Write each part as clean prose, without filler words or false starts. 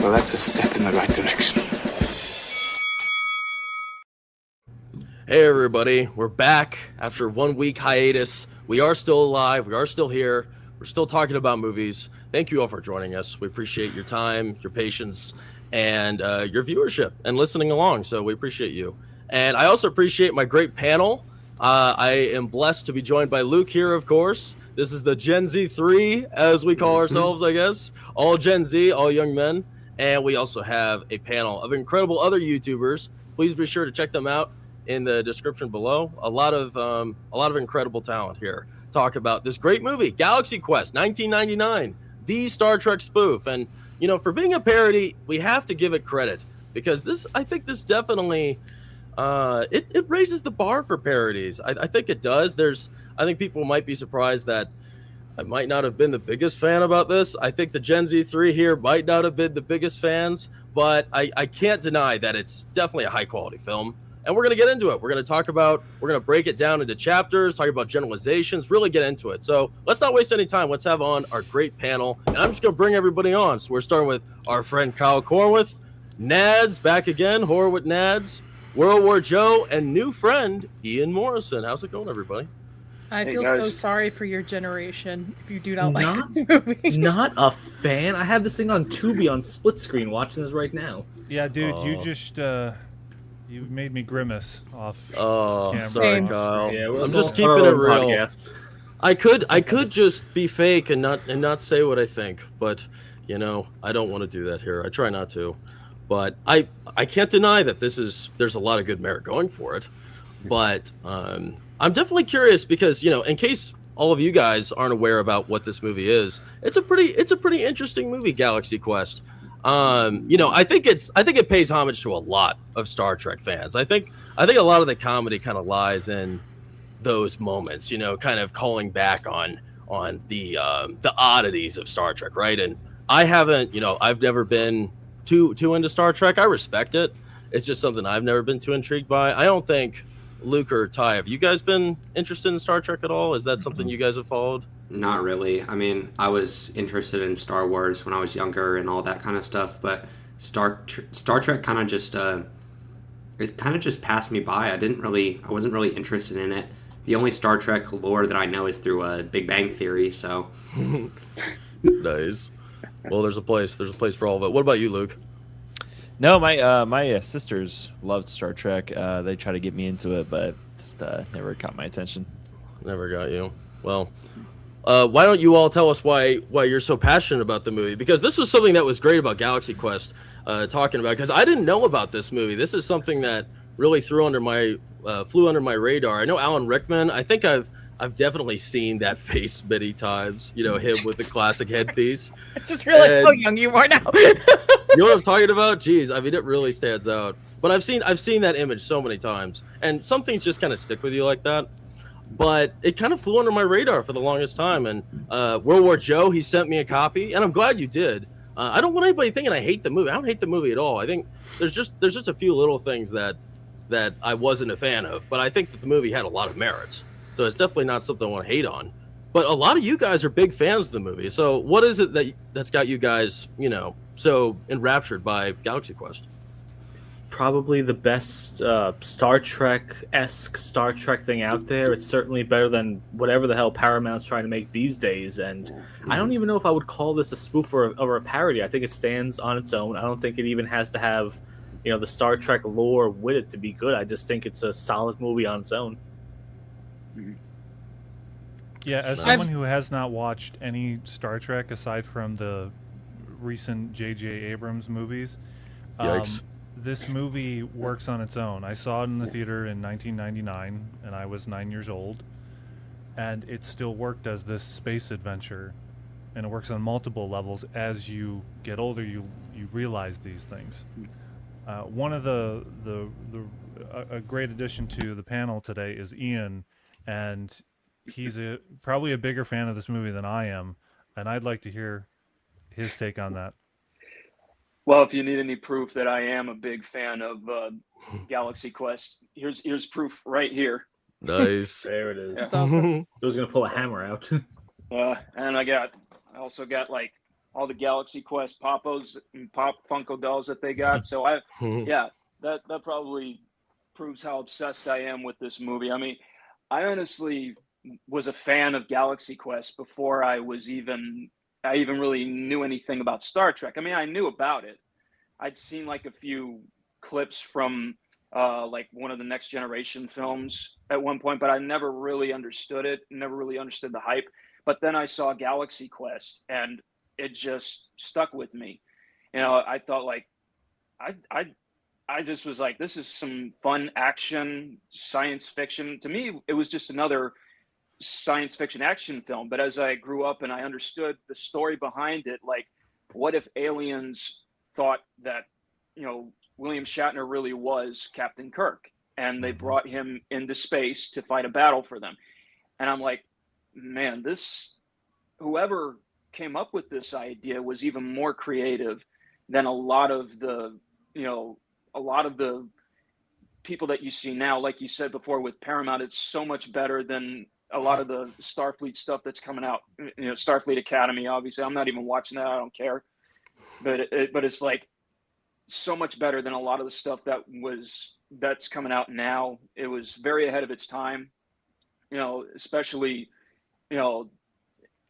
Well, that's a step in the right direction. Hey everybody, we're back after 1 week hiatus. We are still alive, we are still here, we're still talking about movies. Thank you all for joining us. We appreciate your time, your patience, and your viewership and listening along, so we appreciate you. And I also appreciate my great panel. I am blessed to be joined by Luke here, of course. This is the Gen Z 3, as we call ourselves, I guess. All Gen Z, all young men. And we also have a panel of incredible other YouTubers. Please be sure to check them out in the description below. A lot of incredible talent here. Talk about this great movie, GalaxyQuest, 1999, the Star Trek spoof. And you know, for being a parody, we have to give it credit because I think this definitely it raises the bar for parodies. I think it does. I think people might be surprised that I might not have been the biggest fan about this. I think the Gen Z 3 here might not have been the biggest fans, but I can't deny that it's definitely a high quality film. And we're going to get into it. We're going to break it down into chapters, talk about generalizations, really get into it. So let's not waste any time. Let's have on our great panel. And I'm just going to bring everybody on. So we're starting with our friend Kyle Cornwith, Nads, back again, Horror with Nads, World War Joe, and new friend, Ian Morrison. How's it going, everybody? I feel so sorry for your generation if you do not like this movie. Not a fan. I have this thing on Tubi on split screen watching this right now. Yeah, dude, you just... You made me grimace off camera. Sorry, Kyle. Yeah, I'm just keeping it real. Podcast. I could just be fake and not say what I think, but you know, I don't want to do that here. I try not to. But I can't deny that there's a lot of good merit going for it. But I'm definitely curious because, you know, in case all of you guys aren't aware about what this movie is, it's a pretty interesting movie, GalaxyQuest. You know, I think it pays homage to a lot of Star Trek fans. I think a lot of the comedy kind of lies in those moments, you know, kind of calling back on the oddities of Star Trek, right? And I've never been too into Star Trek. I respect it. It's just something I've never been too intrigued by. I don't think Luke or Ty, have you guys been interested in Star Trek at all? Is that something you guys have followed? Not really. I mean, I was interested in Star Wars when I was younger and all that kind of stuff, but Star Trek kind of just passed me by. I wasn't really interested in it. The only Star Trek lore that I know is through Big Bang Theory. So nice. Well, there's a place for all of it. What about you, Luke? No, my sisters loved Star Trek. They tried to get me into it, but just never caught my attention. Never got you. Well, why don't you all tell us why you're so passionate about the movie? Because this was something that was great about GalaxyQuest talking about. Because I didn't know about this movie. This is something that really flew under my radar. I know Alan Rickman. I think I've definitely seen that face many times. You know, him with the classic headpiece. I just realized how young you are now. You know what I'm talking about? Jeez, I mean, it really stands out. But I've seen that image so many times, and some things just kind of stick with you like that. But it kind of flew under my radar for the longest time. And World War Joe, he sent me a copy, and I'm glad you did. I don't want anybody thinking I hate the movie. I don't hate the movie at all. I think there's just a few little things that I wasn't a fan of, but I think that the movie had a lot of merits. So it's definitely not something I want to hate on. But a lot of you guys are big fans of the movie. So what is it that's got you guys, you know, so enraptured by GalaxyQuest? Probably the best Star Trek-esque Star Trek thing out there. It's certainly better than whatever the hell Paramount's trying to make these days. And I don't even know if I would call this a spoof or a parody. I think it stands on its own. I don't think it even has to have, you know, the Star Trek lore with it to be good. I just think it's a solid movie on its own. Yeah, as someone who has not watched any Star Trek aside from the recent J.J. Abrams movies, this movie works on its own. I saw it in the theater in 1999, and I was 9 years old, and it still worked as this space adventure, and it works on multiple levels. As you get older, you realize these things. One of a great addition to the panel today is Ian, and he's probably a bigger fan of this movie than I am, and I'd like to hear his take on that. Well, if you need any proof that I am a big fan of GalaxyQuest, here's proof right here. Nice. There it is. That's awesome. I was going to pull a hammer out. And I also got like all the GalaxyQuest Popos and Pop Funko dolls that they got. So that probably proves how obsessed I am with this movie. I mean, I honestly was a fan of GalaxyQuest before I even really knew anything about Star Trek. I mean, I knew about it. I'd seen like a few clips from like one of the Next Generation films at one point, but I never really understood it, never really understood the hype. But then I saw GalaxyQuest and it just stuck with me. You know, I thought like, I just was like, this is some fun action science fiction. To me, it was just another science fiction action film. But as I grew up and I understood the story behind it, like, what if aliens thought that, you know, William Shatner really was Captain Kirk and they brought him into space to fight a battle for them? And I'm like, man, whoever came up with this idea was even more creative than a lot of the people that you see now. Like you said before with Paramount, it's so much better than a lot of the Starfleet stuff that's coming out. You know, Starfleet Academy, obviously, I'm not even watching that. I don't care. But it's like so much better than a lot of the stuff that's coming out now. It was very ahead of its time, you know, especially, you know,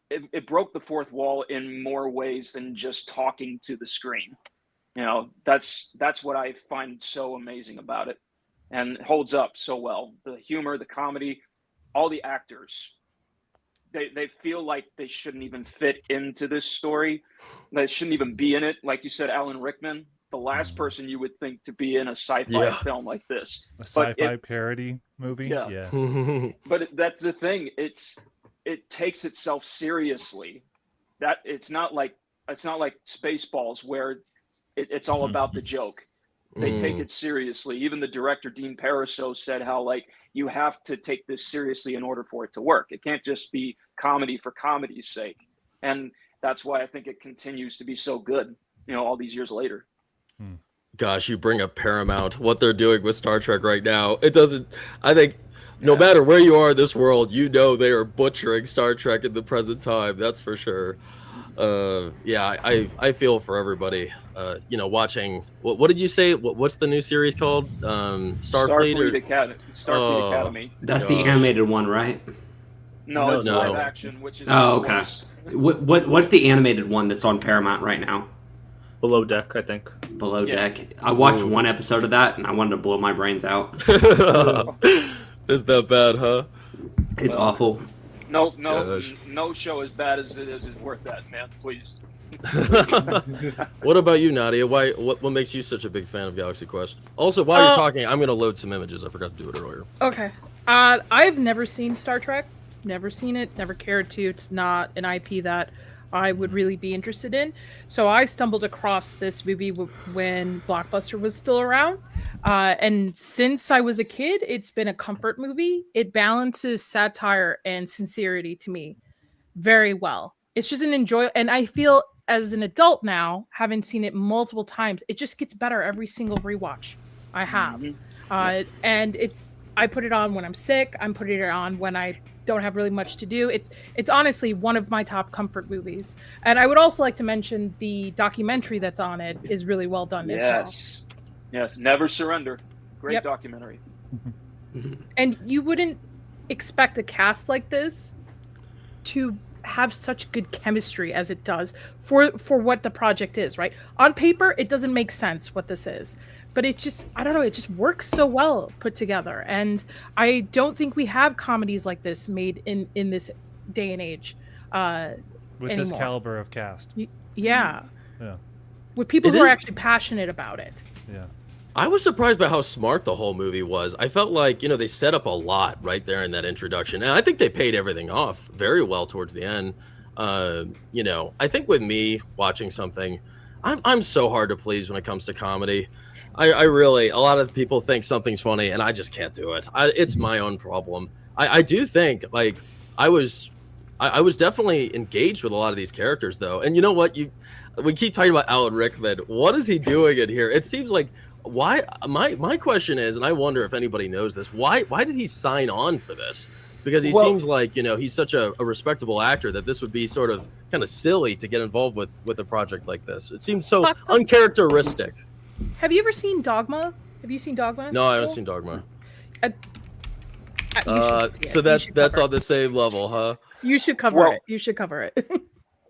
it broke the fourth wall in more ways than just talking to the screen. You know, that's what I find so amazing about it, and it holds up so well. The humor, the comedy, all the actors, they feel like they shouldn't even fit into this story. They shouldn't even be in it. Like you said, Alan Rickman, the last person you would think to be in a sci-fi film like this. A sci-fi parody movie? Yeah. But that's the thing. It takes itself seriously. That it's not like Spaceballs where it's all about the joke. They take it seriously. Even the director, Dean Parisot, said how like you have to take this seriously in order for it to work. It can't just be comedy for comedy's sake. And that's why I think it continues to be so good, you know, all these years later. Gosh, you bring up Paramount, what they're doing with Star Trek right now. It doesn't, I think, no matter where you are in this world, you know they are butchering Star Trek in the present time. That's for sure. I feel for everybody. You know, watching what did you say? What's the new series called? Starfleet Academy. That's the animated one, right? No, it's live action, which is okay. What's the animated one that's on Paramount right now? Below Deck, I think. Below Deck. I watched one episode of that and I wanted to blow my brains out. Is that bad, huh? It's awful. No show as bad as it is worth that, man. Please. What about you, Nadia? What makes you such a big fan of GalaxyQuest? Also, while you're talking, I'm gonna load some images. I forgot to do it earlier. Okay. I've never seen Star Trek. Never seen it. Never cared to. It's not an IP that I would really be interested in. So I stumbled across this movie when Blockbuster was still around. And since I was a kid, it's been a comfort movie. It balances satire and sincerity to me very well. It's just an and I feel as an adult now, having seen it multiple times, it just gets better every single rewatch I have. And I put it on when I'm sick. I'm putting it on when I don't have really much to do. It's honestly one of my top comfort movies. And I would also like to mention the documentary that's on it is really well done as well. Yes, Never Surrender. Great documentary. And you wouldn't expect a cast like this to have such good chemistry as it does for what the project is, right? On paper, it doesn't make sense what this is. But it just, I don't know, it just works so well put together. And I don't think we have comedies like this made in this day and age with anymore. This caliber of cast. Yeah. Yeah. With people who are actually passionate about it. Yeah. I was surprised by how smart the whole movie was. I felt like, you know, they set up a lot right there in that introduction. And I think they paid everything off very well towards the end. You know, I think with me watching something, I'm so hard to please when it comes to comedy. I really, a lot of people think something's funny and I just can't do it. It's my own problem. I do think, like, I was definitely engaged with a lot of these characters though. And you know what? We keep talking about Alan Rickman. What is he doing in here? It seems like, why, my question is, and I wonder if anybody knows this, why did he sign on for this? because he seems like, you know, he's such a respectable actor that this would be sort of kind of silly to get involved with a project like this. It seems so uncharacteristic. Have you ever seen Dogma? Have you seen Dogma? No, I haven't seen Dogma. So that's on the same level, huh? You should cover it. You should cover it.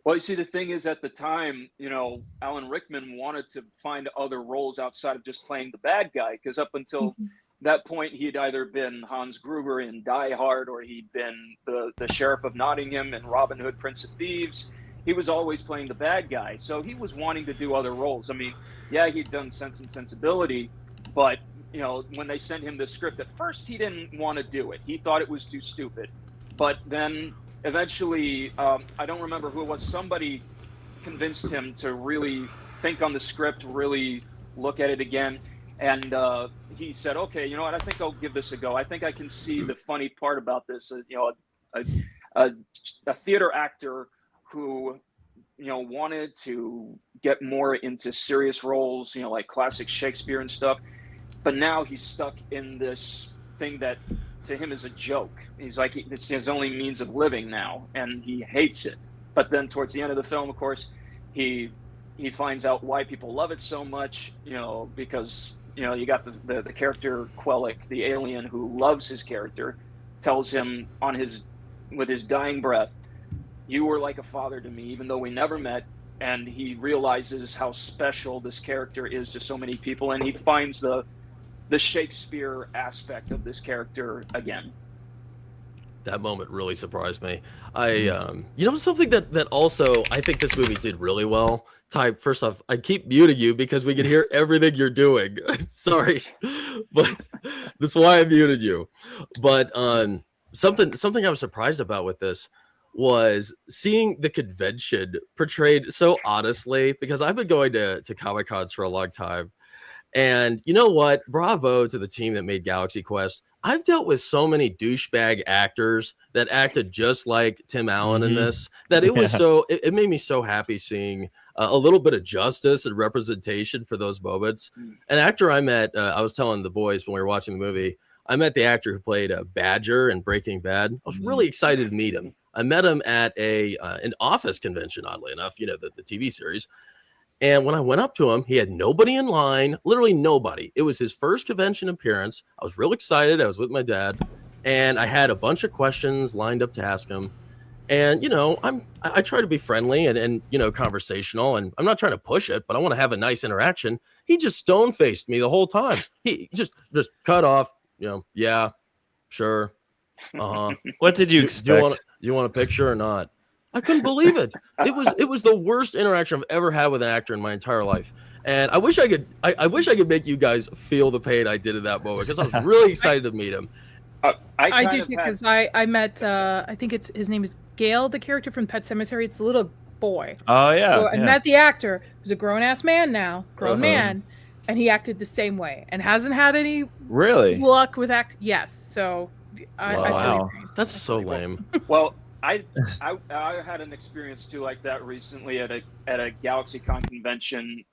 Well, you see, the thing is, at the time, you know, Alan Rickman wanted to find other roles outside of just playing the bad guy, because up until that point, he'd either been Hans Gruber in Die Hard, or he'd been the Sheriff of Nottingham in Robin Hood, Prince of Thieves. He was always playing the bad guy, so he was wanting to do other roles. I mean, yeah, he'd done Sense and Sensibility, but, you know, when they sent him the script, at first he didn't want to do it. He thought it was too stupid. But then eventually, I don't remember who it was, somebody convinced him to really think on the script, really look at it again. And he said, okay, you know what, I think I'll give this a go. I think I can see the funny part about this. You know, a theater actor who, you know, wanted to get more into serious roles, you know, like classic Shakespeare and stuff. But now he's stuck in this thing that to him is a joke. He's like, it's his only means of living now, and he hates it. But then towards the end of the film, of course, he finds out why people love it so much, you know, because, you know, you got the character Quellic, the alien who loves his character, tells him with his dying breath, you were like a father to me, even though we never met. And he realizes how special this character is to so many people, and he finds the Shakespeare aspect of this character again. That moment really surprised me. You know, something that also I think this movie did really well. Ty, first off, I keep muting you because we can hear everything you're doing. Sorry, but that's why I muted you. But something I was surprised about with this was seeing the convention portrayed so honestly, because I've been going to Comic Cons for a long time. And you know what? Bravo to the team that made GalaxyQuest. I've dealt with so many douchebag actors that acted just like Tim Allen in this, that it was it made me so happy seeing a little bit of justice and representation for those moments. An actor I met, I was telling the boys when we were watching the movie, I met the actor who played Badger in Breaking Bad. I was really excited to meet him. I met him at an Office convention, oddly enough, you know, the TV series. And when I went up to him, he had nobody in line, literally nobody. It was his first convention appearance. I was real excited. I was with my dad, and I had a bunch of questions lined up to ask him. And, you know, I try to be friendly and, you know, conversational, and I'm not trying to push it, but I want to have a nice interaction. He just stone-faced me the whole time. He just cut off, you know, yeah, sure. What did you expect? Do you want a picture or not? I couldn't believe it. It was the worst interaction I've ever had with an actor in my entire life. And I wish I could make you guys feel the pain I did in that moment, because I was really excited to meet him. I do too, because I met I think his name is Gale, the character from Pet Sematary. It's the little boy. Oh yeah. So I met the actor, who's a grown ass man now, man, and he acted the same way and hasn't had any luck with act. Yes, so wow, that's so lame. Well, I had an experience too like that recently at a GalaxyCon convention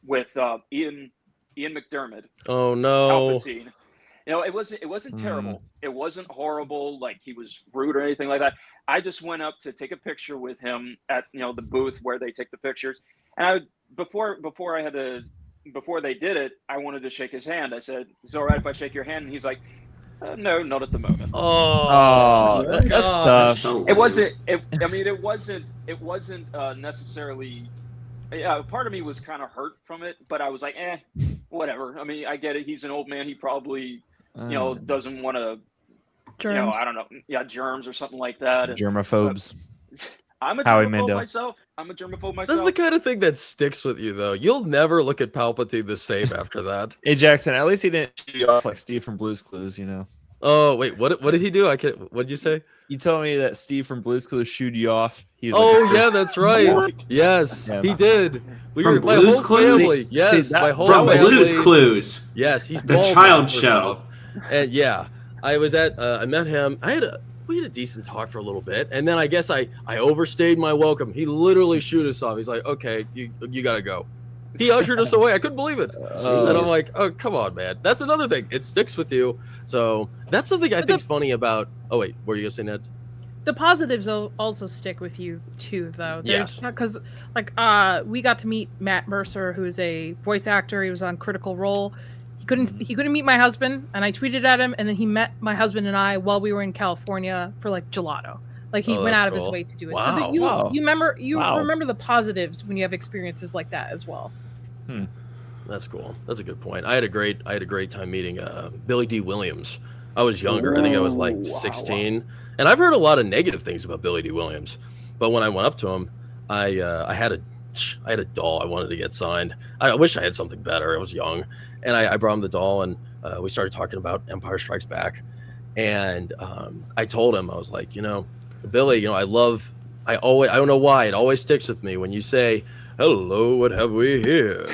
with Ian McDermott. Oh no. Palpatine. You know, it wasn't terrible. It wasn't horrible, like he was rude or anything like that. I just went up to take a picture with him at, you know, the booth where they take the pictures. And before they did it, I wanted to shake his hand. I said, "Is it all right if I shake your hand?" And he's like, "No, not at the moment." That's tough. It wasn't necessarily. Yeah, part of me was kind of hurt from it, but I was like, whatever. I mean, I get it. He's an old man. He probably, doesn't want to, I don't know, germs or something like that. Germaphobes. I'm a germaphobe myself. That's the kind of thing that sticks with you, though. You'll never look at Palpatine the same after that. Hey, Jackson, at least he didn't shoot you off like Steve from Blue's Clues, you know. Oh, wait, what did he do? What did you say? You told me that Steve from Blue's Clues shooed you off. Yeah, that's right. Yes, he did. From Blue's Clues? Family. Yes, my whole from family. Blue's Clues. Yes, he's the child show. And yeah, I was I met him. We had a decent talk for a little bit, and then I guess I overstayed my welcome. He literally shooted us off. He's like, "Okay, you gotta go." He ushered us away. I couldn't believe it. And I'm like, oh, come on, man. That's another thing. It sticks with you. So that's something I think's funny about. Oh, wait. What were you going to say, Ned? The positives also stick with you, too, though. There's because, like, we got to meet Matt Mercer, who's a voice actor. He was on Critical Role. He couldn't meet my husband, and I tweeted at him, and then he met my husband and I while we were in California for, like, gelato. Like, he went out of his way to do it. Wow. So that you remember the positives when you have experiences like that as well. That's cool. That's a good point. I had a great time meeting Billy D. Williams. I was younger. I think I was like 16. And I've heard a lot of negative things about Billy D. Williams. But when I went up to him, I had a doll I wanted to get signed. I wish I had something better. I was young. And I brought him the doll, and we started talking about Empire Strikes Back. And I told him, I was like, Billy, I don't know why, it always sticks with me when you say, hello, what have we here?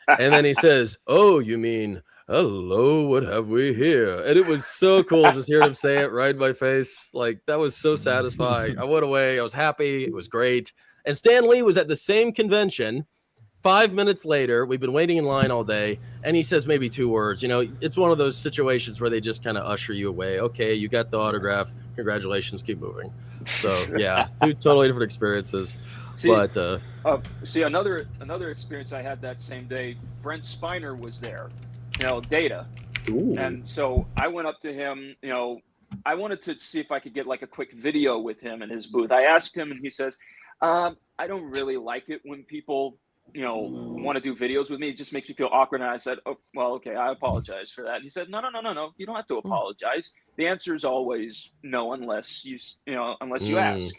And then he says, oh, you mean, hello, what have we here? And it was so cool just hearing him say it right in my face. Like, that was so satisfying. I went away. I was happy. It was great. And Stan Lee was at the same convention. 5 minutes later, we've been waiting in line all day, and he says maybe 2 words. It's one of those situations where they just kind of usher you away. Okay, you got the autograph. Congratulations. Keep moving. So, yeah, 2 totally different experiences. See, another experience I had that same day, Brent Spiner was there, Data. Ooh. And so I went up to him, I wanted to see if I could get like a quick video with him in his booth. I asked him, and he says, I don't really like it when people want to do videos with me. It just makes me feel awkward. And I said, oh, well, okay, I apologize for that. And he said, no, you don't have to apologize. The answer is always no, unless you ask,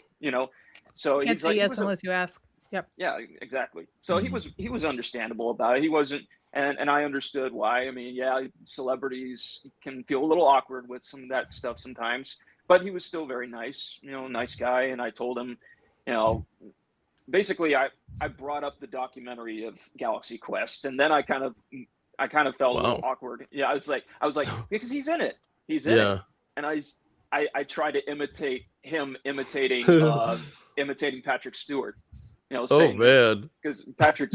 So Can't say yes unless you ask. Yep. Yeah, exactly. So he was understandable about it. He wasn't, and I understood why. I mean, yeah, celebrities can feel a little awkward with some of that stuff sometimes, but he was still very nice, nice guy. And I told him, basically I brought up the documentary of GalaxyQuest, and then I kind of felt a little awkward. Yeah, I was like, because he's in it. He's in it. And I try to imitate him imitating Patrick Stewart. Oh man. Because Patrick,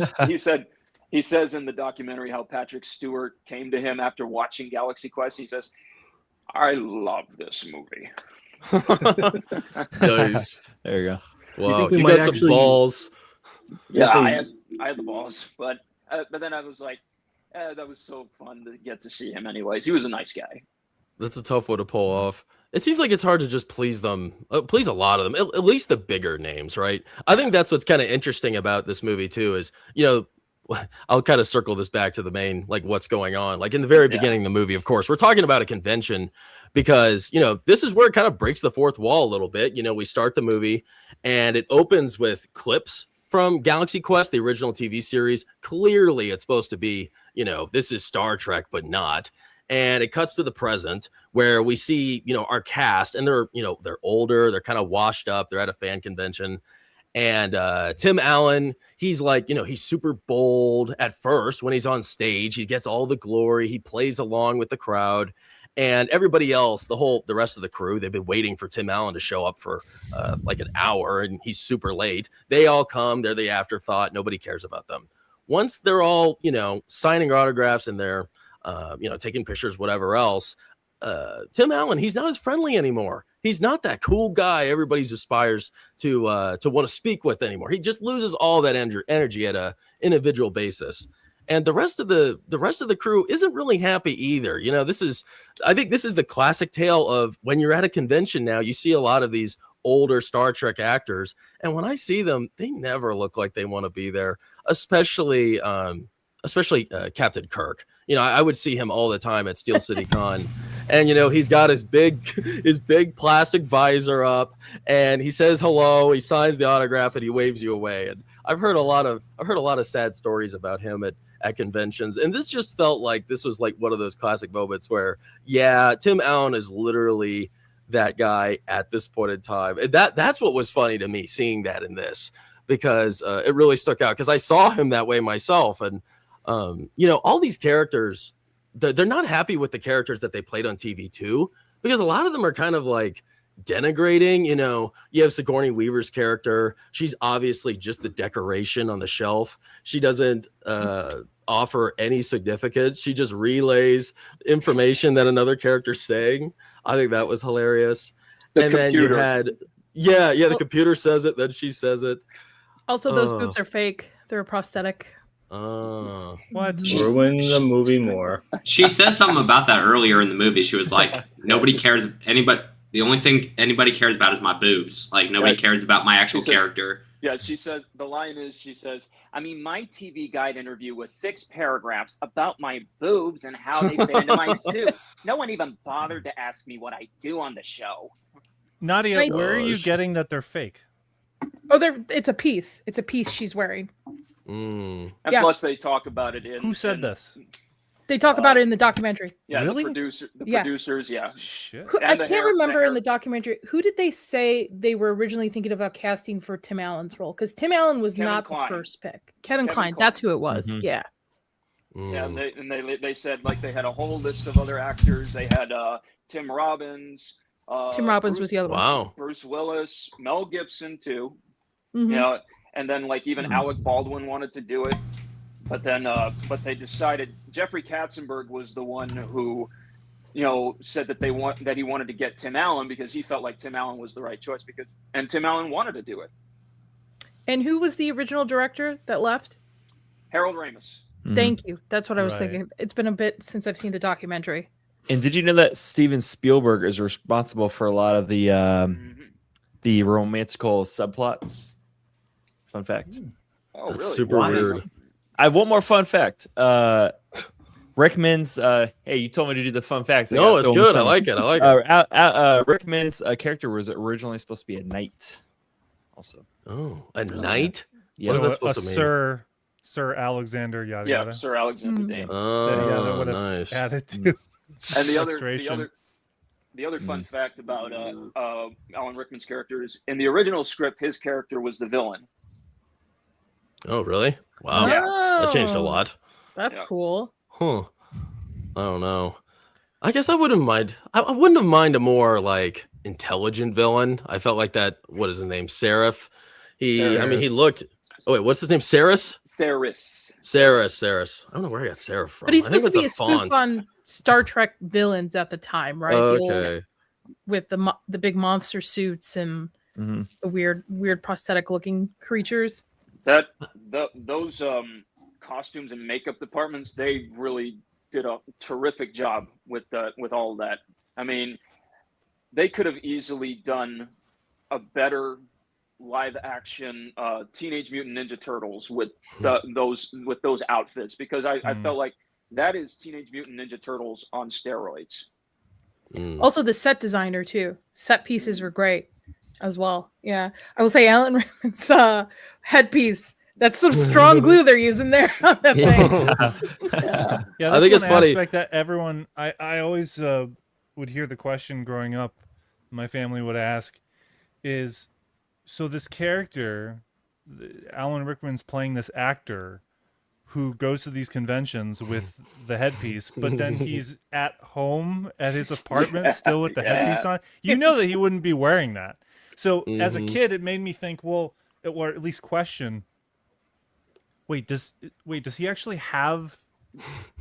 he says in the documentary how Patrick Stewart came to him after watching GalaxyQuest. He says, I love this movie. Nice. There you go. Wow, you got some balls. Yeah, I had the balls, but then I was like, that was so fun to get to see him. Anyways, he was a nice guy. That's a tough one to pull off. It seems like it's hard to just please them, please a lot of them, at least the bigger names, right? I think that's what's kind of interesting about this movie too. Is I'll kind of circle this back to the main, like what's going on. Like in the very beginning of the movie, of course, we're talking about a convention because, this is where it kind of breaks the fourth wall a little bit. We start the movie and it opens with clips from GalaxyQuest, the original TV series. Clearly it's supposed to be, this is Star Trek, but not. And it cuts to the present where we see, our cast, and they're older, they're kind of washed up. They're at a fan convention. And Tim Allen, he's like, he's super bold at first when he's on stage. He gets all the glory. He plays along with the crowd. And everybody else, the rest of the crew, they've been waiting for Tim Allen to show up for like an hour, and he's super late. They all come. They're the afterthought. Nobody cares about them. Once they're all, signing autographs and they're, taking pictures, whatever else, Tim Allen, he's not as friendly anymore. He's not that cool guy everybody aspires to want to speak with anymore. He just loses all that energy at a individual basis. And the rest of the crew isn't really happy either. I think this is the classic tale of when you're at a convention now, you see a lot of these older Star Trek actors. And when I see them, they never look like they want to be there, especially Captain Kirk. I would see him all the time at Steel City Con, and he's got his big plastic visor up, and he says hello, he signs the autograph, and he waves you away. And I've heard a lot of sad stories about him at conventions, and this just felt like this was like one of those classic moments where, Tim Allen is literally that guy at this point in time. And that's what was funny to me, seeing that in this, because it really stuck out, because I saw him that way myself. And all these characters, they're not happy with the characters that they played on TV too, because a lot of them are kind of like, denigrating. You know, you have Sigourney Weaver's character. She's obviously just the decoration on the shelf. She doesn't offer any significance. She just relays information that another character's saying. I think that was hilarious. Then you had, the computer says it, then she says it. Also, those boobs are fake. They're a prosthetic. What? Ruin the movie more. She said something about that earlier in the movie. She was like, nobody cares. The only thing anybody cares about is my boobs. Like, nobody cares about my actual character. Yeah, she says, the line is, she says, I mean, my TV Guide interview was 6 paragraphs about my boobs and how they fit into my suit. No one even bothered to ask me what I do on the show. Nadia, where are you getting that they're fake? Oh, it's a piece. It's a piece she's wearing. And plus, they talk about it in. Who said this? They talk about it in the documentary. Yeah, really? The producers, yeah. Shit. I can't remember in the documentary. Who did they say they were originally thinking about casting for Tim Allen's role? Because Tim Allen was Kevin not Kline. the first pick. Kevin Kline, that's who it was. Mm-hmm. Yeah. Yeah, and they said, like, they had a whole list of other actors. They had Tim Robbins. Tim Robbins was the other one. Wow. Bruce Willis, Mel Gibson too. Mm-hmm. You know, and then like even Alec Baldwin wanted to do it, but then but they decided Jeffrey Katzenberg was the one who, you know, said that he wanted to get Tim Allen because he felt like Tim Allen was the right choice and Tim Allen wanted to do it. And who was the original director that left? Harold Ramis. Thank you. That's what I was thinking. It's been a bit since I've seen the documentary. And did you know that Steven Spielberg is responsible for a lot of the romantical subplots? Fun fact. Oh, That's really? super weird. I have one more fun fact. Rickman's hey, you told me to do the fun facts. No, it's good. I like it. Rickman's character was originally supposed to be a knight. Also. Oh, a knight? Yeah. What is that supposed to mean? Sir Alexander yada Yeah, yada. Sir Alexander Dane. Oh, would have nice. added to And the illustration. other fun fact about Alan Rickman's character is in the original script, his character was the villain. Oh, really? Wow. Yeah. That changed a lot. That's cool. Huh. I don't know. I guess I wouldn't mind. I wouldn't have minded a more like intelligent villain. I felt like that. What is his name? Seraph. Saris. I mean, he looked. Oh wait, what's his name? Saris. I don't know where I got Seraph from. But he's I think supposed to be a it's spoof on Star Trek villains at the time, right? Okay. With the big monster suits and the weird prosthetic looking creatures. Those costumes and makeup departments, they really did a terrific job with all of that. I mean, they could have easily done a better live action Teenage Mutant Ninja Turtles with those outfits, because I felt like that is Teenage Mutant Ninja Turtles on steroids. Also the set designer too. Set pieces were great as well. Yeah. I will say Alan Rickman's headpiece. That's some strong glue they're using there on that thing. Yeah, I think it's funny that everyone I always would hear the question growing up. My family would ask is, so this character, Alan Rickman's playing this actor who goes to these conventions with the headpiece, but then he's at home at his apartment still with the headpiece on. You know that he wouldn't be wearing that. So as a kid, it made me think, well, or at least question. Wait, does he actually have?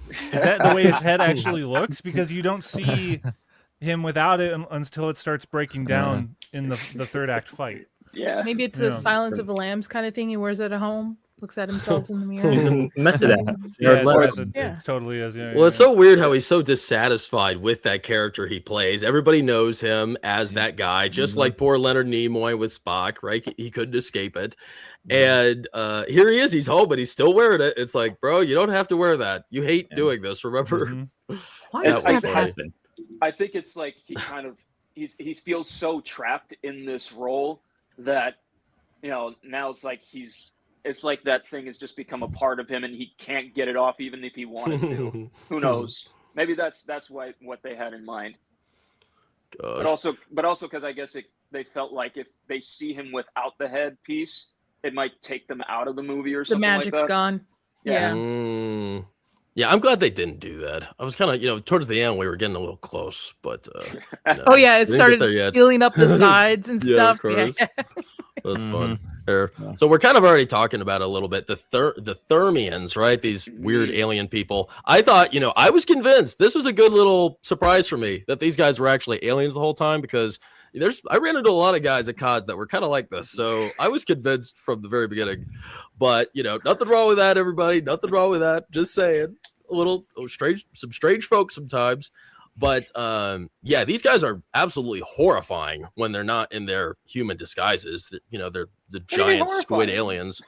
Is that the way his head actually looks? Because you don't see him without it until it starts breaking down in the third act fight. Yeah, maybe it's the Silence of the Lambs kind of thing. He wears it at home, looks at himself in the mirror. He's a method actor. It totally is. Yeah, well, it's so weird how he's so dissatisfied with that character he plays. Everybody knows him as that guy, just like poor Leonard Nimoy with Spock, right? He couldn't escape it. And here he is. He's home, but he's still wearing it. It's like, bro, you don't have to wear that. You hate doing this, remember? Why does that happen? I think it's like he feels so trapped in this role that, you know, now it's like it's like that thing has just become a part of him and he can't get it off even if he wanted to. Who knows? Maybe that's what they had in mind. Gosh. But also because I guess they felt like if they see him without the headpiece, it might take them out of the movie or something like that. The magic's gone. Yeah. Yeah, I'm glad they didn't do that. I was kind of, towards the end we were getting a little close, but no, Oh yeah, it we didn't get started there yet. peeling up the sides and Yeah, stuff. of course. Yeah. That's fun. Mhm. There. Yeah. So we're kind of already talking about it a little bit. The Thermians, right? These weird alien people. I thought, I was convinced this was a good little surprise for me that these guys were actually aliens the whole time, because I ran into a lot of guys at COD that were kind of like this. So I was convinced from the very beginning. But nothing wrong with that, everybody. Nothing wrong with that. Just saying. Some strange folks sometimes. But yeah, these guys are absolutely horrifying when they're not in their human disguises. They're the giant squid aliens.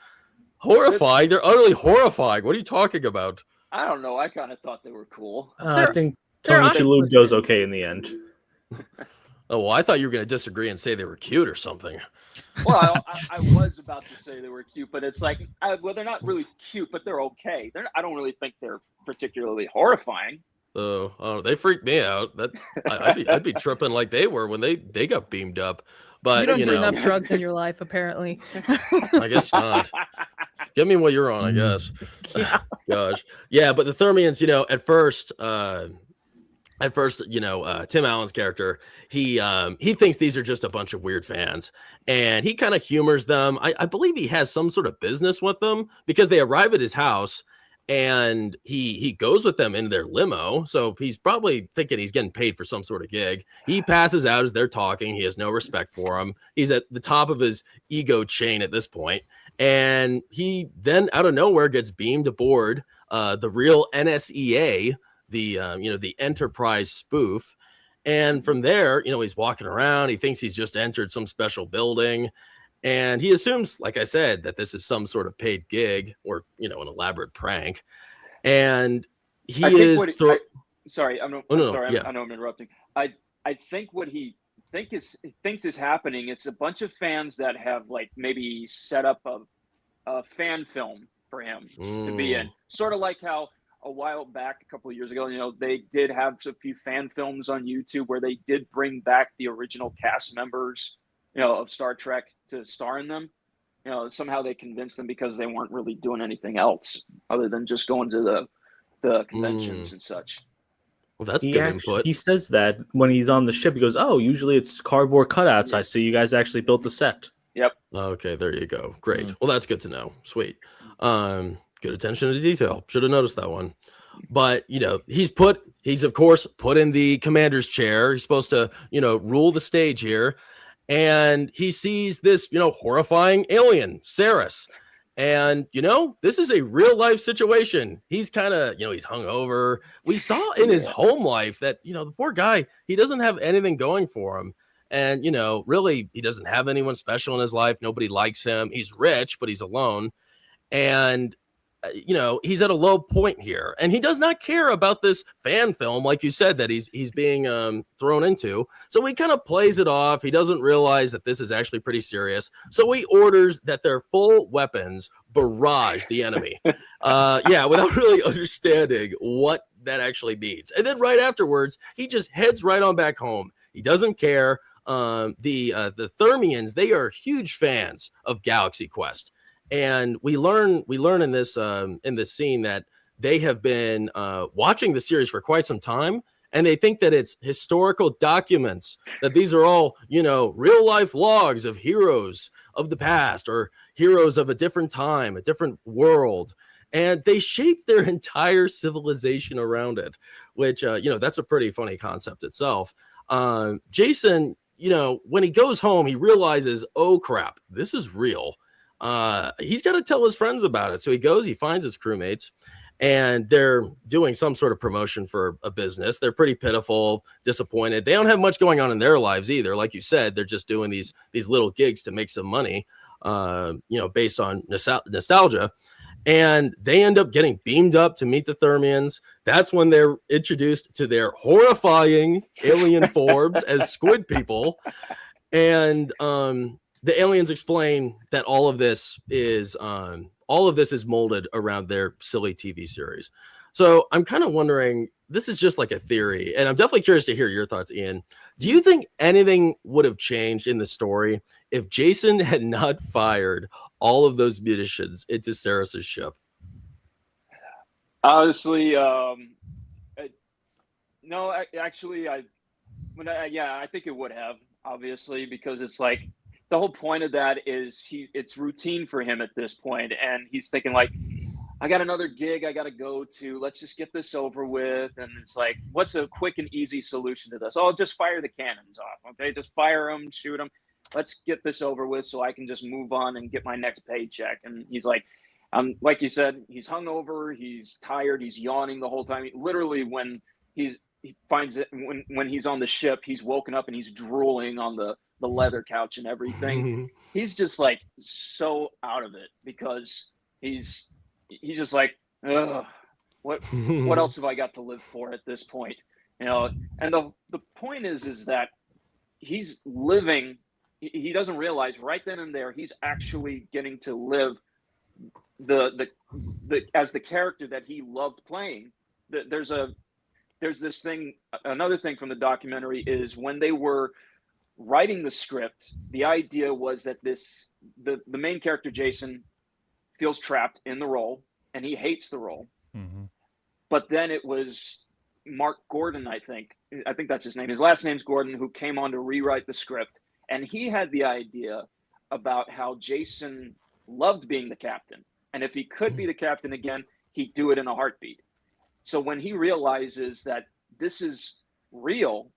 Horrifying? They're utterly horrifying. What are you talking about? I don't know. I kind of thought they were cool. I think they're Tony honest- Shalhoub does okay in the end. Oh, well, I thought you were going to disagree and say they were cute or something. Well, I was about to say they were cute, but it's like, well, they're not really cute, but they're okay. I don't really think they're particularly horrifying. Oh, they freaked me out. I'd be tripping like they were when they got beamed up. But You don't do enough drugs in your life, apparently. I guess not. Give me what you're on, I guess. Yeah. Gosh. Yeah, but the Thermians, at first, Tim Allen's character, he thinks these are just a bunch of weird fans, and he kind of humors them. I believe he has some sort of business with them, because they arrive at his house and he goes with them in their limo. So he's probably thinking he's getting paid for some sort of gig. He passes out as they're talking. He has no respect for him. He's at the top of his ego chain at this point. And he then out of nowhere gets beamed aboard the real NSEA, the Enterprise spoof. And from there, he's walking around. He thinks he's just entered some special building. And he assumes, like I said, that this is some sort of paid gig or, an elaborate prank. And he is... Sorry, I know I'm interrupting. I think what he thinks is happening, it's a bunch of fans that have like maybe set up a fan film for him to be in. Sort of like how a while back, a couple of years ago, they did have a few fan films on YouTube where they did bring back the original cast members, of Star Trek to star in them. Somehow they convinced them because they weren't really doing anything else other than just going to the conventions and such. Well, that's good input. He says that when he's on the ship. He goes, "Oh, usually it's cardboard cutouts. I see you guys actually built the set." Yep. Okay, there you go. Great. Well, that's good to know. Sweet. Good attention to detail. Should have noticed that one. But he's of course put in the commander's chair. He's supposed to rule the stage here. And he sees this, horrifying alien, Saris. And, this is a real life situation. He's kind of, he's hungover. We saw in his home life that, the poor guy, he doesn't have anything going for him. And, really, he doesn't have anyone special in his life. Nobody likes him. He's rich, but he's alone. And, he's at a low point here, and he does not care about this fan film, like you said, that he's being thrown into. So he kind of plays it off. He doesn't realize that this is actually pretty serious. So he orders that their full weapons barrage the enemy. Without really understanding what that actually means. And then right afterwards, he just heads right on back home. He doesn't care. The Thermians, they are huge fans of GalaxyQuest. And we learn in this scene that they have been watching the series for quite some time, and they think that it's historical documents, that these are all, real life logs of heroes of the past or heroes of a different time, a different world. And they shape their entire civilization around it, which, that's a pretty funny concept itself. Jason, when he goes home, he realizes, oh crap, this is real. He's got to tell his friends about it. So he goes, he finds his crewmates, and they're doing some sort of promotion for a business. They're pretty pitiful, disappointed. They don't have much going on in their lives either. Like you said, they're just doing these little gigs to make some money, based on nostalgia. And they end up getting beamed up to meet the Thermians. That's when they're introduced to their horrifying alien forms as squid people. And, the aliens explain that all of this is molded around their silly TV series. So I'm kind of wondering, this is just like a theory, and I'm definitely curious to hear your thoughts, Ian. Do you think anything would have changed in the story if Jason had not fired all of those munitions into Saris's ship? Honestly, no, actually, I think it would have, obviously, because it's like the whole point of that is it's routine for him at this point, and he's thinking like, I got another gig I got to go to. Let's just get this over with. And it's like, what's a quick and easy solution to this? Oh, just fire the cannons off. Okay, just fire them, shoot them. Let's get this over with so I can just move on and get my next paycheck. And he's like you said, he's hungover, he's tired, he's yawning the whole time. Literally, when he finds it, when he's on the ship, he's woken up and he's drooling on the leather couch and everything. He's just like so out of it because he's just like, ugh, what else have I got to live for at this point? And the point is that he's living. He doesn't realize right then and there he's actually getting to live the as the character that he loved playing. There's this thing. Another thing from the documentary is when they were writing the script, the idea was that the main character Jason feels trapped in the role and he hates the role. Mm-hmm. But then it was Mark Gordon, I think that's his name. His last name's Gordon, who came on to rewrite the script. And he had the idea about how Jason loved being the captain. And if he could be the captain again, he'd do it in a heartbeat. So when he realizes that this is real,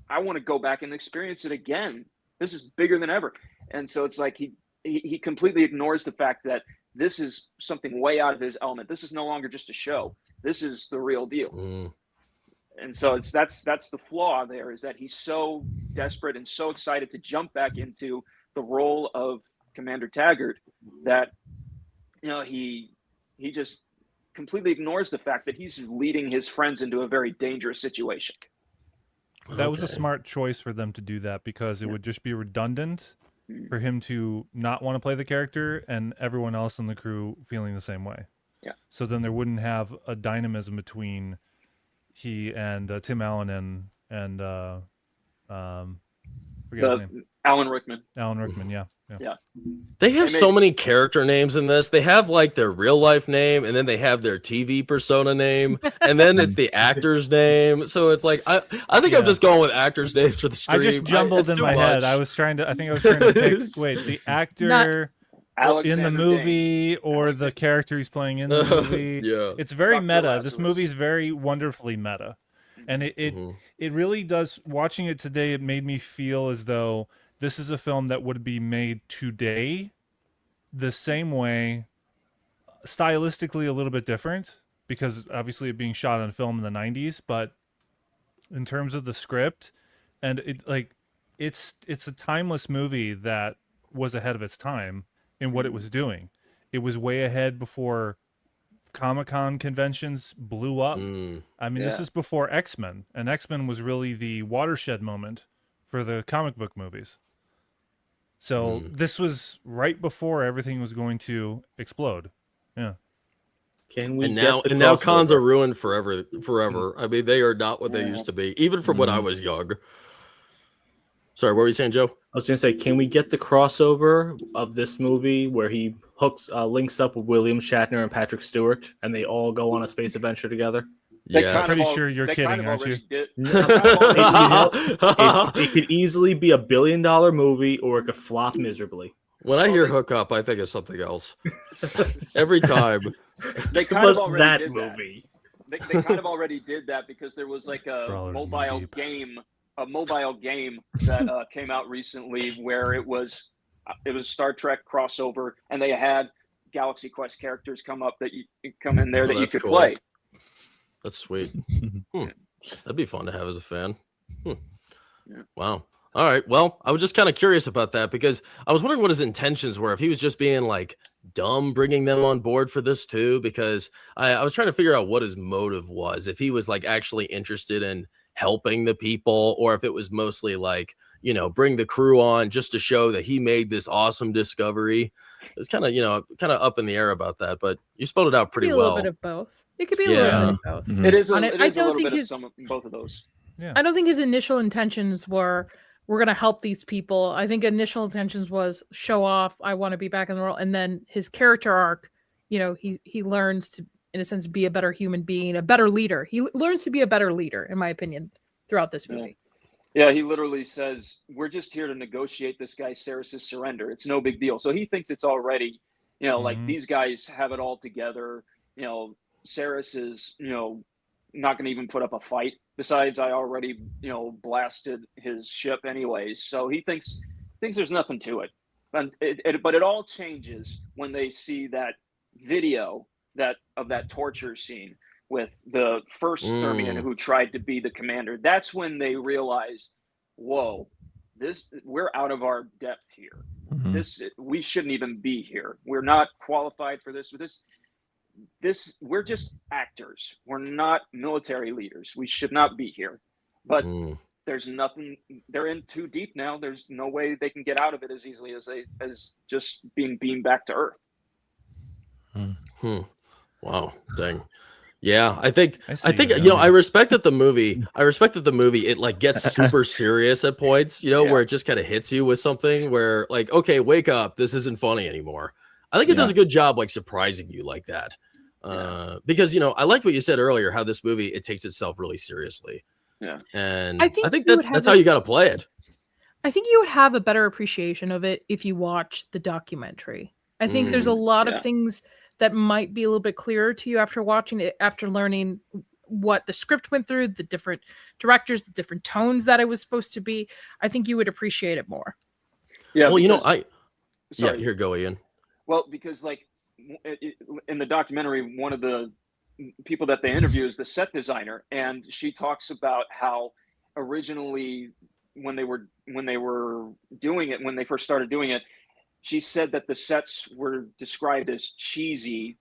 I want to go back and experience it again. This is bigger than ever. And so it's like he completely ignores the fact that this is something way out of his element. This is no longer just a show. This is the real deal. And so that's the flaw there, is that he's so desperate and so excited to jump back into the role of Commander Taggart that he just completely ignores the fact that he's leading his friends into a very dangerous situation. That was a smart choice for them to do that, because it would just be redundant for him to not want to play the character and everyone else in the crew feeling the same way. Yeah. So then there wouldn't have a dynamism between he and Tim Allen and forget his name. Alan Rickman. Alan Rickman, yeah. They have so many character names in this. They have like their real life name, and then they have their TV persona name, and then it's the actor's name. So it's like I think I'm just going with actors' names for the stream. I just jumbled in my head. I was trying to pick the actor in the movie or the character he's playing in the movie. Yeah. It's very Dr. meta. Lazarus. This movie is very wonderfully meta. And it really does. Watching it today, it made me feel as though this is a film that would be made today the same way, stylistically a little bit different, because obviously it being shot on film in the 90s, but in terms of the script, and it's a timeless movie that was ahead of its time in what it was doing. It was way ahead before Comic-Con conventions blew up. I mean, this is before X-Men, and X-Men was really the watershed moment for the comic book movies. So this was right before everything was going to explode. Yeah. Can we now cons are ruined forever. I mean, they are not what they used to be, even from when I was young. Sorry, what were you saying, Joe? I was going to say, can we get the crossover of this movie where he links up with William Shatner and Patrick Stewart, and they all go on a space adventure together? Yeah, pretty sure you're kidding, aren't you? It could easily be $1 billion movie, or it could flop miserably. When I hear hookup, I think of something else. Every time. They kind of Was already that did movie? They kind of already did that, because there was like a mobile game that came out recently where it was Star Trek crossover, and they had GalaxyQuest characters come in there that you could play. That's sweet. That'd be fun to have as a fan. Wow. All right. Well, I was just kind of curious about that, because I was wondering what his intentions were. If he was just being like dumb, bringing them on board for this too, because I was trying to figure out what his motive was. If he was like actually interested in helping the people, or if it was mostly like, bring the crew on just to show that he made this awesome discovery. It's kind of up in the air about that, but you spelled it out pretty well. A little bit of both. It could be a little bit of both. Mm-hmm. It is a I don't little think bit of both of those. Yeah. I don't think his initial intentions were, we're going to help these people. I think initial intentions was show off, I want to be back in the world. And then his character arc, he learns to in a sense, be a better human being, a better leader. He learns to be a better leader, in my opinion, throughout this movie. Yeah, he literally says, we're just here to negotiate this guy Saris's surrender. It's no big deal. So he thinks it's already, like these guys have it all together. Saris is, not going to even put up a fight. Besides, I already, blasted his ship anyways. So he thinks there's nothing to it. But it all changes when they see that video of that torture scene with the first Thermian who tried to be the commander. That's when they realize, whoa, we're out of our depth here. We shouldn't even be here. We're not qualified for this. We're just actors. We're not military leaders. We should not be here. But there's nothing. They're in too deep now. There's no way they can get out of it as easily as just being beamed back to Earth. Wow, dang. Yeah, I think I respect that the movie. It like gets super serious at points, where it just kind of hits you with something where like, okay, wake up, this isn't funny anymore. I think it does a good job like surprising you like that. Because I liked what you said earlier, how this movie it takes itself really seriously. Yeah. And I think that's how you got to play it. I think you would have a better appreciation of it if you watch the documentary. I think there's a lot of things that might be a little bit clearer to you after watching it, after learning what the script went through, the different directors, the different tones that it was supposed to be. I think you would appreciate it more. Yeah. Well, here go Ian. Well, because like in the documentary, one of the people that they interview is the set designer, and she talks about how originally when they were doing it, when they first started doing it, she said that the sets were described as cheesy,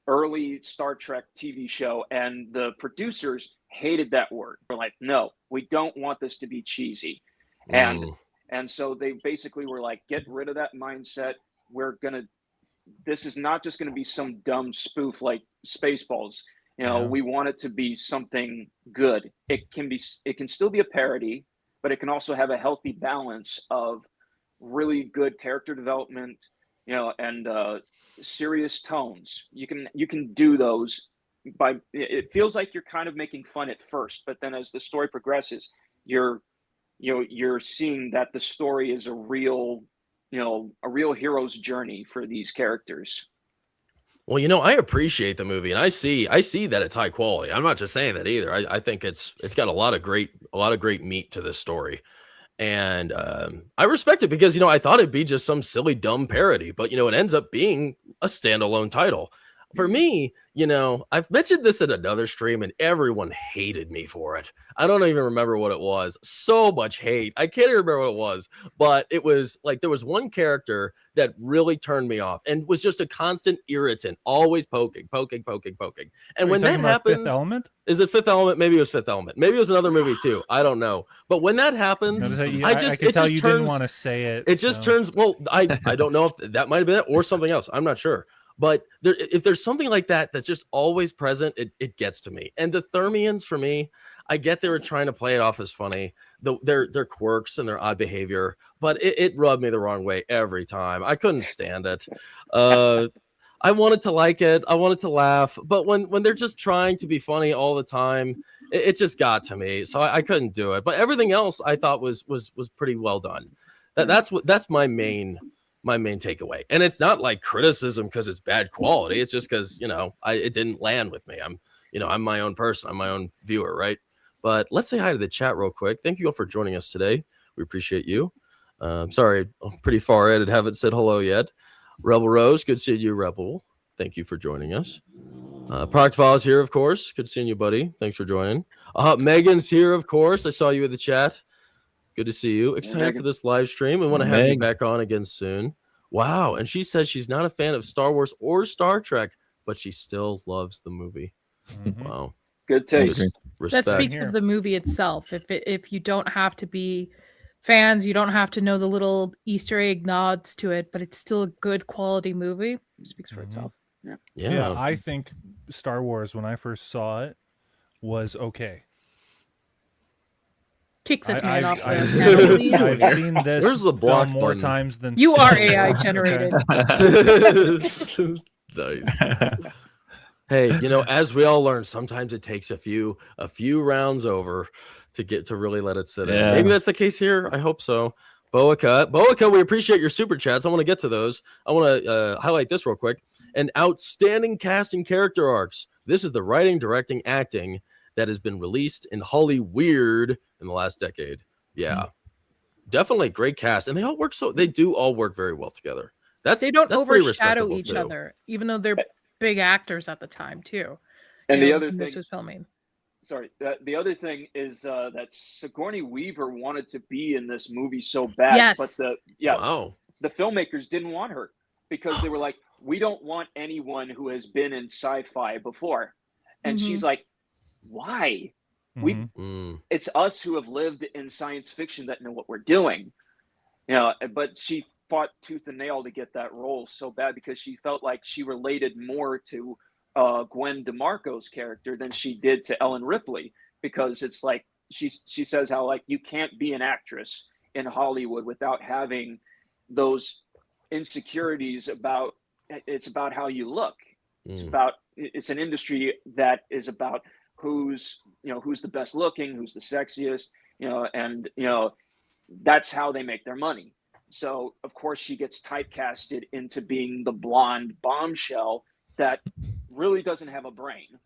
early Star Trek TV show, and the producers hated that word. They're like, no, we don't want this to be cheesy. And so they basically were like, get rid of that mindset. This is not just going to be some dumb spoof like Spaceballs. We want it to be something good. It can still be a parody, but it can also have a healthy balance of really good character development, and serious tones. You can do those it feels like you're kind of making fun at first, but then as the story progresses, you're seeing that the story is a real hero's journey for these characters. Well, I appreciate the movie, and I see that it's high quality. I'm not just saying that either. I think it's got a lot of great meat to this story. And I respect it because, I thought it'd be just some silly, dumb parody, but, it ends up being a standalone title. For me, I've mentioned this in another stream and everyone hated me for it. I don't even remember what it was. So much hate. I can't even remember what it was, but it was like there was one character that really turned me off and was just a constant irritant, always poking. And when that happens, Fifth Element? Is it Fifth Element? Maybe it was Fifth Element. Maybe it was another movie too. I don't know. But when that happens, I can tell you didn't want to say it. It just turns. Well, I don't know if that might have been it or something else. I'm not sure. But if there's something like that that's just always present, it gets to me. And the Thermians, for me, I get they were trying to play it off as funny, their quirks and their odd behavior, but it rubbed me the wrong way every time. I couldn't stand it. I wanted to like it. I wanted to laugh. But when they're just trying to be funny all the time, it just got to me. So I couldn't do it. But everything else I thought was pretty well done. That's my main takeaway. And it's not like criticism because it's bad quality. It's just because, it didn't land with me. I'm my own person. I'm my own viewer, right? But let's say hi to the chat real quick. Thank you all for joining us today. We appreciate you. Sorry, I'm pretty far in and haven't said hello yet. Rebel Rose, good seeing you, Rebel. Thank you for joining us. Product Files here, of course. Good seeing you, buddy. Thanks for joining. Megan's here, of course. I saw you in the chat. Good to see you. Excited for this live stream. We want to have you back on again soon. Wow. And she says she's not a fan of Star Wars or Star Trek, but she still loves the movie. Mm-hmm. Wow. Good taste. Respect. That speaks of the movie itself. If you don't have to be fans, you don't have to know the little Easter egg nods to it, but it's still a good quality movie. It speaks for itself. Yeah. I think Star Wars, when I first saw it, was okay. Kick this man off. I've seen this Where's the block more button? times than you are AI generated. Nice. Hey, as we all learn, sometimes it takes a few rounds over to really let it sit in. Yeah. Maybe that's the case here. I hope so. Boaca, we appreciate your super chats. I want to get to those. I want to highlight this real quick. An outstanding cast and character arcs. This is the writing, directing, acting that has been released in Hollyweird in the last decade. Yeah, definitely great cast, and they do all work very well together. They don't that's pretty overshadow respectable, each too. other, even though they're big actors at the time too. And the other when this thing, was filming. sorry, the other thing is that Sigourney Weaver wanted to be in this movie so bad, Yes. but the filmmakers didn't want her because they were like, we don't want anyone who has been in sci-fi before. And she's like, why? It's us who have lived in science fiction that know what we're doing. But she fought tooth and nail to get that role so bad because she felt like she related more to Gwen DeMarco's character than she did to Ellen Ripley, because it's like she says how like you can't be an actress in Hollywood without having those insecurities about how you look. It's an industry that is about who's the best looking, who's the sexiest, and that's how they make their money. So of course she gets typecasted into being the blonde bombshell that really doesn't have a brain.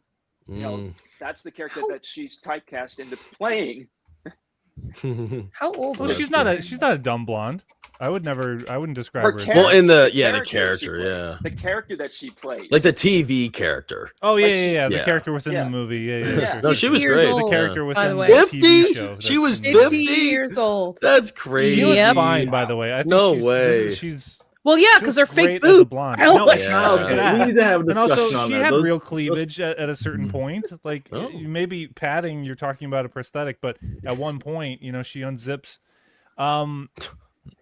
That's the character that she's typecast into playing. How old Well, was she's not a dumb blonde. I wouldn't describe Her her as character- Well, in the character character, she plays, yeah, the character that she plays, like the TV character. Oh yeah, Like yeah. The yeah. character within Yeah. the movie. Yeah. Yeah. No, she was 50 years great. old, The character by within the way. the TV 50? show. She was 50 50? years old. That's crazy. She was Yep. fine, by the way. I think No she's, way. She's Well, yeah, she because was they're fake great as a boobs. blonde. Hell, No, like- it's not just Yeah. that. We need to have a And discussion also, on she that. had Those- real cleavage at a certain point. Like Oh. maybe padding, you're talking about a prosthetic, but at one point, she unzips.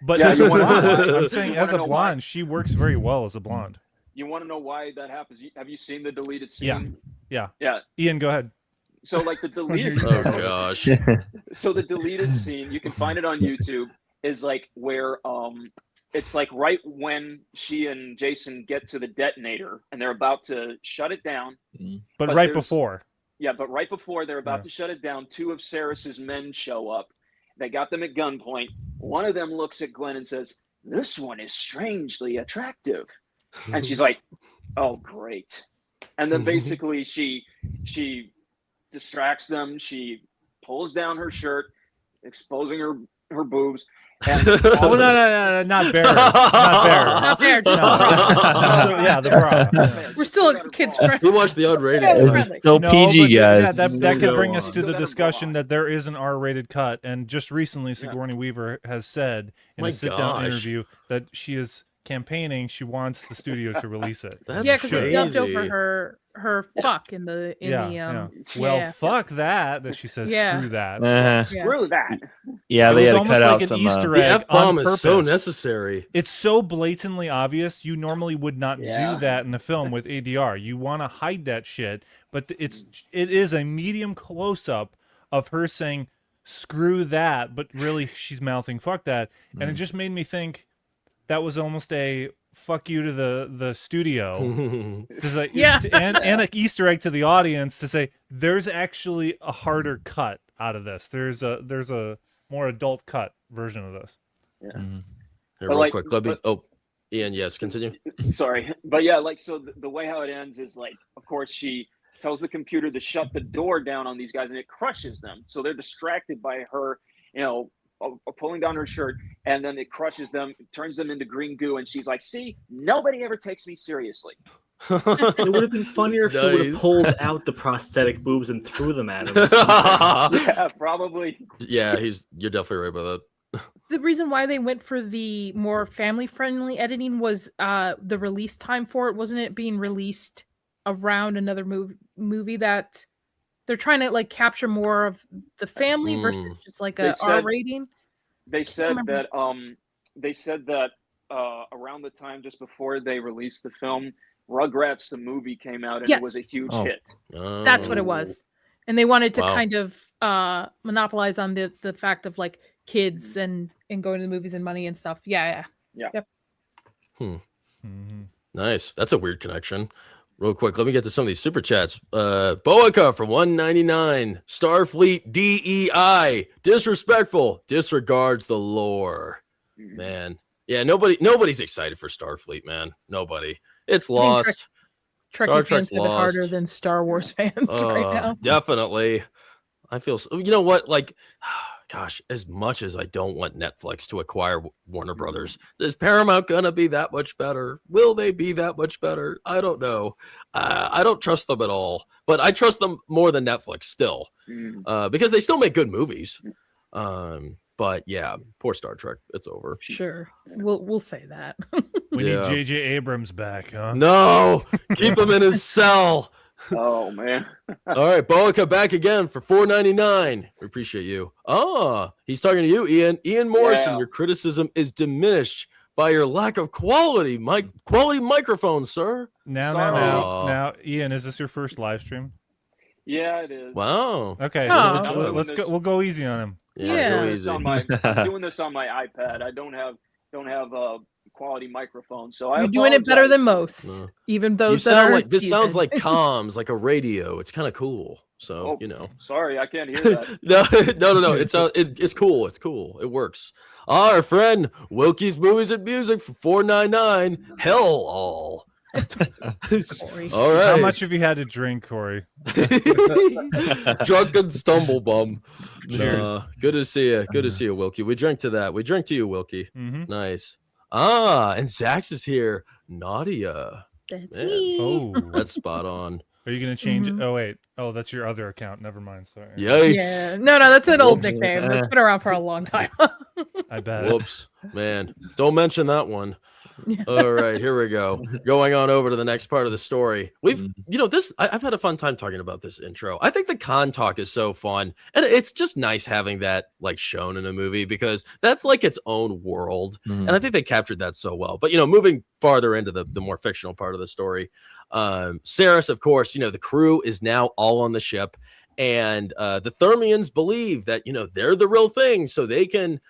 But Yeah, as a you wanna know blonde, why? I'm saying You as a wanna know why? blonde, she works very well as a blonde. You want to know why that happens? Have you seen the deleted scene? Yeah. Yeah. Ian, go ahead. So like the deleted Oh gosh. so the deleted scene, you can find it on YouTube, is like where it's like right when she and Jason get to the detonator and they're about to shut it down. But But right there's- before. Yeah, but right before they're about Yeah. to shut it down, two of Saris's men show up. They got them at gunpoint. One of them looks at Gwen and says, "This one is strangely attractive." And she's like, "Oh, great." And then basically she distracts them. She pulls down her shirt, exposing her boobs. And Oh no, not Bear. Not Bear. Not there, just No. the bra. Yeah, the bra. Yeah. We're still kids friendly. We watched the unrated. Yeah, one. it's This is friendly. still No, PG, but guys. Yeah, that could Go bring us on. to the Still gotta discussion go on. that there is an R-rated cut, and just recently Sigourney Weaver has said in My a sit-down gosh. interview that she is campaigning. She wants the studio to release it. That's Yeah, because they dubbed crazy. over her fuck in the Well, yeah. fuck that. That she says Yeah. screw that. Yeah. screw that. Yeah, It they was had to almost cut like out an some. Easter The egg F-bomb on is so purpose. necessary. It's so blatantly obvious. You normally would not Yeah. do that in a film with ADR. You want to hide that shit, but it is a medium close up of her saying "screw that," but really she's mouthing "fuck that," and it just made me think that was almost a fuck you to the studio. This is like, Yeah. and an Easter egg to the audience to say there's actually a harder cut out of this. There's a more adult cut version of this. Here, But real like- quick. Let me. Oh, Ian. Yes, continue. Sorry, but yeah, like so the way how it ends is like, of course, she tells the computer to shut the door down on these guys, and it crushes them. So they're distracted by her, pulling down her shirt, and then it crushes them, turns them into green goo, and she's like, "See, nobody ever takes me seriously." It would have been funnier if she would have Nice. pulled out the prosthetic boobs and threw them at him. Yeah, probably. Yeah, you're definitely right about that. The reason why they went for the more family-friendly editing was the release time for it. Wasn't it being released around another movie that they're trying to like capture more of the family versus just like They a said- R rating? They said remember. that around the time just before they released the film, Rugrats the movie came out, and Yes. it was a huge Oh. hit. That's what it was. And they wanted to Wow. kind of monopolize on the fact of like kids and going to the movies and money and stuff. Yeah. Mhm. Nice. That's a weird connection. Real quick, let me get to some of these super chats. Boica for 199. Starfleet DEI. Disrespectful. Disregards the lore. Man. Yeah, nobody's excited for Starfleet, man. Nobody. It's lost. Trekkie fans have it harder than Star Wars fans right now. Definitely. I feel you know what? Like, gosh, as much as I don't want Netflix to acquire Warner Brothers, is Paramount gonna be that much better? Will they be that much better? I don't know. I don't trust them at all, but I trust them more than Netflix still, because they still make good movies. But yeah, poor Star Trek. It's over. Sure, we'll say that. We need J.J. Abrams back, huh? No, keep him in his cell. Oh man. All right, Boica back again for $4.99. We appreciate you. He's talking to you, Ian. Ian Morrison, your criticism is diminished by your lack of quality microphone, sir. Now, Ian, is this your first live stream? Yeah, it is. Wow. Okay, so let's go. We'll go easy on him. Go easy. I'm doing this on my iPad. I don't have a quality microphone, so you're doing it better than most, even those that are. This sounds like comms, like a radio. It's kind of cool. So Sorry, I can't hear that. no. It's cool. It's cool. It works. Our friend Wilkie's Movies and Music for $4.99. Hell all. All right. How much have you had to drink, Corey? Drunken stumble bum. Cheers. Good to see you. Good to see you, Wilkie. We drink to that. We drink to you, Wilkie. Mm-hmm. Nice. And Zax is here. Nadia. That's me. Oh, that's spot on. Are you gonna change it? Oh wait. Oh, that's your other account. Never mind. Sorry. Yikes. Yeah. No, that's an old nickname. That's been around for a long time. I bet. Whoops, man. Don't mention that one. All right, here we go. Going on over to the next part of the story. I've had a fun time talking about this intro. I think the con talk is so fun, and it's just nice having that like shown in a movie because that's like its own world, and I think they captured that so well. But moving farther into the more fictional part of the story, Saris, of course, the crew is now all on the ship. And the Thermians believe that they're the real thing, so they can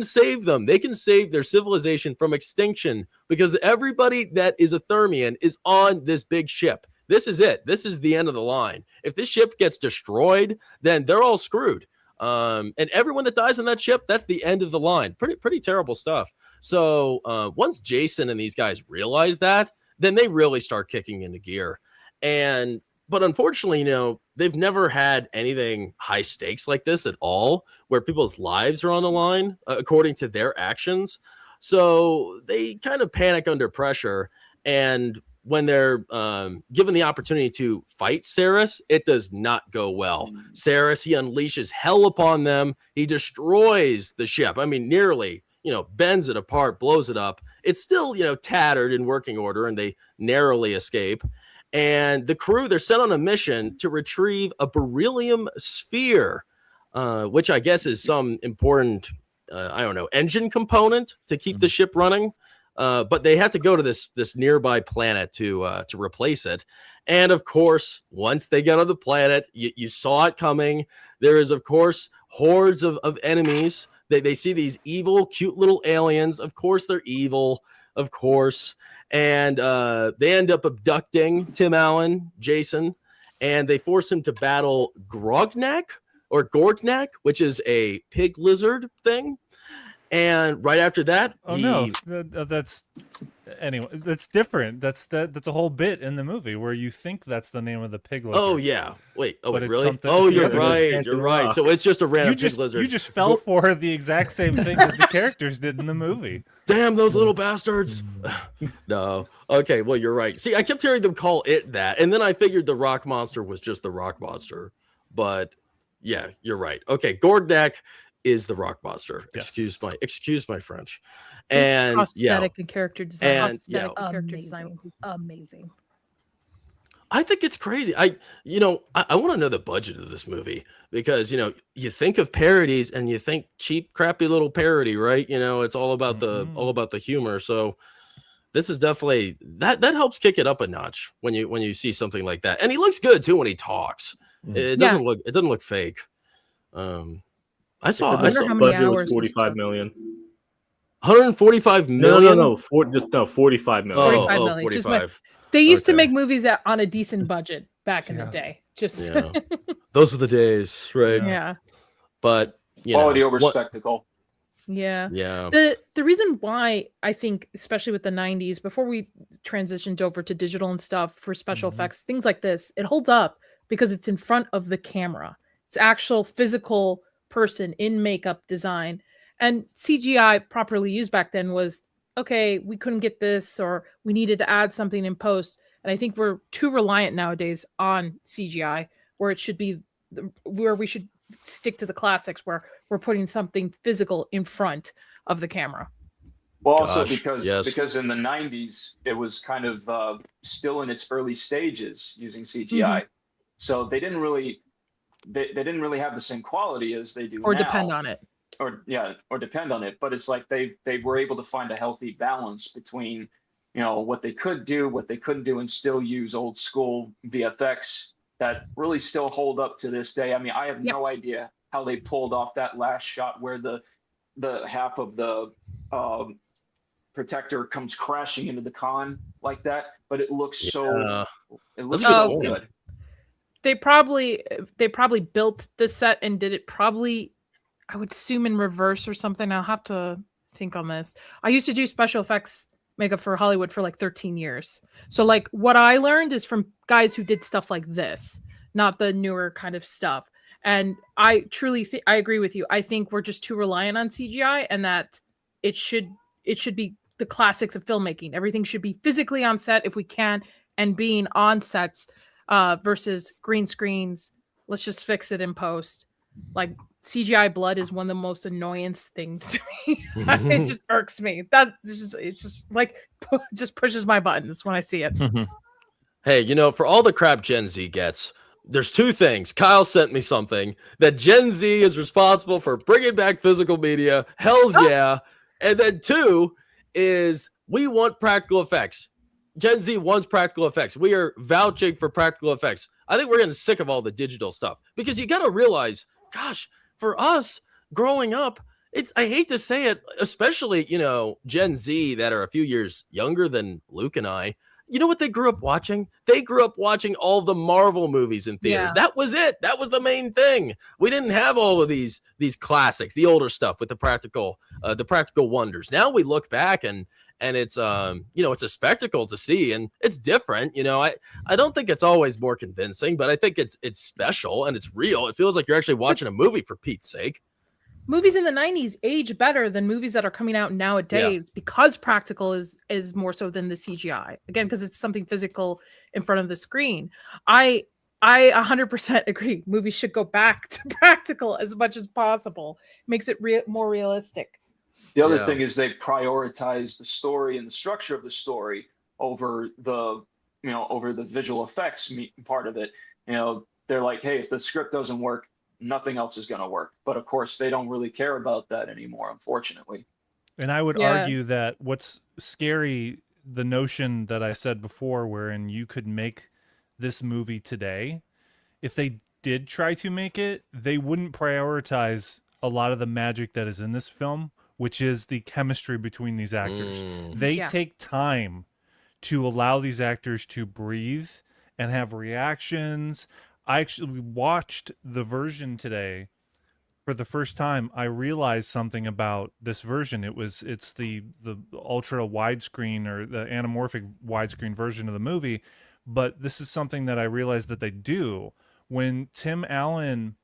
save them. They can save their civilization from extinction because everybody that is a Thermian is on this big ship. This is it. This is the end of the line. If this ship gets destroyed, then they're all screwed. And everyone that dies on that ship, that's the end of the line. Pretty terrible stuff. So once Jason and these guys realize that, then they really start kicking into gear. But unfortunately, they've never had anything high stakes like this at all, where people's lives are on the line, according to their actions. So they kind of panic under pressure. And when they're given the opportunity to fight Saris, it does not go well. Saris, he unleashes hell upon them. He destroys the ship. I mean, nearly, bends it apart, blows it up. It's still, tattered in working order, and they narrowly escape. And the crew, they're sent on a mission to retrieve a beryllium sphere, which I guess is some important, engine component to keep the ship running. But they have to go to this nearby planet to replace it. And of course, once they get on the planet, you saw it coming. There is, of course, hordes of enemies. They see these evil, cute little aliens. Of course, they're evil. Of course. And they end up abducting Tim Allen, Jason, and they force him to battle Gorgnak, which is a pig lizard thing. And right after that, that's different. That's a whole bit in the movie where you think that's the name of the pig lizard. Oh yeah, wait. Oh, but really? You're right. So it's just a random pig lizard. You just fell for the exact same thing that the characters did in the movie. Damn those little bastards. No. Okay, well, you're right. See, I kept hearing them call it that, and then I figured the rock monster was just the rock monster. But yeah, you're right. Okay, Gorgnak is the rock monster. Yes. Excuse my French. And prosthetic and character design. Amazing. I think it's crazy. I want to know the budget of this movie because you think of parodies and you think cheap, crappy little parody, right? It's all about the humor. So this is definitely that helps kick it up a notch when you see something like that. And he looks good too when he talks. It doesn't look fake. I saw budget was 45 million. 145 million? No, 45 million. 45 million. 45. They used to Okay. make movies on a decent budget back in the day. Just Yeah. Those were the days, right? yeah. But you Quality know, over what? spectacle. Yeah. Yeah. The reason why I think, especially with the 90s, before we transitioned over to digital and stuff for special effects, things like this, it holds up because it's in front of the camera. It's actual physical person in makeup design. And CGI properly used back then was, okay, we couldn't get this or we needed to add something in post. And I think we're too reliant nowadays on CGI, where it should be where we should stick to the classics, where we're putting something physical in front of the camera. Well, also Gosh, because yes. in the 90s it was kind of still in its early stages using CGI, so they didn't really have the same quality as they do Or now. depend on it. Or depend on it. But it's like they were able to find a healthy balance between, you know, what they could do, what they couldn't do, and still use old school VFX that really still hold up to this day. I mean, I have no idea how they pulled off that last shot where the half of the protector comes crashing into the con like that, but it looks so good. They probably built the set and did it probably, I would assume, in reverse or something. I'll have to think on this. I used to do special effects makeup for Hollywood for like 13 years. So like what I learned is from guys who did stuff like this, not the newer kind of stuff. And I truly I agree with you. I think we're just too reliant on CGI, and that it should be the classics of filmmaking. Everything should be physically on set if we can, and being on sets versus green screens. Let's just fix it in post. Like CGI blood is one of the most annoyance things to me. It just irks me. It's just like just pushes my buttons when I see it. Hey, you know, for all the crap Gen Z gets, there's two things. Kyle sent me something that Gen Z is responsible for bringing back physical media. Hell's yeah. And then two is we want practical effects. Gen Z wants practical effects. We are vouching for practical effects. I think we're getting sick of all the digital stuff, because you got to realize, gosh, for us growing up, I hate to say it, especially, you know, Gen Z that are a few years younger than Luke and I. You know what they grew up watching? They grew up watching all the Marvel movies in theaters. Yeah. That was it. That was the main thing. We didn't have all of these classics, the older stuff with the practical wonders. Now we look back and it's you know, it's a spectacle to see, and it's different. You know, I don't think it's always more convincing, but I think it's special and it's real. It feels like you're actually watching a movie, for Pete's sake. Movies in the 90s age better than movies that are coming out nowadays because practical is more so than the CGI. Again, because it's something physical in front of the screen. I 100% agree. Movies should go back to practical as much as possible. Makes it more realistic. The other thing is they prioritize the story and the structure of the story over the visual effects part of it. You know, they're like, hey, if the script doesn't work, nothing else is going to work. But of course, they don't really care about that anymore, unfortunately. And I would argue that what's scary, the notion that I said before, wherein you could make this movie today, if they did try to make it, they wouldn't prioritize a lot of the magic that is in this film, which is the chemistry between these actors. They take time to allow these actors to breathe and have reactions. I actually watched the version today for the first time. I realized something about this version. It's the ultra widescreen, or the anamorphic widescreen version of the movie. But this is something that I realized that they do when Tim Allen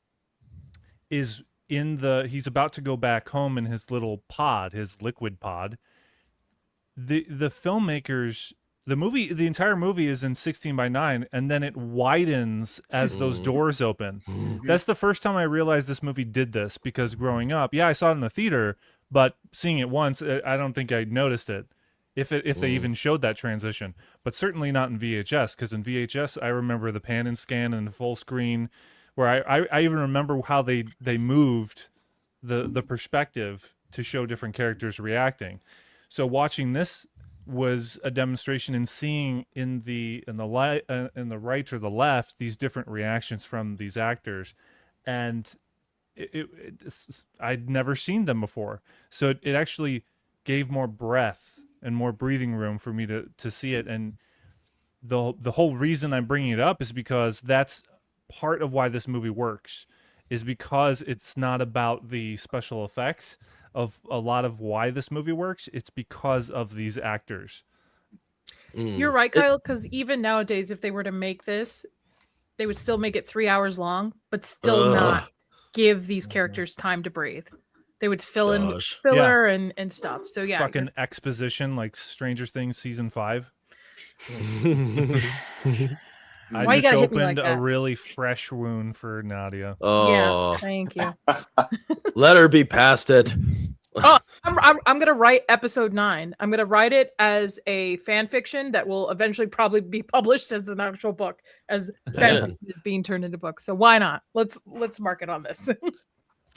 is he's about to go back home in his little pod, his liquid pod. The filmmakers, the entire movie is in 16:9, and then it widens as those doors open. That's the first time I realized this movie did this, because growing up, I saw it in the theater, but seeing it once, I don't think I noticed it. If they even showed that transition, but certainly not in VHS, because in VHS, I remember the pan and scan and full screen, where I even remember how they moved the perspective to show different characters reacting. So watching this was a demonstration in seeing in the right or the left these different reactions from these actors, and I'd never seen them before. So it actually gave more breath and more breathing room for me to see it. And the whole reason I'm bringing it up is because that's part of why this movie works, is because it's not about the special effects of a lot of why this movie works. It's because of these actors. You're right, Kyle, because even nowadays, if they were to make this, they would still make it 3 hours long, but still not give these characters time to breathe. They would fill in filler and stuff. So yeah, fucking exposition like Stranger Things season 5. Why I you just gotta hit me opened like a that? really fresh wound for Nadia. Oh, yeah, thank you. let her be past it. Oh, I'm gonna write episode 9. I'm gonna write it as a fan fiction that will eventually probably be published as an actual book, as fan fiction is being turned into books. So why not? Let's mark it on this.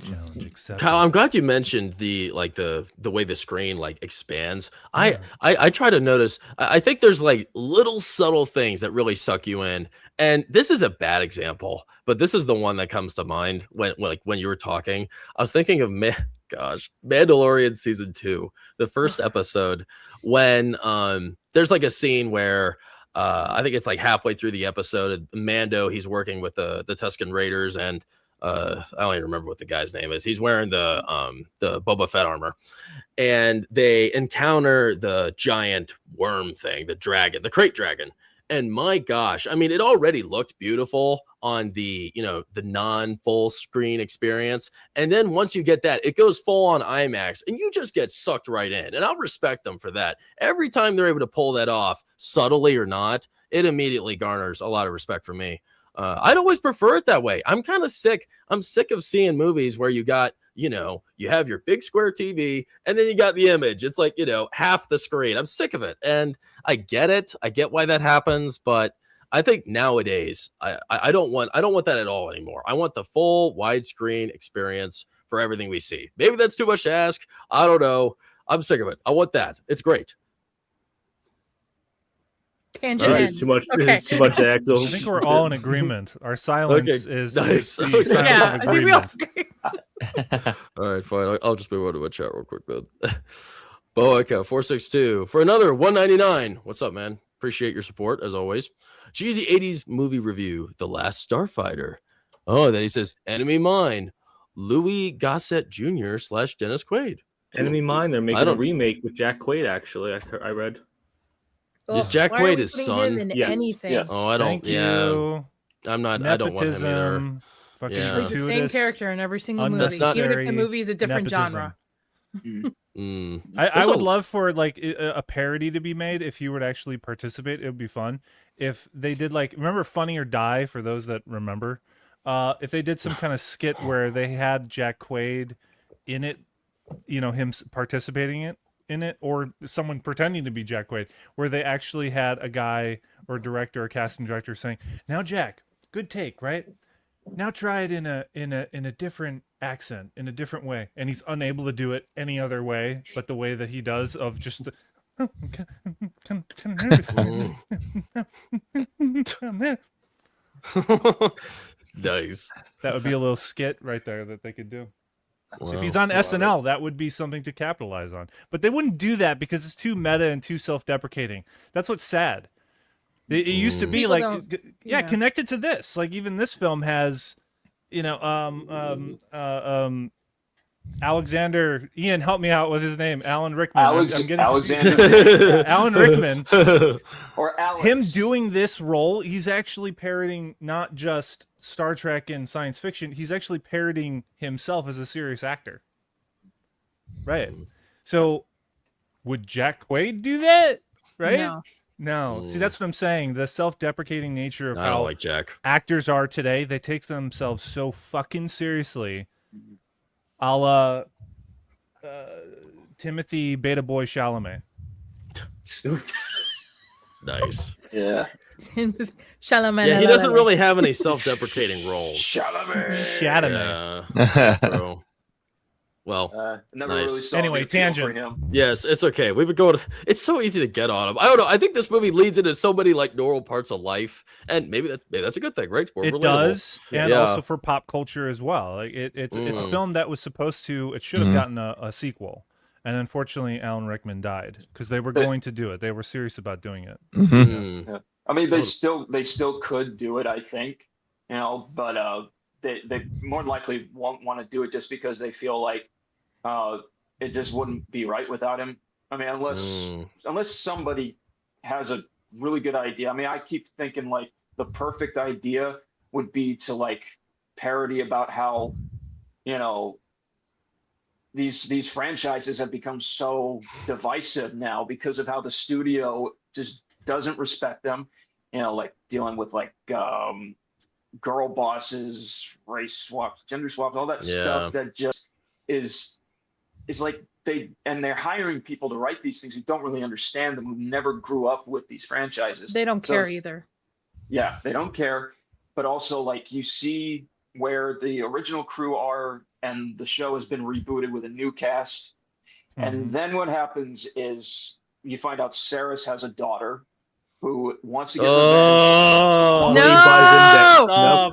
Challenge accepted. Kyle, I'm glad you mentioned the way the screen like expands. I try to notice. I think there's like little subtle things that really suck you in, and this is a bad example, but this is the one that comes to mind when you were talking. I was thinking of Mandalorian season 2, the first episode, when there's like a scene where I think it's like halfway through the episode, Mando, he's working with the Tusken Raiders, and I don't even remember what the guy's name is. He's wearing the Boba Fett armor, and they encounter the giant worm thing, the dragon, the crate dragon. And my gosh, I mean, it already looked beautiful on the non-full screen experience. And then once you get that, it goes full on IMAX and you just get sucked right in. And I'll respect them for that. Every time they're able to pull that off, subtly or not, it immediately garners a lot of respect from me. I'd always prefer it that way. I'm kind of sick. I'm sick of seeing movies where you got, you have your big square TV and then you got the image. It's like, half the screen. I'm sick of it. And I get it. I get why that happens. But I think nowadays, I don't want that at all anymore. I want the full widescreen experience for everything we see. Maybe that's too much to ask. I don't know. I'm sick of it. I want that. It's great. Tangent. Right. It's too much. Okay. It's too much, Axel. I think we're all in agreement. Our silence is nice. the silence of agreement. All right, fine. I'll just move on to a chat real quick then. Boaka 462 for another 199. What's up, man? Appreciate your support as always. Cheesy 80s movie review, The Last Starfighter. Oh, then he says Enemy Mine, Louis Gossett Jr. / Dennis Quaid. Enemy Mine. They're making a remake with Jack Quaid. Actually, I read. Is Jack Quaid his son? Yes. Oh, I don't. Thank you. I'm not. Nepotism, I don't want him either. He's the same character in every single movie, even if the movie is a different genre. I would love for like a parody to be made. If you would actually participate, it would be fun. If they did remember Funny or Die, for those that remember, if they did some kind of skit where they had Jack Quaid in it, him participating in it, or someone pretending to be Jack Quaid, where they actually had a guy or director or casting director saying, "Now Jack, good take, right? Now try it in a different accent, in a different way," and he's unable to do it any other way but the way that he does of just the Nice. That would be a little skit right there that they could do. Wow. If he's on SNL, that would be something to capitalize on. But they wouldn't do that because it's too meta and too self-deprecating. That's what's sad. It used to be connected to this. Like even this film has, Alexander. Ian, help me out with his name. Alan Rickman. Alexander. Alan Rickman. Or Alex. Him doing this role, he's actually parodying not just Star Trek and science fiction. He's actually parodying himself as a serious actor. Right. So, would Jack Quaid do that? Right? No. See, that's what I'm saying. The self-deprecating nature of how like Jack. Actors are today. They take themselves so fucking seriously. A la Timothy Beta Boy Chalamet. Nice. Yeah. Chalamet. Yeah, he doesn't really have any self-deprecating roles. Chalamet. Yeah. Bro. Well, never nice. really saw Anyway, the appeal tangent. for him. Yes, it's okay. We would go to. It's so easy to get on him. I don't know. I think this movie leads into so many normal parts of life, and maybe that's a good thing, right? More it relatable. does, and also for pop culture as well. Like it's a film that was supposed to. It should have gotten a sequel, and unfortunately, Alan Rickman died because they were going to do it. They were serious about doing it. I mean, they still could do it, I think, but they more than likely won't want to do it just because they feel like it just wouldn't be right without him. I mean, unless somebody has a really good idea. I mean, I keep thinking like the perfect idea would be to like parody about how, these franchises have become so divisive now because of how the studio just doesn't respect them, like dealing with like girl bosses, race swaps, gender swaps, all that stuff that just is like they're hiring people to write these things who don't really understand them, who never grew up with these franchises. They don't care either. Yeah, they don't care. But also, like, you see where the original crew are, and the show has been rebooted with a new cast. And then what happens is you find out Saris has a daughter who wants to get revenge.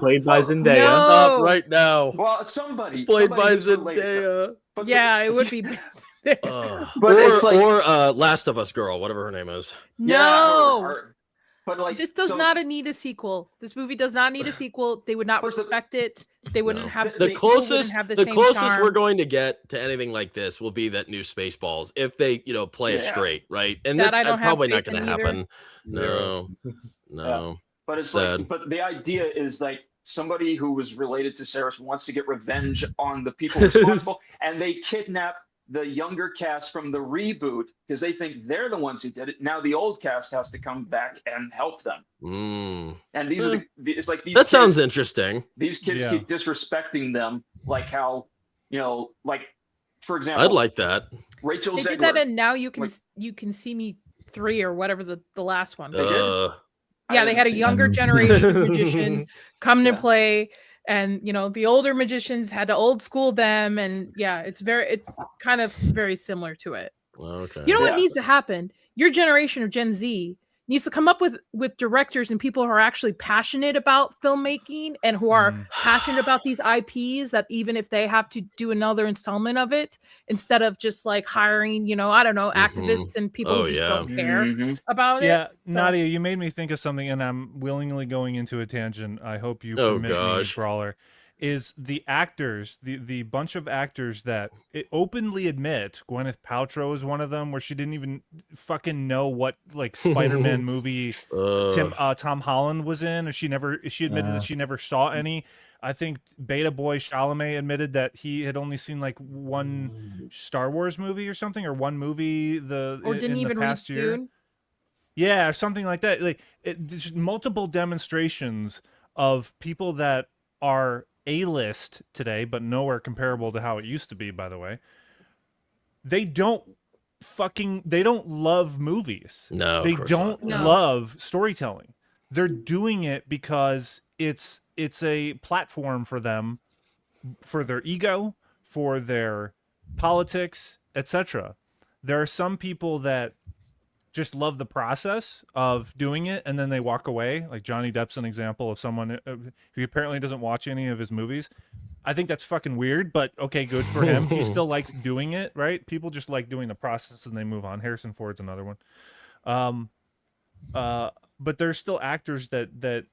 Played by Zendaya. No. Stop right now. Well, somebody Played by who's related to her. Zendaya. But Yeah, it would be. Or Last of Us girl, whatever her name is. No. her. But like This does not need a sequel. This movie does not need a sequel. They would not respect it. They wouldn't have the closest. have the The same closest charm. we're going to get to anything like this will be that new Spaceballs, if they play it straight, right? And That that's I don't have probably not faith going to in either. happen. No. Yeah. But it's Sad. like, but the idea is like somebody who was related to Saris wants to get revenge on the people responsible, and they kidnap the younger cast from the reboot because they think they're the ones who did it. Now the old cast has to come back and help them. And these are it's like these. That kids, sounds interesting. These kids keep disrespecting them, like how like for example, I'd like that. Rachel They Zegler. did that, and now you can see me 3 or whatever the last one. They did? Yeah, they had a younger generation of magicians come to play, and the older magicians had to old school them, and it's kind of very similar to it. Okay. You know what needs to happen? Your generation of Gen Z needs to come up with directors and people who are actually passionate about filmmaking and who are passionate about these IPs, that even if they have to do another installment of it, instead of just like hiring, I don't know, activists and people who just don't care about it. Yeah, Nadia, you made me think of something, and I'm willingly going into a tangent. I hope you permit me, Brawler. Is the actors, the bunch of actors that openly admit, Gwyneth Paltrow is one of them, where she didn't even fucking know what like Spider-Man movie Tom Holland was in, or she admitted that she never saw any. I think Beta Boy Chalamet admitted that he had only seen like one Star Wars movie or something, or one movie in the past year. Dune? Yeah, something like that. Like just multiple demonstrations of people that are A-list today, but nowhere comparable to how it used to be, by the way. They don't love movies. No, they don't love storytelling. They're doing it because it's a platform for them, for their ego, for their politics, etc. There are some people that just love the process of doing it, and then they walk away. Like Johnny Depp's an example of someone who apparently doesn't watch any of his movies. I think that's fucking weird, but okay, good for him. He still likes doing it, right? People just like doing the process and they move on. Harrison Ford's another one. But there's still actors that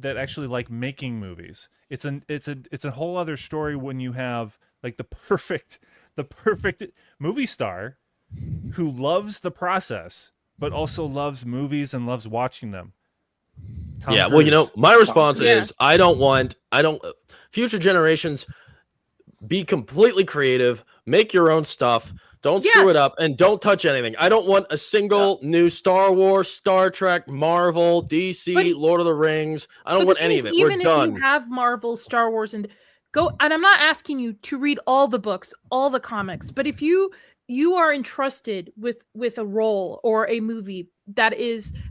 actually like making movies. It's a whole other story when you have like the perfect movie star who loves the process but also loves movies and loves watching them. Tom Cruise. My response is I don't future generations, be completely creative, make your own stuff, don't screw it up, and don't touch anything. I don't want a single new Star Wars, Star Trek, Marvel, DC, Lord of the Rings. I don't want any of it. Even We're done. if you have Marvel, Star Wars, and I'm not asking you to read all the books, all the comics, but if you are entrusted with a role or a movie that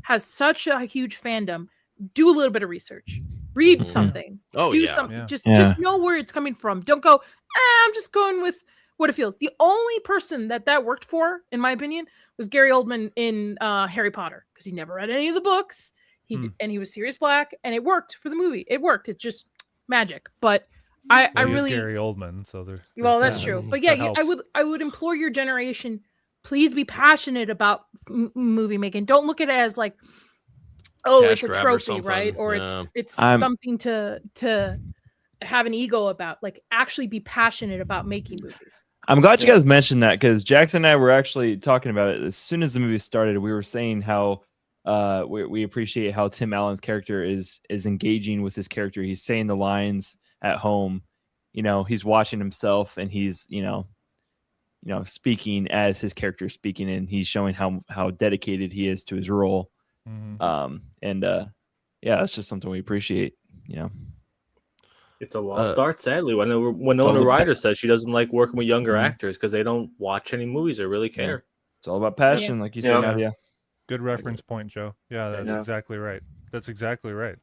has such a huge fandom, do a little bit of research, read something, just know where it's coming from. Don't go, I'm just going with what it feels. The only person that worked for, in my opinion, was Gary Oldman in Harry Potter, because he never read any of the books. And he was Sirius Black, and it worked for the movie. It worked. It's just magic. But I really Gary Oldman, so there's that's true. But yeah, I would implore your generation, please be passionate about movie making. Don't look at it as like oh, cash it's a grab or trophy, right? something. Or Yeah. it's I'm- something to have an ego about, like actually be passionate about making movies. I'm glad you guys mentioned that because Jackson and I were actually talking about it as soon as the movie started. We were saying how we appreciate how Tim Allen's character is engaging with his character. He's saying the lines at home. You know, he's watching himself and he's speaking as his character is speaking, and he's showing how dedicated he is to his role. Yeah, that's just something we appreciate. You know. It's a lost art, sadly. When Winona Ryder says she doesn't like working with younger actors because they don't watch any movies or really care. It's all about passion, like you said, Nadia. Good reference point, Joe. Yeah, that's exactly right. That's exactly right.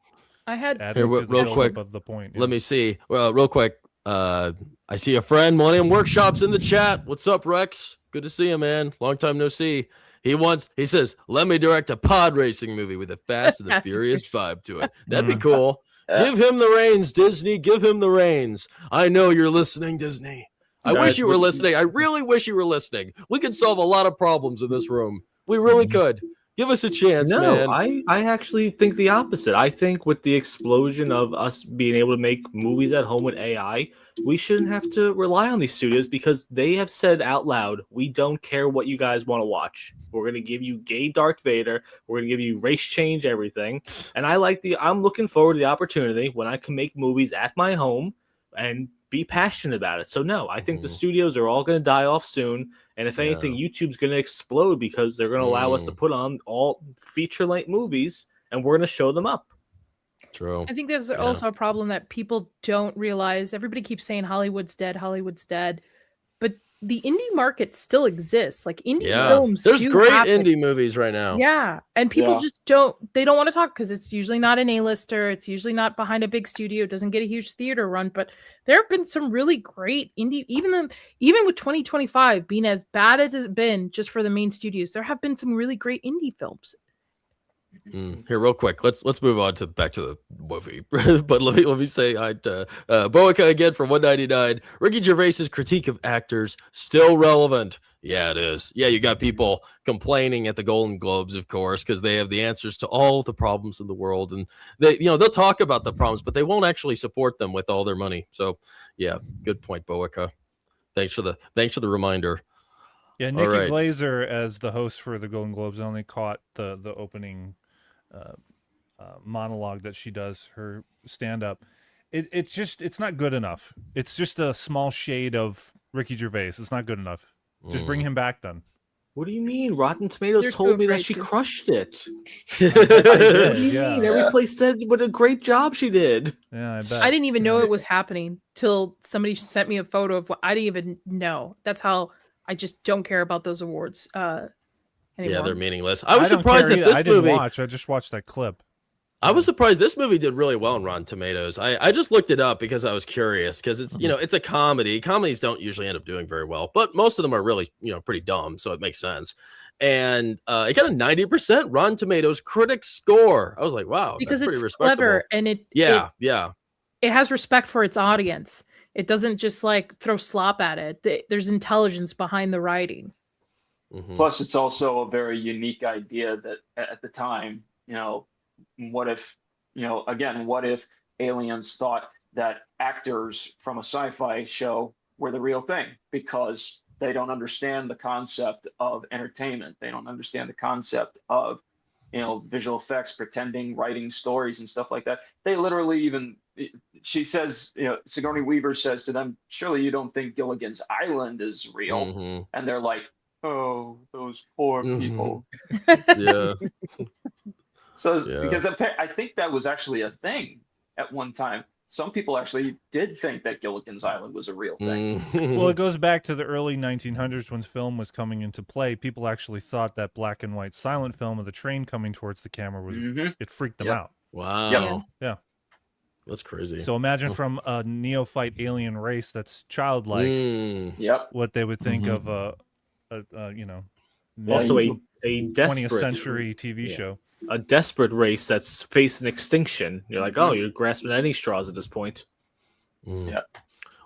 I had Here, real quick of the point. Let me see. Well, real quick. I see a friend, Millennium Workshops, in the chat. What's up, Rex? Good to see you, man. Long time no see. He says, let me direct a pod racing movie with a Fast and the Furious vibe to it. That'd be cool. Give him the reins, Disney. Give him the reins. I know you're listening, Disney. I wish you were listening. I really wish you were listening. We could solve a lot of problems in this room. We really could. Give us a chance, man. I actually think the opposite. I think with the explosion of us being able to make movies at home with AI, we shouldn't have to rely on these studios because they have said out loud, we don't care what you guys want to watch. We're going to give you gay Darth Vader. We're going to give you race change, everything. And I'm looking forward to the opportunity when I can make movies at my home and be passionate about it. So no, I think the studios are all going to die off soon. And if anything, YouTube's going to explode because they're going to allow us to put on all feature-length movies and we're going to show them up. True. I think there's also a problem that people don't realize. Everybody keeps saying Hollywood's dead, Hollywood's dead. But the indie market still exists. Like indie films. There's great indie movies right now. Yeah. And people just don't want to talk because it's usually not an A-lister. It's usually not behind a big studio. It doesn't get a huge theater run. But there have been some really great indie, even with 2025 being as bad as it's been just for the main studios, there have been some really great indie films. Here, real quick, let's move on back to the movie. But let me say hi to Boica again for 199. Ricky Gervais's critique of actors still relevant. Yeah, it is. Yeah, you got people complaining at the Golden Globes, of course, because they have the answers to all the problems in the world, and they'll talk about the problems, but they won't actually support them with all their money. So, yeah, good point, Boica. Thanks for the reminder. Yeah, Nikki Glaser as the host for the Golden Globes only caught the opening monologue that she does, her stand-up. It's not good enough. It's just a small shade of Ricky Gervais. It's not good enough. Just bring him back then. What do you mean? Rotten Tomatoes told me that she crushed it. What do you mean? Every place said what a great job she did. Yeah, I bet. I didn't even know it was happening till somebody sent me a photo of what I didn't even know. That's how I just don't care about those awards anymore. Yeah, they're meaningless. I was surprised that this movie. I just watched that clip. I was surprised this movie did really well on Rotten Tomatoes. I just looked it up because I was curious because it's it's a comedy. Comedies don't usually end up doing very well, but most of them are really pretty dumb, so it makes sense. And it got a 90% Rotten Tomatoes critic score. I was like, wow, because that's it's pretty clever and it has respect for its audience. It doesn't just like throw slop at it. There's intelligence behind the writing. Plus, it's also a very unique idea that at the time, what if aliens thought that actors from a sci-fi show were the real thing because they don't understand the concept of entertainment. They don't understand the concept of, visual effects, pretending, writing stories and stuff like that. They literally she says, Sigourney Weaver says to them, surely you don't think Gilligan's Island is real. And they're like, oh, those poor people. Yeah. Because I think that was actually a thing at one time. Some people actually did think that Gilligan's Island was a real thing. Well, it goes back to the early 1900s when film was coming into play. People actually thought that black and white silent film of the train coming towards the camera was it freaked them out. Wow. Yeah. That's crazy. So imagine from a neophyte alien race that's childlike, what they would think of also a desperate 20th century TV show. A desperate race that's facing extinction. You're like, oh, you're grasping at any straws at this point. Yeah.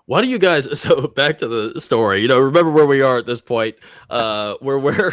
Why do you guys? So back to the story. Remember where we are at this point. Where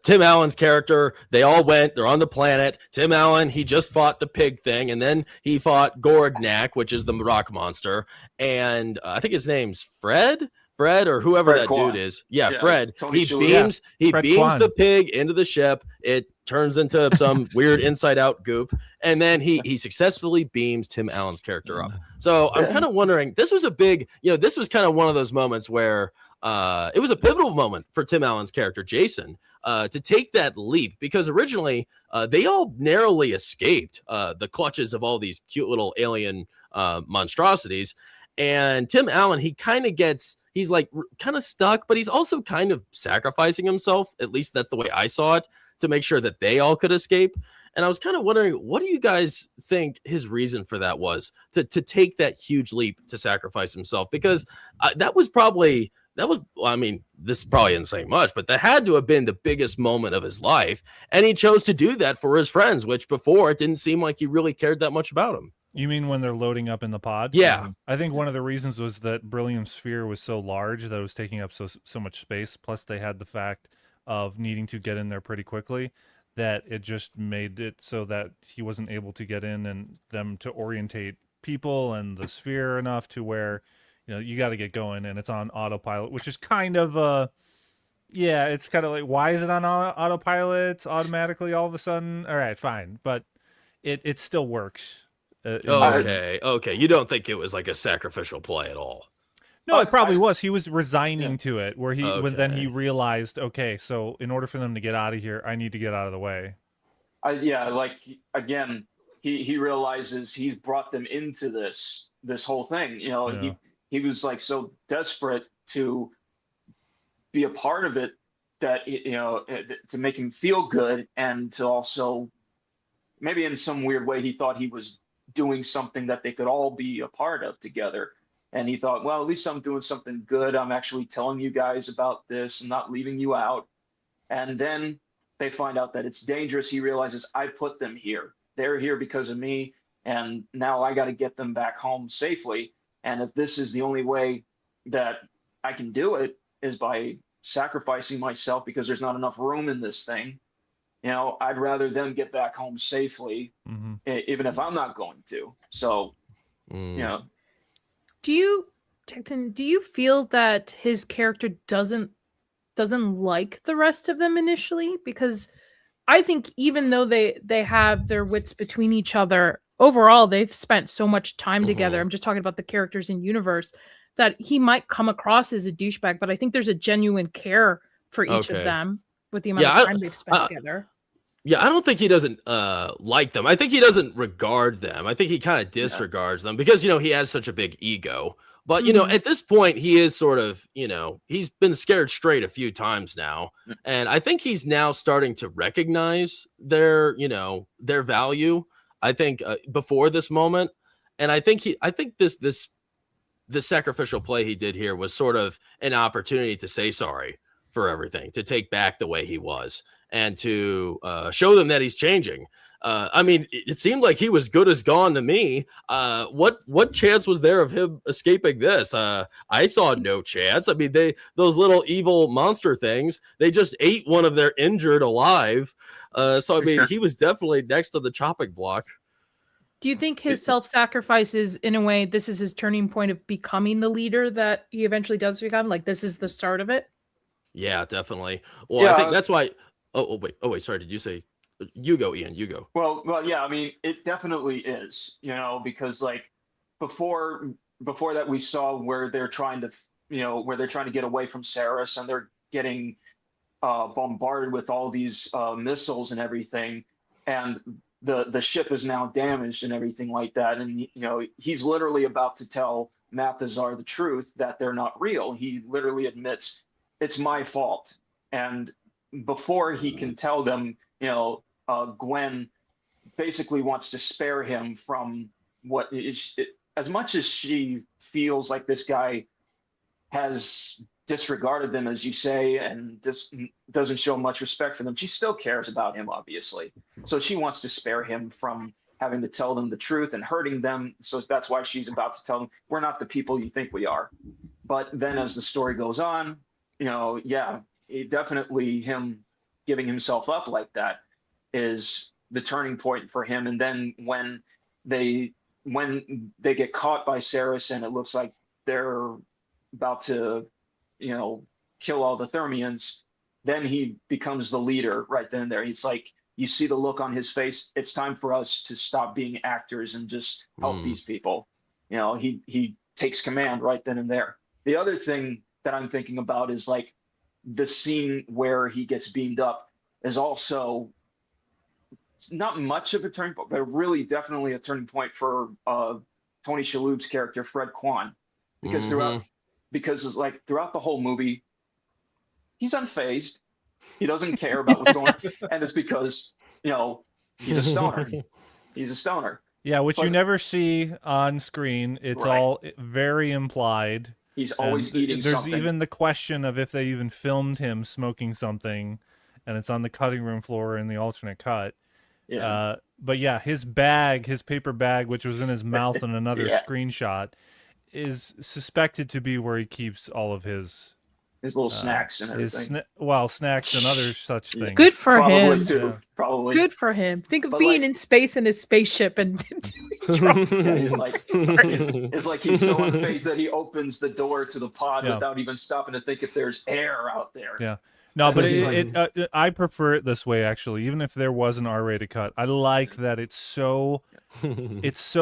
Tim Allen's character. They all went. They're on the planet. Tim Allen. He just fought the pig thing, and then he fought Gorgnak, which is the rock monster. And I think his name's Fred, or whoever that Kwan. dude is. Yeah, Fred. Tony He Shalhoub. beams Kwan. the pig into the ship. It turns into some weird inside out goop, and then he successfully beams Tim Allen's character up. So I'm kind of wondering, this was a big, this was kind of one of those moments where it was a pivotal moment for Tim Allen's character Jason to take that leap, because originally they all narrowly escaped the clutches of all these cute little alien monstrosities. And Tim Allen, he's like kind of stuck, but he's also kind of sacrificing himself. At least that's the way I saw it, to make sure that they all could escape. And I was kind of wondering, what do you guys think his reason for that was, to take that huge leap to sacrifice himself? Because I mean, this probably isn't saying much, but that had to have been the biggest moment of his life. And he chose to do that for his friends, which before it didn't seem like he really cared that much about them. You mean when they're loading up in the pod? Yeah. I think one of the reasons was that Beryllium Sphere was so large that it was taking up so much space. Plus, they had the fact of needing to get in there pretty quickly, that it just made it so that he wasn't able to get in and them to orientate people and the sphere enough to where, you got to get going, and it's on autopilot, which is kind of it's kind of like, why is it on autopilot automatically all of a sudden? All right, fine, but it still works. Okay. You don't think it was like a sacrificial play at all? No, it probably was. He was resigning to it, where when then he realized, okay, so in order for them to get out of here, I need to get out of the way. He realizes he's brought them into this whole thing. He was like so desperate to be a part of it that to make him feel good, and to also maybe in some weird way he thought he was doing something that they could all be a part of together. And he thought, well, at least I'm doing something good. I'm actually telling you guys about this and not leaving you out. And then they find out that it's dangerous. He realizes, I put them here. They're here because of me. And now I got to get them back home safely. And if this is the only way that I can do it, is by sacrificing myself, because there's not enough room in this thing. I'd rather them get back home safely, even if I'm not going to. So, Do you feel that his character doesn't like the rest of them initially? Because I think even though they have their wits between each other, overall they've spent so much time together. I'm just talking about the characters in universe, that he might come across as a douchebag, but I think there's a genuine care for each of them with the amount of time they've spent together. Yeah, I don't think he doesn't like them. I think he doesn't regard them. I think he kind of disregards them because, he has such a big ego. But, at this point, he is sort of, he's been scared straight a few times now. And I think he's now starting to recognize their value. I think before this moment. And I think this sacrificial play he did here was sort of an opportunity to say sorry for everything, to take back the way he was, and to show them that he's changing. I mean, it seemed like he was good as gone to me. What chance was there of him escaping this? I saw no chance. I mean, those little evil monster things, they just ate one of their injured alive. So, I mean, he was definitely next on the chopping block. Do you think his self-sacrifice is, in a way, this is his turning point of becoming the leader that he eventually does become? Like, this is the start of it? Yeah, definitely. Well, I think that's why... Oh, wait. Sorry, did you say... You go, Ian. You go. Well, yeah. I mean, it definitely is. Because like before that, we saw where they're trying to, get away from Saris, and they're getting bombarded with all these missiles and everything, and the ship is now damaged and everything like that. And he's literally about to tell Mathazar the truth that they're not real. He literally admits it's my fault, and before he can tell them, Gwen basically wants to spare him from what is, as much as she feels like this guy has disregarded them, as you say, and just doesn't show much respect for them, she still cares about him, obviously. So she wants to spare him from having to tell them the truth and hurting them. So that's why she's about to tell them, we're not the people you think we are. But then as the story goes on, it definitely him giving himself up like that is the turning point for him. And then when they get caught by Saris and it looks like they're about to, kill all the Thermians, then he becomes the leader right then and there. He's like, you see the look on his face. It's time for us to stop being actors and just help these people. He takes command right then and there. The other thing that I'm thinking about is like the scene where he gets beamed up is also not much of a turning point, but really definitely a turning point for Tony Shalhoub's character, Fred Kwan, because throughout the whole movie, he's unfazed. He doesn't care about what's going on. And it's because, he's a stoner. He's a stoner. Yeah, which you never see on screen. It's all very implied. He's always eating something. There's even the question of if they even filmed him smoking something, and it's on the cutting room floor in the alternate cut. Yeah. But yeah, his paper bag, which was in his mouth in another screenshot, is suspected to be where he keeps all of his little snacks and everything. Snacks and other such things. Good for Probably him. too. Yeah. Probably. Good for him. Think of being in space in his spaceship and He's like, it's like he's so unfazed that he opens the door to the pod without even stopping to think if there's air out there. Yeah. No, but I prefer it this way, actually. Even if there was an R-rated cut, I like that it's so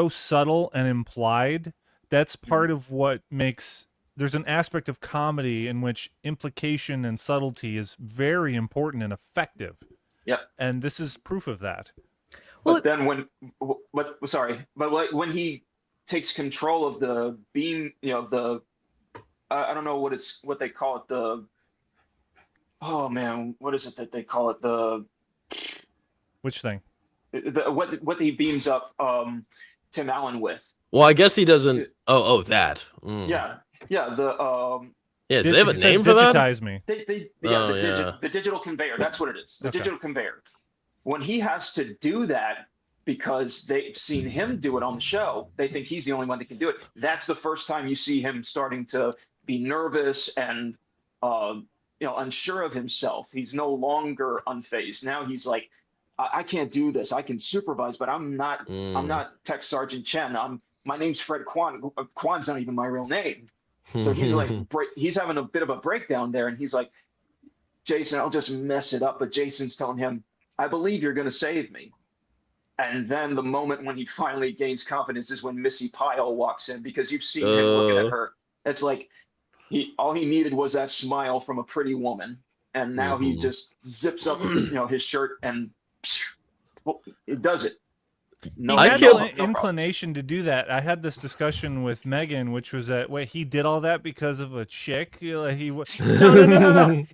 subtle and implied. That's part of what makes. There's an aspect of comedy in which implication and subtlety is very important and effective. Yep. And this is proof of that. But then when he takes control of the beam, I don't know what they call it, what is it that they call it? Which thing? What he beams up Tim Allen with. Well, I guess he doesn't. That. Yeah. Yeah, do they have a name for that? Digitize me. The digital conveyor. That's what it is. The digital conveyor. When he has to do that because they've seen him do it on the show, they think he's the only one that can do it. That's the first time you see him starting to be nervous and unsure of himself. He's no longer unfazed. Now he's like, I can't do this. I can supervise, but I'm not. I'm not Tech Sergeant Chen. My name's Fred Kwan. Kwan's not even my real name. So he's like, he's having a bit of a breakdown there, and he's like, Jason, I'll just mess it up. But Jason's telling him, I believe you're going to save me. And then the moment when he finally gains confidence is when Missy Pyle walks in, because you've seen him looking at her. It's like all he needed was that smile from a pretty woman, and now he just zips up, his shirt and it does it. No, he had no inclination to do that. I had this discussion with Megan, which was that he did all that because of a chick. No.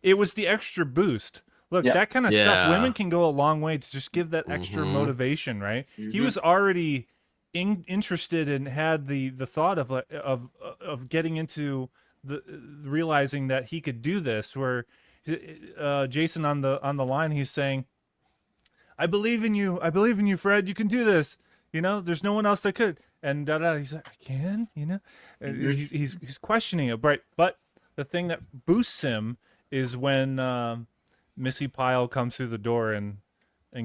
It was the extra boost. Look, that kind of stuff. Women can go a long way to just give that extra motivation, right? He was already interested and had the thought of getting into realizing that he could do this. Where Jason on the line, he's saying, I believe in you. I believe in you, Fred. You can do this. There's no one else that could. And he's like, I can. He's questioning it, right? But the thing that boosts him is when Missy Pyle comes through the door and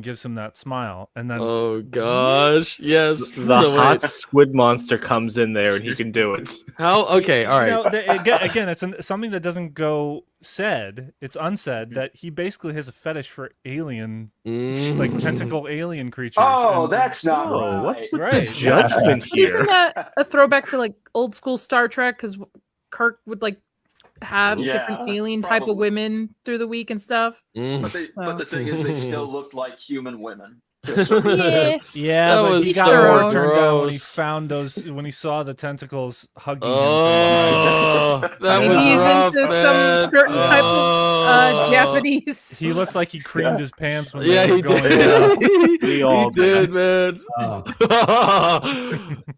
gives him that smile, and then oh gosh, yes, the hot squid monster comes in there and he can do it. How? Okay, all right. Again, it's something that doesn't go said. It's unsaid that he basically has a fetish for alien, like tentacle alien creatures. Oh, that's not right. Right. Judgment here. Isn't that a throwback to like old school Star Trek? Because Kirk would like have different alien type of women through the week and stuff. But the thing is, they still looked like human women. Yeah, but he got more turned on when he found when he saw the tentacles hugging him. That was he's rough, into man. some certain type of Japanese. He looked like he creamed his pants when he going did. We all did, man.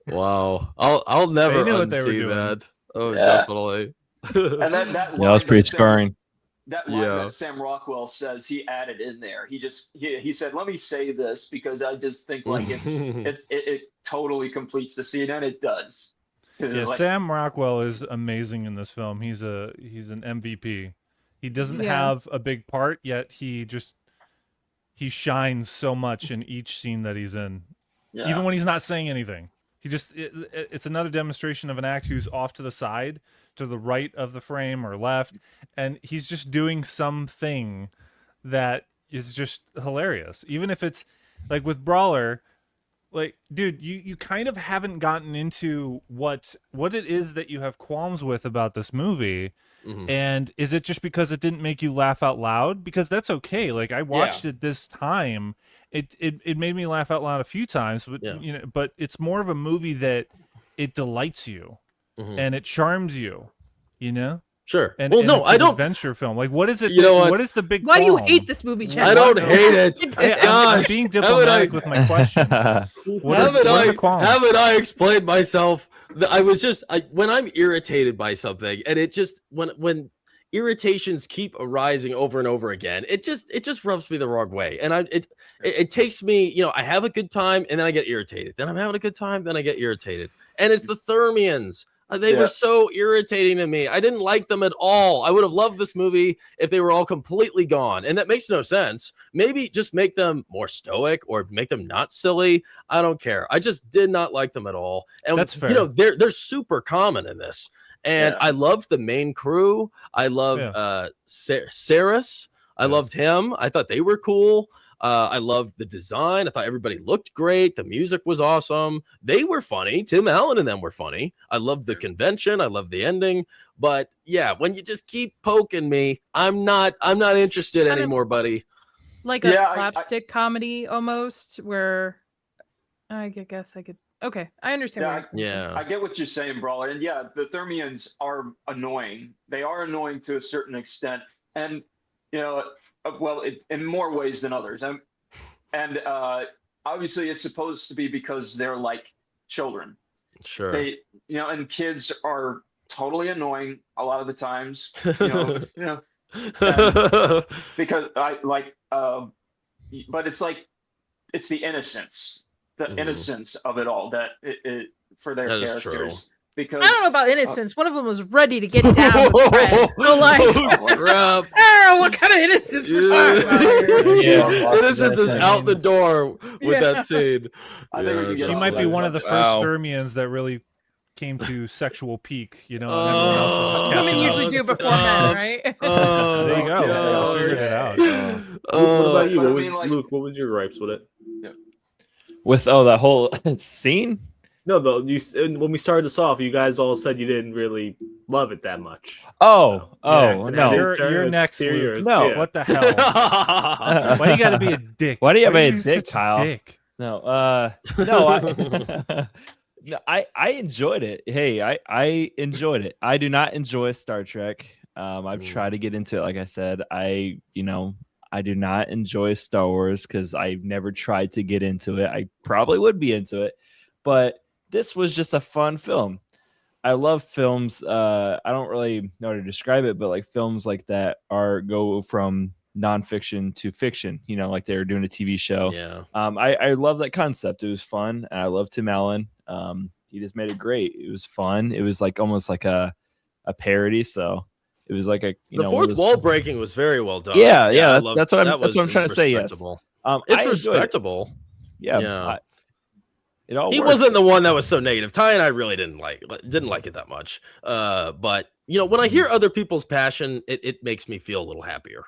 Wow, I'll never unsee that. Oh, definitely. And that was pretty scarring. that line that Sam Rockwell says he added in there. He said, "Let me say this because I just think like it totally completes the scene," and it does. Yeah, Like, Sam Rockwell is amazing in this film. He's an MVP. He doesn't have a big part, yet he shines so much in each scene that he's in, even when he's not saying anything. It's another demonstration of an act who's off to the side, to the right of the frame or left, and he's just doing something that is just hilarious. Even if it's like with Brawler, like, dude, you kind of haven't gotten into what it is that you have qualms with about this movie. And is it just because it didn't make you laugh out loud? Because that's okay. Like, I watched it this time. It made me laugh out loud a few times, but but it's more of a movie that it delights you and it charms you, you know? Sure. And, well, and no, it's I an don't. adventure film. Like, what is it? You know what? What is the big? Why do you qualm? hate this movie, Chad? I don't hate it. I'm being diplomatic with my question. What are the qualms? Haven't I explained myself? I was just when I'm irritated by something, and it just when irritations keep arising over and over again, it just rubs me the wrong way, and it takes me, you know, I have a good time and then I get irritated, then I'm having a good time, then I get irritated, and it's the Thermians. They were so irritating to me. I didn't like them at all. I would have loved this movie if they were all completely gone. And that makes no sense. Maybe just make them more stoic or make them not silly. I don't care. I just did not like them at all. And that's fair. You know, they're super common in this. And I loved the main crew. I loved Saris. I loved him. I thought they were cool. I loved the design. I thought everybody looked great. The music was awesome. They were funny. Tim Allen and them were funny. I loved the convention. I loved the ending. But yeah, when you just keep poking me, I'm not interested anymore, buddy. Like a slapstick comedy almost, where I guess I could. Okay, I understand. I get what you're saying, Brawler. And yeah, the Thermians are annoying. They are annoying to a certain extent, and you know. Well, in more ways than others. And obviously it's supposed to be because they're like children. Sure. They, you know, and kids are totally annoying a lot of the times, because I like, but it's like, it's the innocence of it all that it for their characters. True. Because I don't know about innocence. One of them was ready to get down with Fred. So like, crap. I don't know what kind of innocence we're talking about here. Innocence is out the door with that scene. She might be one of the first Thermians that really came to sexual peak, you know. And everyone else is just Women usually do before men, right? There you go. I figured it out. What about you? Luke, what was your gripes with it? With that whole scene? No, when we started this off, you guys all said you didn't really love it that much. No. You're next, Luke. No, what the hell? Why you gotta be a dick? Why do you have a dick, Kyle? Dick? No, I enjoyed it. Hey, I enjoyed it. I do not enjoy Star Trek. I've tried to get into it. Like I said, I do not enjoy Star Wars because I've never tried to get into it. I probably would be into it, but this was just a fun film. I love films. I don't really know how to describe it, but like films like that go from nonfiction to fiction, you know, like they were doing a TV show. Yeah. I love that concept. It was fun. And I love Tim Allen. He just made it great. It was fun. It was like almost like a parody. So it was like the fourth wall breaking was very well done. Yeah. That's what I'm trying to say. Yes. It's respectable. Yeah. It all he worked. Wasn't the one that was so negative. Ty and I really didn't like it that much. But you know, when I hear other people's passion, it makes me feel a little happier.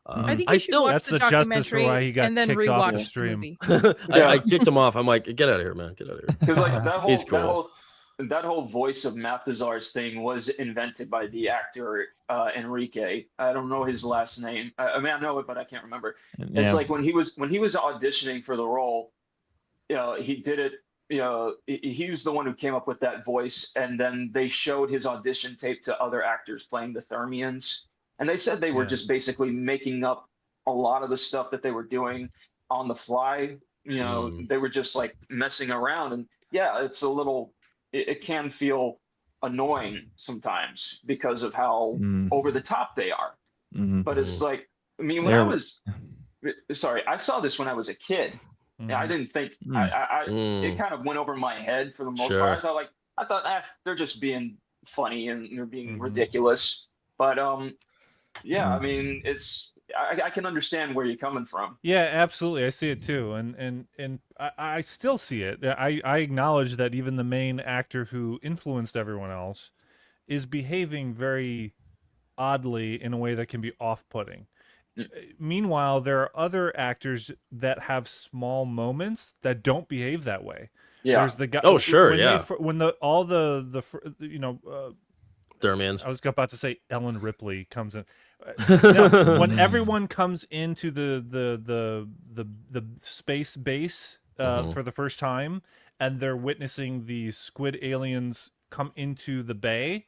I think that's the justice for why he got kicked off the stream. I kicked him off. I'm like, get out of here, man. Get out of here. Because like that whole voice of Mathazar's thing was invented by the actor Enrique. I don't know his last name. I mean, I know it, but I can't remember. It's like when he was auditioning for the role, you know, he did it. You know, he was the one who came up with that voice, and then they showed his audition tape to other actors playing the Thermians, and they said they were just basically making up a lot of the stuff that they were doing on the fly. You know, they were just like messing around, and it's a little. It can feel annoying sometimes because of how over the top they are. but it's like, I mean, when I was, sorry, I saw this when I was a kid. And I didn't think it kind of went over my head for the most part. I thought they're just being funny and they're being ridiculous. But yeah, I mean, I can understand where you're coming from. Yeah, absolutely. I see it too, and I still see it. I acknowledge that even the main actor who influenced everyone else is behaving very oddly in a way that can be off-putting. Meanwhile, there are other actors that have small moments that don't behave that way. Yeah. There's the guy. Oh, sure. When all the Dermians. I was about to say Ellen Ripley comes in. No, when everyone comes into the space base for the first time, and they're witnessing the squid aliens come into the bay,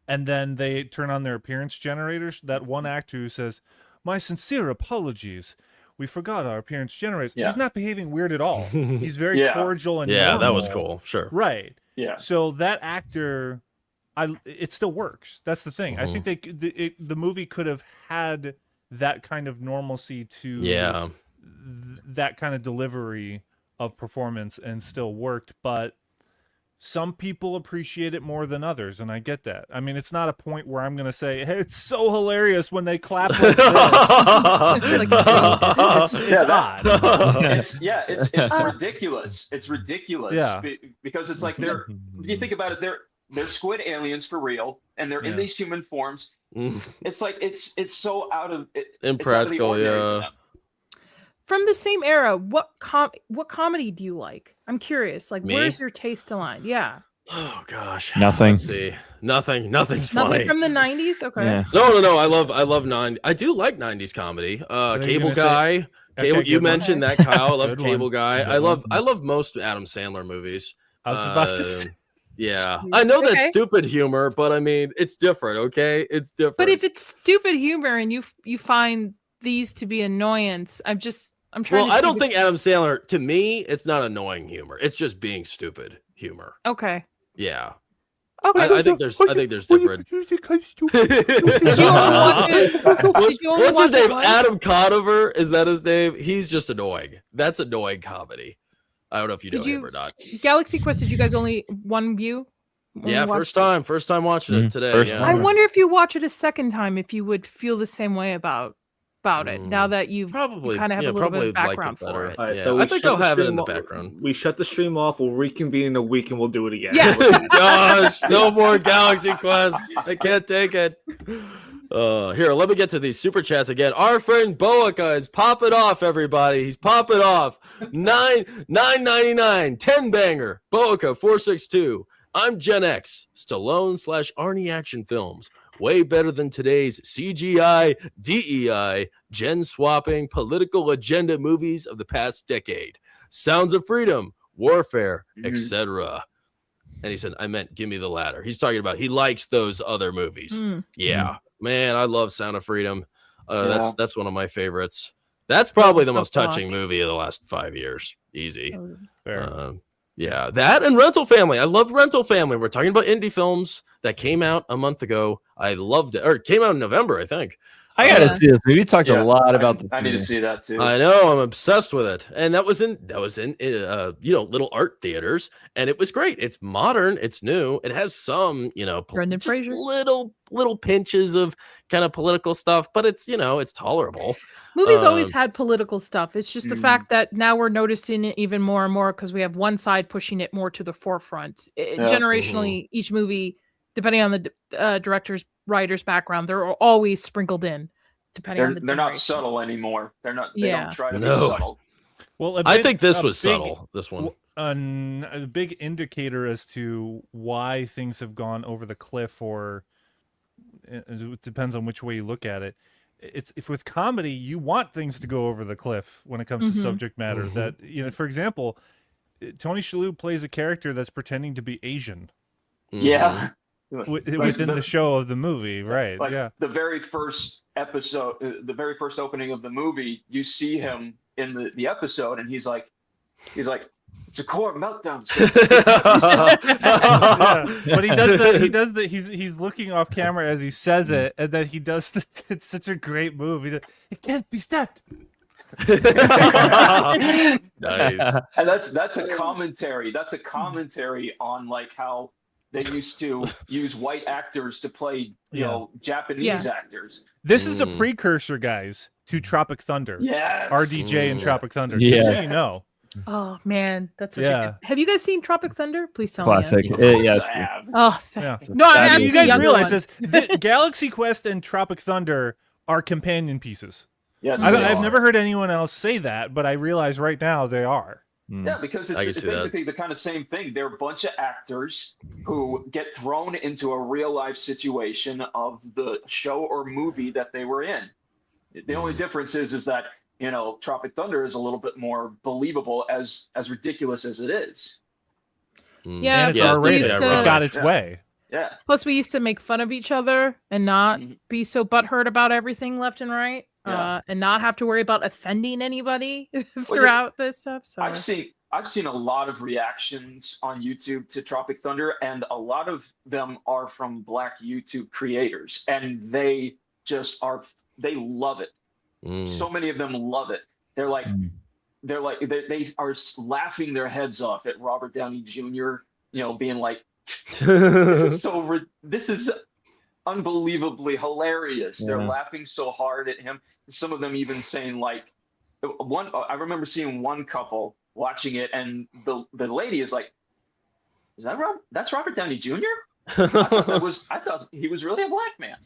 and then they turn on their appearance generators. That one actor who says, "My sincere apologies, we forgot our appearance generators." He's not behaving weird at all. He's very cordial and normal. That was cool. Sure. Right. Yeah. So that actor, it still works. That's the thing. I think the movie could have had that kind of normalcy to that kind of delivery of performance and still worked, but some people appreciate it more than others, and I get that. I mean, it's not a point where I'm going to say, hey, it's so hilarious when they clap like this. It's odd. It's ridiculous. It's ridiculous. Yeah. Because it's like if you think about it, they're squid aliens for real, and they're in these human forms. It's like it's so out of impractical. It's out of the ordinary for them. From the same era, what comedy do you like? I'm curious. Like, where's your taste aligned? Yeah. Oh gosh. Nothing. Let's see. Nothing's funny. Nothing from the 90s? Okay. Yeah. No. I love 90s. I do like 90s comedy. Cable Guy. You mentioned that, Kyle. I love Cable Guy. I love most Adam Sandler movies. I was about to say. Yeah. I know that's stupid humor, but I mean, it's different, okay? It's different. But if it's stupid humor and you find these to be annoyance, I'm trying to I don't think Adam Sandler, to me, it's not annoying humor. It's just being stupid humor. Okay. Yeah. Okay. I think there's different. What's his name? Adam Conover? Is that his name? He's just annoying. That's annoying comedy. I don't know if you know him or not. GalaxyQuest, did you guys only one view? First time watching it today. I wonder if you watch it a second time, if you would feel the same way about it. Now that you've probably kind of have a little bit of background for it. All right, so I think I'll have it in the background. We shut the stream off. We'll reconvene in a week and we'll do it again. Yeah. Gosh, no more Galaxy Quest. I can't take it. Here, let me get to these super chats again. Our friend Boaca is popping off, everybody. He's popping off. $9.99, 10 banger. Boaca 462. I'm Gen X. Stallone/Arnie action films. Way better than today's CGI, DEI, gen swapping, political agenda movies of the past decade. Sounds of Freedom, Warfare, etc. And he said, I meant Give Me the Ladder. He's talking about he likes those other movies. Yeah. Man, I love Sound of Freedom. That's one of my favorites. That's probably the most touching movie of the last 5 years. Easy. Yeah, that and Rental Family. I love Rental Family. We're talking about indie films that came out a month ago. I loved it. Or it came out in November, I think. I gotta see this movie. You talked a lot about this. I need to see that too. I know. I'm obsessed with it, and that was in little art theaters, and it was great. It's modern. It's new. It has some Brendan Fraser. little pinches of kind of political stuff, but it's it's tolerable. Movies always had political stuff. It's just the fact that now we're noticing it even more and more because we have one side pushing it more to the forefront. Generationally, each movie, depending on the director's, writer's background, they're always sprinkled in. Depending on the they're not subtle anymore. They're not. They don't try to be subtle. Well, I think this was subtle. This one. A big indicator as to why things have gone over the cliff, or it depends on which way you look at it. If with comedy you want things to go over the cliff when it comes to subject matter. That for example, Tony Shalhoub plays a character that's pretending to be Asian. Yeah. Within the show of the movie, right? The very first episode, the very first opening of the movie, you see him in the episode, and he's like, It's a core meltdown. But he's looking off camera as he says it, and then he does this. It's such a great move. It can't be stopped. Nice. And that's a commentary. That's a commentary on like how they used to use white actors to play, you know, Japanese actors. This is a precursor, guys, to Tropic Thunder. Yes. RDJ and Tropic Thunder. Yeah. Just so you know. Oh man, that's such a good... Have you guys seen Tropic Thunder? Please tell Classic. me. Yeah. Oh, no, I'm asking you guys the younger realize one. this? Galaxy Quest and Tropic Thunder are companion pieces. Yes, I've never heard anyone else say that, but I realize right now they are. Yeah, because it's basically the kind of same thing. They're a bunch of actors who get thrown into a real life situation of the show or movie that they were in. The only difference is that, you know, Tropic Thunder is a little bit more believable, as ridiculous as it is. Yeah, and it's R-rated. It got its way. Yeah. Plus, we used to make fun of each other and not be so butthurt about everything left and right, and not have to worry about offending anybody throughout this stuff. So I've seen a lot of reactions on YouTube to Tropic Thunder, and a lot of them are from Black YouTube creators, and they they love it. So many of them love it. They are laughing their heads off at Robert Downey Jr. You know, being like, this is unbelievably hilarious. They're laughing so hard at him. Some of them even saying like, I remember seeing one couple watching it, and the lady is like, "Is that that's Robert Downey Jr.? I thought he was really a black man."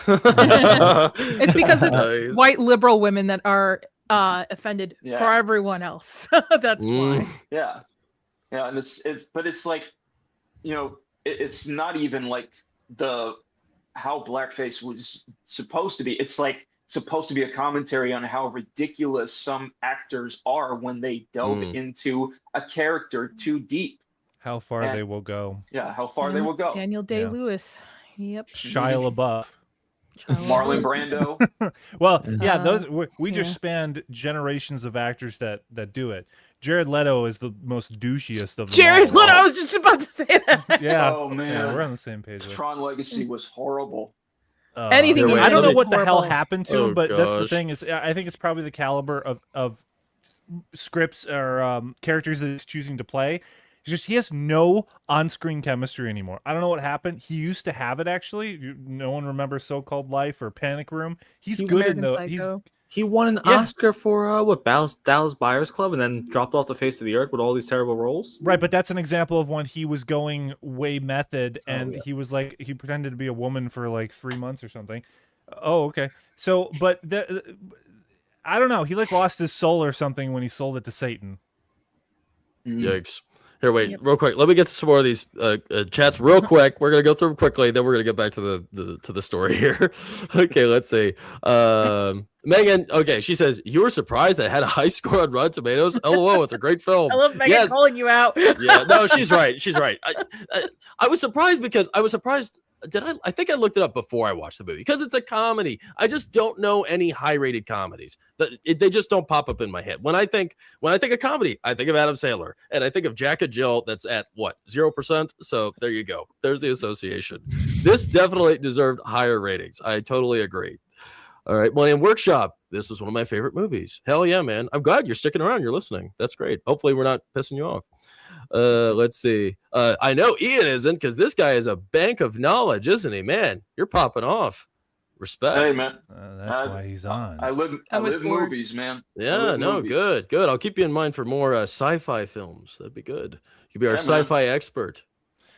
It's because it's white liberal women that are offended for everyone else. That's why. Yeah, and it's like, you know, it's not even like how blackface was supposed to be. It's like supposed to be a commentary on how ridiculous some actors are when they delve into a character too deep. How far they will go. Yeah, how far they will go. Daniel Day-Lewis. Yep. Shia LaBeouf. Marlon Brando. Well, yeah, those we just spanned generations of actors that do it. Jared Leto is the most douchiest of them. Jared Leto, I was just about to say that. Yeah. Oh man, we're on the same page. Tron Legacy was horrible. Anything. I don't know what the hell horrible. happened to him, but that's the thing is, I think it's probably the caliber of scripts or characters that he's choosing to play. He has no on-screen chemistry anymore. I don't know what happened. He used to have it, actually. No one remembers So-Called Life or Panic Room. He's good in those. He won an Oscar for Dallas Buyers Club, and then dropped off the face of the earth with all these terrible roles. Right, but that's an example of when he was going way method, and he was like, he pretended to be a woman for like 3 months or something. Oh, okay. So, but I don't know. He like lost his soul or something when he sold it to Satan. Yikes. Here, wait, real quick. Let me get to some more of these chats real quick. We're gonna go through them quickly, then we're gonna get back to the story here. Okay, let's see. Megan, okay, she says you were surprised that it had a high score on Rotten Tomatoes. LOL, it's a great film. I love Megan calling you out. Yeah, no, she's right. She's right. I was surprised because I was surprised. I think I looked it up before I watched the movie because it's a comedy. I just don't know any high-rated comedies. They just don't pop up in my head. When I think of comedy, I think of Adam Sandler, and I think of Jack and Jill. That's at what 0%. So there you go. There's the association. This definitely deserved higher ratings. I totally agree. All right, Millennium Workshop. This was one of my favorite movies. Hell yeah, man! I'm glad you're sticking around. You're listening. That's great. Hopefully, we're not pissing you off. Let's see. I know Ian isn't because this guy is a bank of knowledge, isn't he? Man, you're popping off. Respect. Hey, man. That's why he's on. I live movies, man. Yeah, movies. Good. I'll keep you in mind for more sci-fi films. That'd be good. You could be our sci-fi expert.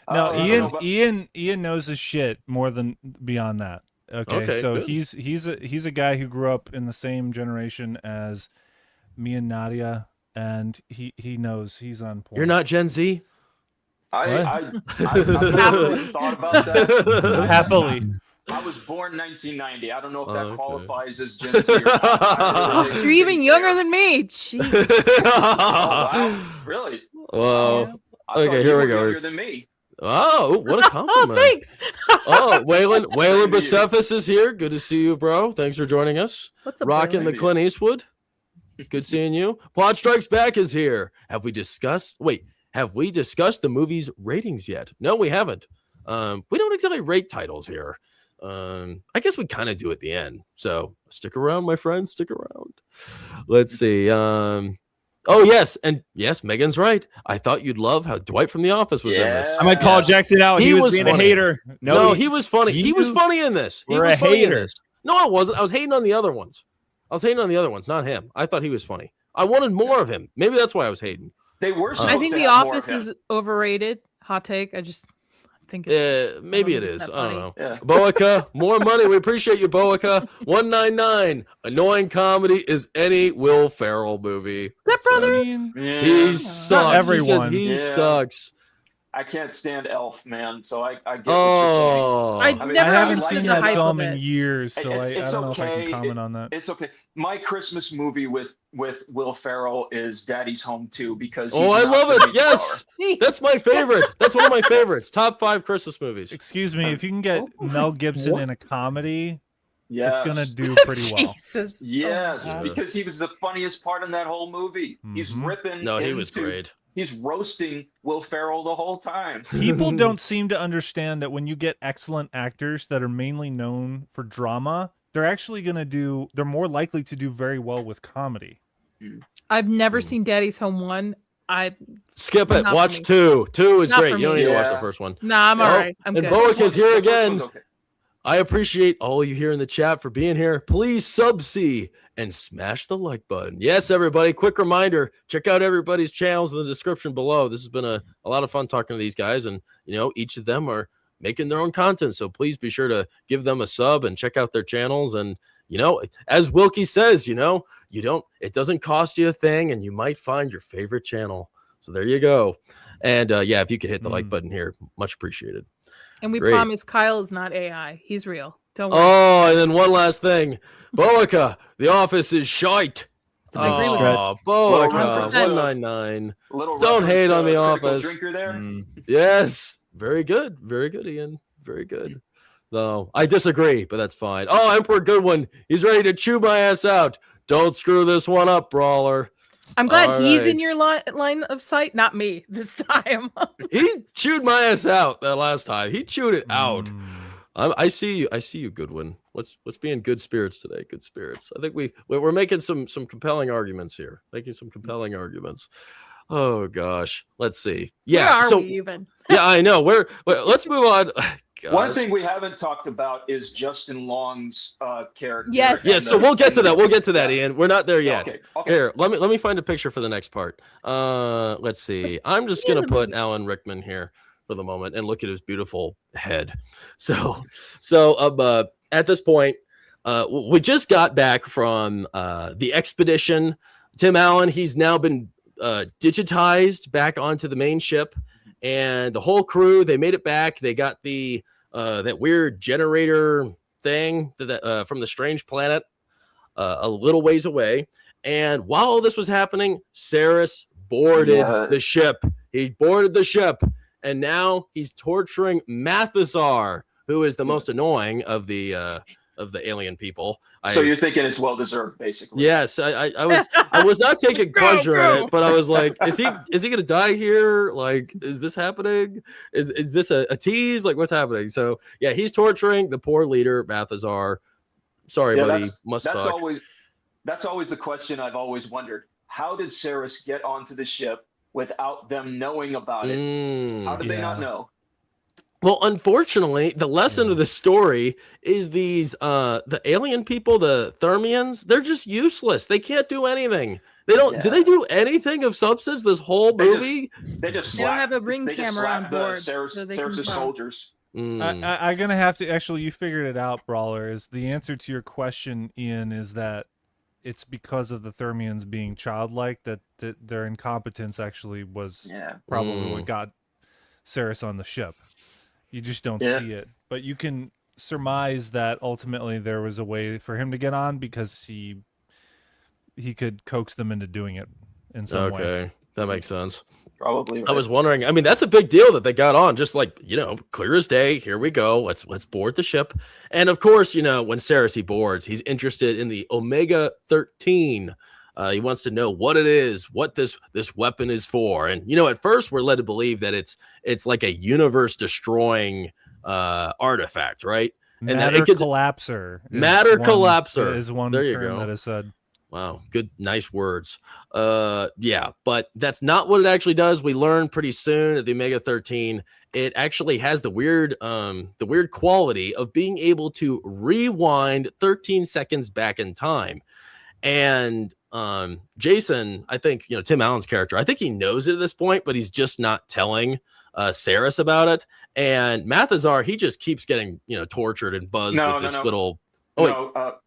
No, Ian knows his shit more than beyond that. Okay, so good. He's a guy who grew up in the same generation as me and Nadia, and he knows he's on point. You're not Gen Z? I've happily thought about that. Happily. I was born 1990. I don't know if that qualifies as Gen Z or not. You're even younger than me. Jeez. Oh, wow. Really? Well, okay, here we go. Younger than me. Oh, what a compliment. Oh, thanks. Waylon Bucephus is here. Good to see you, bro. Thanks for joining us. What's up, Rocking the Clint Eastwood. Good seeing you. Plot Strikes Back is here. Have we discussed the movie's ratings yet? No, we haven't. We don't exactly rate titles here. I guess we kind of do at the end. So stick around, my friends. Stick around. Let's see. Oh, yes. And yes, Megan's right. I thought you'd love how Dwight from The Office was in this. I might call Jackson out. He was being funny. a hater. No, he was funny. He was funny in this. He was funny in this. No, I wasn't. I was hating on the other ones. Not him. I thought he was funny. I wanted more of him. Maybe that's why I was hating. They were. I think The Office is overrated. Hot take. I just think it's maybe it is. I don't know. Yeah. Boica, more money. We appreciate you, Boica. 199. Annoying comedy is any Will Ferrell movie. Step Brothers. He sucks. Everyone. He sucks. I can't stand Elf, man. So I get Oh, what you're saying. Never I haven't understood seen the that hype film of in it. years, so I It's don't know if I okay. can comment on that. It's okay. My Christmas movie with Will Ferrell is Daddy's Home 2 because Oh, I love it. Yes. That's my favorite. That's one of my favorites. Top 5 Christmas movies. Excuse me, if you can get Mel Gibson in a comedy, Yes. it's gonna do pretty well. Jesus. Yes, Oh, because he was the funniest part in that whole movie. He's ripping. No, he was into- great. He's roasting Will Ferrell the whole time. People don't seem to understand that when you get excellent actors that are mainly known for drama, they're more likely to do very well with comedy. I've never seen Daddy's Home 1. Skip it. Not for Watch me. 2. 2 is Not great. for You don't me. need to watch Yeah. the first one. Nah, I'm all right. I'm and good. Boica's here First again. one's okay. I appreciate all you here in the chat for being here. Please subsea and smash the like button. Yes, everybody. Quick reminder, check out everybody's channels in the description below. This has been a lot of fun talking to these guys, and each of them are making their own content. So please be sure to give them a sub and check out their channels. And as Wilkie says, it doesn't cost you a thing, and you might find your favorite channel. So there you go. And if you could hit the like button here, much appreciated. And we Great. promise Kyle is not AI. He's real. Don't worry. Oh, and then one last thing. Boica, The Office is shite. I agree with Oh, Little Boica, reference. 199. Little Don't reference hate on to The Critical Office. Drinker there. Yes. Very good, Ian. Very good. No, I disagree, but that's fine. Oh, Emperor Goodwin. He's ready to chew my ass out. Don't screw this one up, Brawler. I'm glad All he's right. in your line of sight, not me this time. He chewed my ass out that last time. He chewed it out. I see you, Goodwin. Let's be in good spirits today. Good spirits. I think we're making some compelling arguments here. Oh gosh. Let's see. Yeah. Where are we even? Yeah, I know. Let's move on. Gosh. One thing we haven't talked about is Justin Long's character. Yes. Yeah, so we'll get to that. We'll get to that, Ian. We're not there yet. Okay. Here, let me find a picture for the next part. Let's see. I'm just gonna put Alan Rickman here for the moment and look at his beautiful head. So at this point, we just got back from the expedition. Tim Allen, he's now been digitized back onto the main ship, and the whole crew, they made it back. They got the that weird generator thing from the strange planet a little ways away. And while all this was happening, Saris boarded the ship. He boarded the ship, and now he's torturing Mathazar, who is the most annoying of the alien people. So you're thinking it's well deserved, basically. Yes, I was not taking pleasure in it, but I was like, is he gonna die here? Like, is this happening? Is this a tease? Like, what's happening? So yeah, he's torturing the poor leader, Mathazar. Sorry, buddy. Must suck. That's always the question I've always wondered. How did Saris get onto the ship without them knowing about it? How did they not know? Well, unfortunately, the lesson of the story is these the alien people, the Thermians, they're just useless. They can't do anything. They don't. Yeah. Did they do anything of substance this whole movie? They don't have a ring camera on board, so they can soldiers. I'm gonna have to actually. You figured it out, Brawler. Is the answer to your question, Ian? Is that it's because of the Thermians being childlike that their incompetence actually was probably what got Saris on the ship. You just don't see it, but you can surmise that ultimately there was a way for him to get on because he could coax them into doing it in some way. Okay, that makes sense. Probably. Right. I was wondering. I mean, that's a big deal that they got on. Just like, clear as day. Here we go. Let's board the ship. And of course, when Saris boards, he's interested in the Omega 13 He wants to know what it is, what this weapon is for. And at first we're led to believe that it's like a universe destroying artifact, right? And matter collapser. Matter collapser is one there you term go. that is said. Wow, good, nice words. Yeah, but that's not what it actually does. We learn pretty soon that the Omega-13, it actually has the weird quality of being able to rewind 13 seconds back in time. And Jason, I think, Tim Allen's character, I think he knows it at this point, but he's just not telling Saris about it. And Mathazar, he just keeps getting, tortured and buzzed with this little.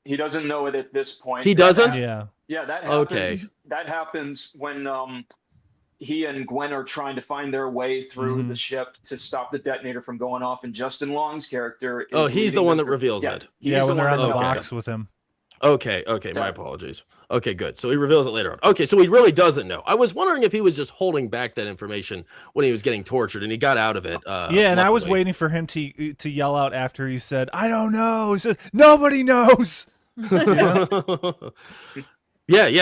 He doesn't know it at this point. He doesn't? Yeah, that happens. Okay. That happens when he and Gwen are trying to find their way through the ship to stop the detonator from going off. And Justin Long's character is he's the one that reveals it. Yeah, when they're on the box with him. Okay, my apologies. Okay, good. So he reveals it later on. Okay, so he really doesn't know. I was wondering if he was just holding back that information when he was getting tortured, and he got out of it. Yeah, and luckily. I was waiting for him to yell out after he said, "I don't know." He said, "Nobody knows." Yeah.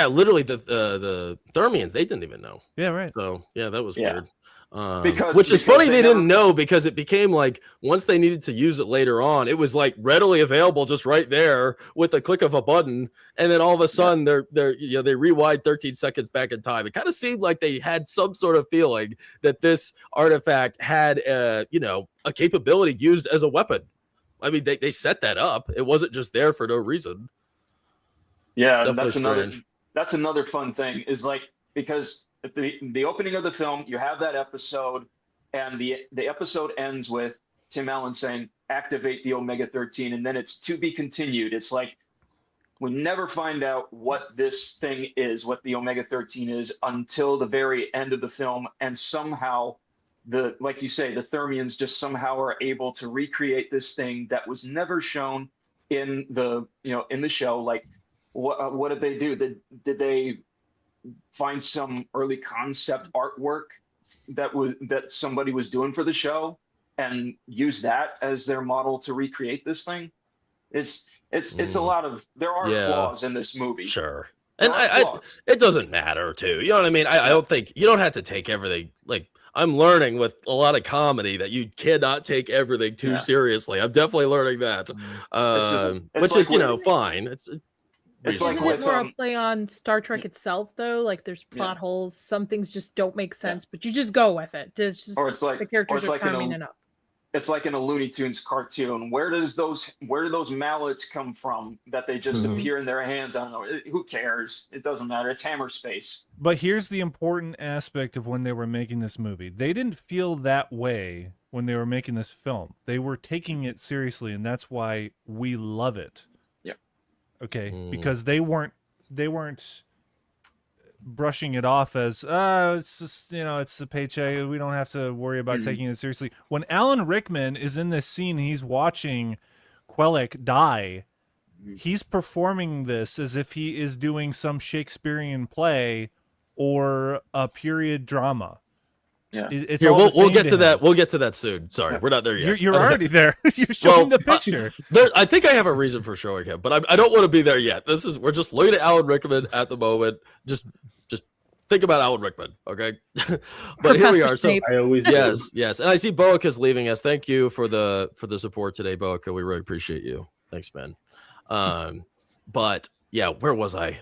Literally, the Thermians, they didn't even know. Yeah, right. So that was weird. Which is funny they didn't know, because it became like once they needed to use it later on, it was like readily available just right there with the click of a button, and then all of a sudden they rewind 13 seconds back in time. It kind of seemed like they had some sort of feeling that this artifact had a capability used as a weapon. I mean, they set that up. It wasn't just there for no reason. Yeah, that's another fun thing is like, because at the opening of the film, you have that episode, and the episode ends with Tim Allen saying, "Activate the Omega-13," and then it's to be continued. It's like we never find out what this thing is, what the Omega-13 is, until the very end of the film, and somehow like you say, the Thermians just somehow are able to recreate this thing that was never shown in the show. Like, what did they do? Did they find some early concept artwork that somebody was doing for the show and use that as their model to recreate this thing? It's a lot of, there are flaws in this movie. Sure. And it doesn't matter too. You know what I mean? I don't think you don't have to take everything. Like, I'm learning with a lot of comedy that you cannot take everything too seriously. I'm definitely learning that. Which is fine. Isn't it more a play on Star Trek itself, though? Like, there's plot holes. Some things just don't make sense, but you just go with it. Or it's like the characters are coming enough. It's like in a Looney Tunes cartoon. Where do those mallets come from that they just appear in their hands? I don't know. Who cares? It doesn't matter. It's hammer space. But here's the important aspect of when they were making this movie. They didn't feel that way when they were making this film. They were taking it seriously, and that's why we love it. Okay, because they weren't brushing it off as it's just it's a paycheck. We don't have to worry about taking it seriously. When Alan Rickman is in this scene, he's watching Quellic die. He's performing this as if he is doing some Shakespearean play or a period drama. Yeah. We'll get to that. We'll get to that soon. Sorry, we're not there yet. You're already there. You're showing the picture. I think I have a reason for showing him, but I don't want to be there yet. We're just looking at Alan Rickman at the moment. Just think about Alan Rickman, okay? But here we are. So I always yes, and I see Boaca's leaving us. Thank you for the support today, Boaca. We really appreciate you. Thanks, man. But yeah, where was I?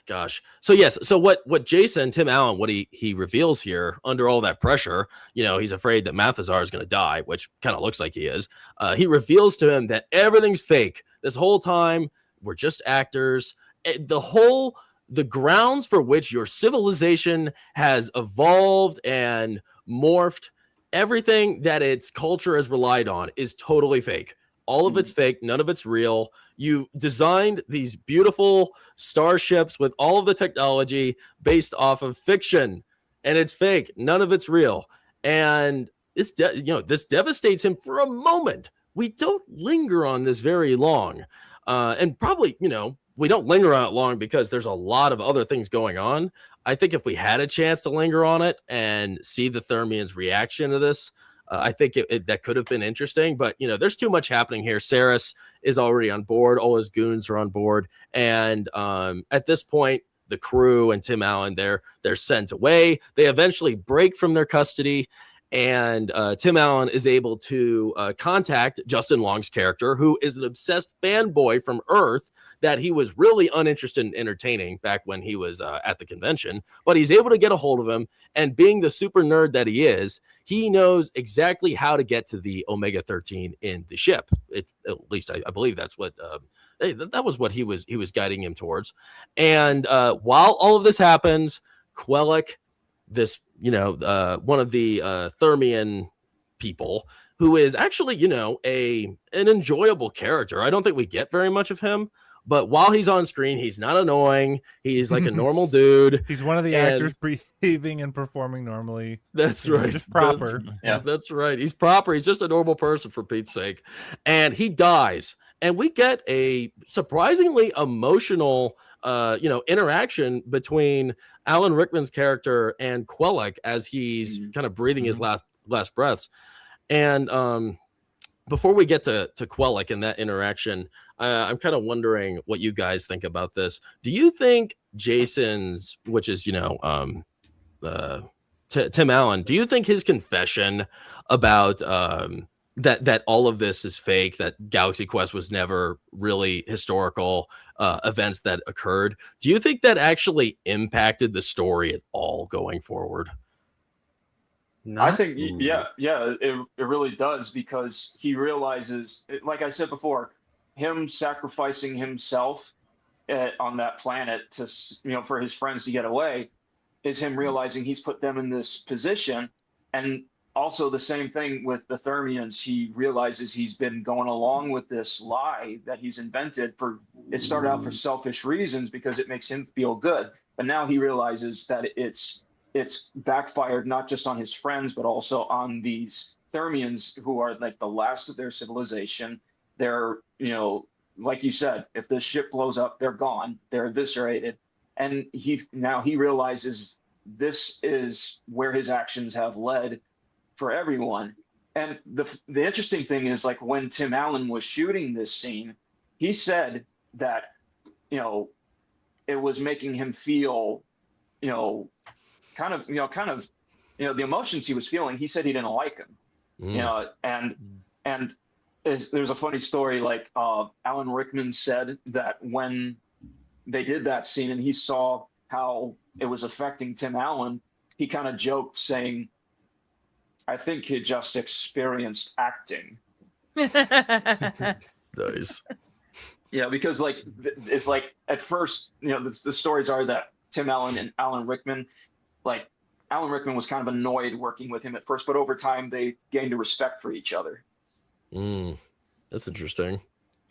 Gosh. So yes. So what Tim Allen, what he reveals here under all that pressure, he's afraid that Mathazar is going to die, which kind of looks like he is. He reveals to him that everything's fake. This whole time, we're just actors. The grounds for which your civilization has evolved and morphed, everything that its culture has relied on is totally fake. All of it's fake. None of it's real. You designed these beautiful starships with all of the technology based off of fiction, and it's fake. None of it's real. And this devastates him for a moment. We don't linger on this very long. And probably, we don't linger on it long because there's a lot of other things going on. I think if we had a chance to linger on it and see the Thermians' reaction to this, I think that could have been interesting, but there's too much happening here. Saris is already on board. All his goons are on board. And at this point, the crew and Tim Allen, they're sent away. They eventually break from their custody, and Tim Allen is able to contact Justin Long's character, who is an obsessed fanboy from Earth that he was really uninterested in entertaining back when he was at the convention. But he's able to get a hold of him, and being the super nerd that he is, he knows exactly how to get to the Omega 13 in the ship. At least I believe that's what that was what he was guiding him towards. And while all of this happens, Quellic, this one of the Thermian people, who is actually an enjoyable character. I don't think we get very much of him. But while he's on screen, he's not annoying. He's like a normal dude. He's one of the actors behaving and performing normally. That's right. Just proper. That's right. He's proper. He's just a normal person, for Pete's sake. And he dies. And we get a surprisingly emotional, interaction between Alan Rickman's character and Quellic as he's kind of breathing his last breaths. And before we get to Quellic and that interaction, I'm kind of wondering what you guys think about this. Do you think Jason's, which is, Tim Allen, do you think his confession about that all of this is fake, that GalaxyQuest was never really historical events that occurred, do you think that actually impacted the story at all going forward? I think, it really does, because he realizes, like I said before, him sacrificing himself on that planet to, for his friends to get away, is him realizing he's put them in this position. And also the same thing with the Thermians. He realizes he's been going along with this lie that he's invented it started out for selfish reasons because it makes him feel good. But now he realizes that it's backfired not just on his friends, but also on these Thermians, who are like the last of their civilization. They're, like you said, if this ship blows up, they're gone, they're eviscerated. And he realizes this is where his actions have led for everyone. And the interesting thing is, like, when Tim Allen was shooting this scene, he said that, it was making him feel, the emotions he was feeling. He said he didn't like him, and there's a funny story, like Alan Rickman said that when they did that scene and he saw how it was affecting Tim Allen, he kind of joked saying, I think he just experienced acting. Nice. Yeah, because like it's like at first, the stories are that Tim Allen and Alan Rickman, like Alan Rickman was kind of annoyed working with him at first, but over time they gained a respect for each other. That's interesting.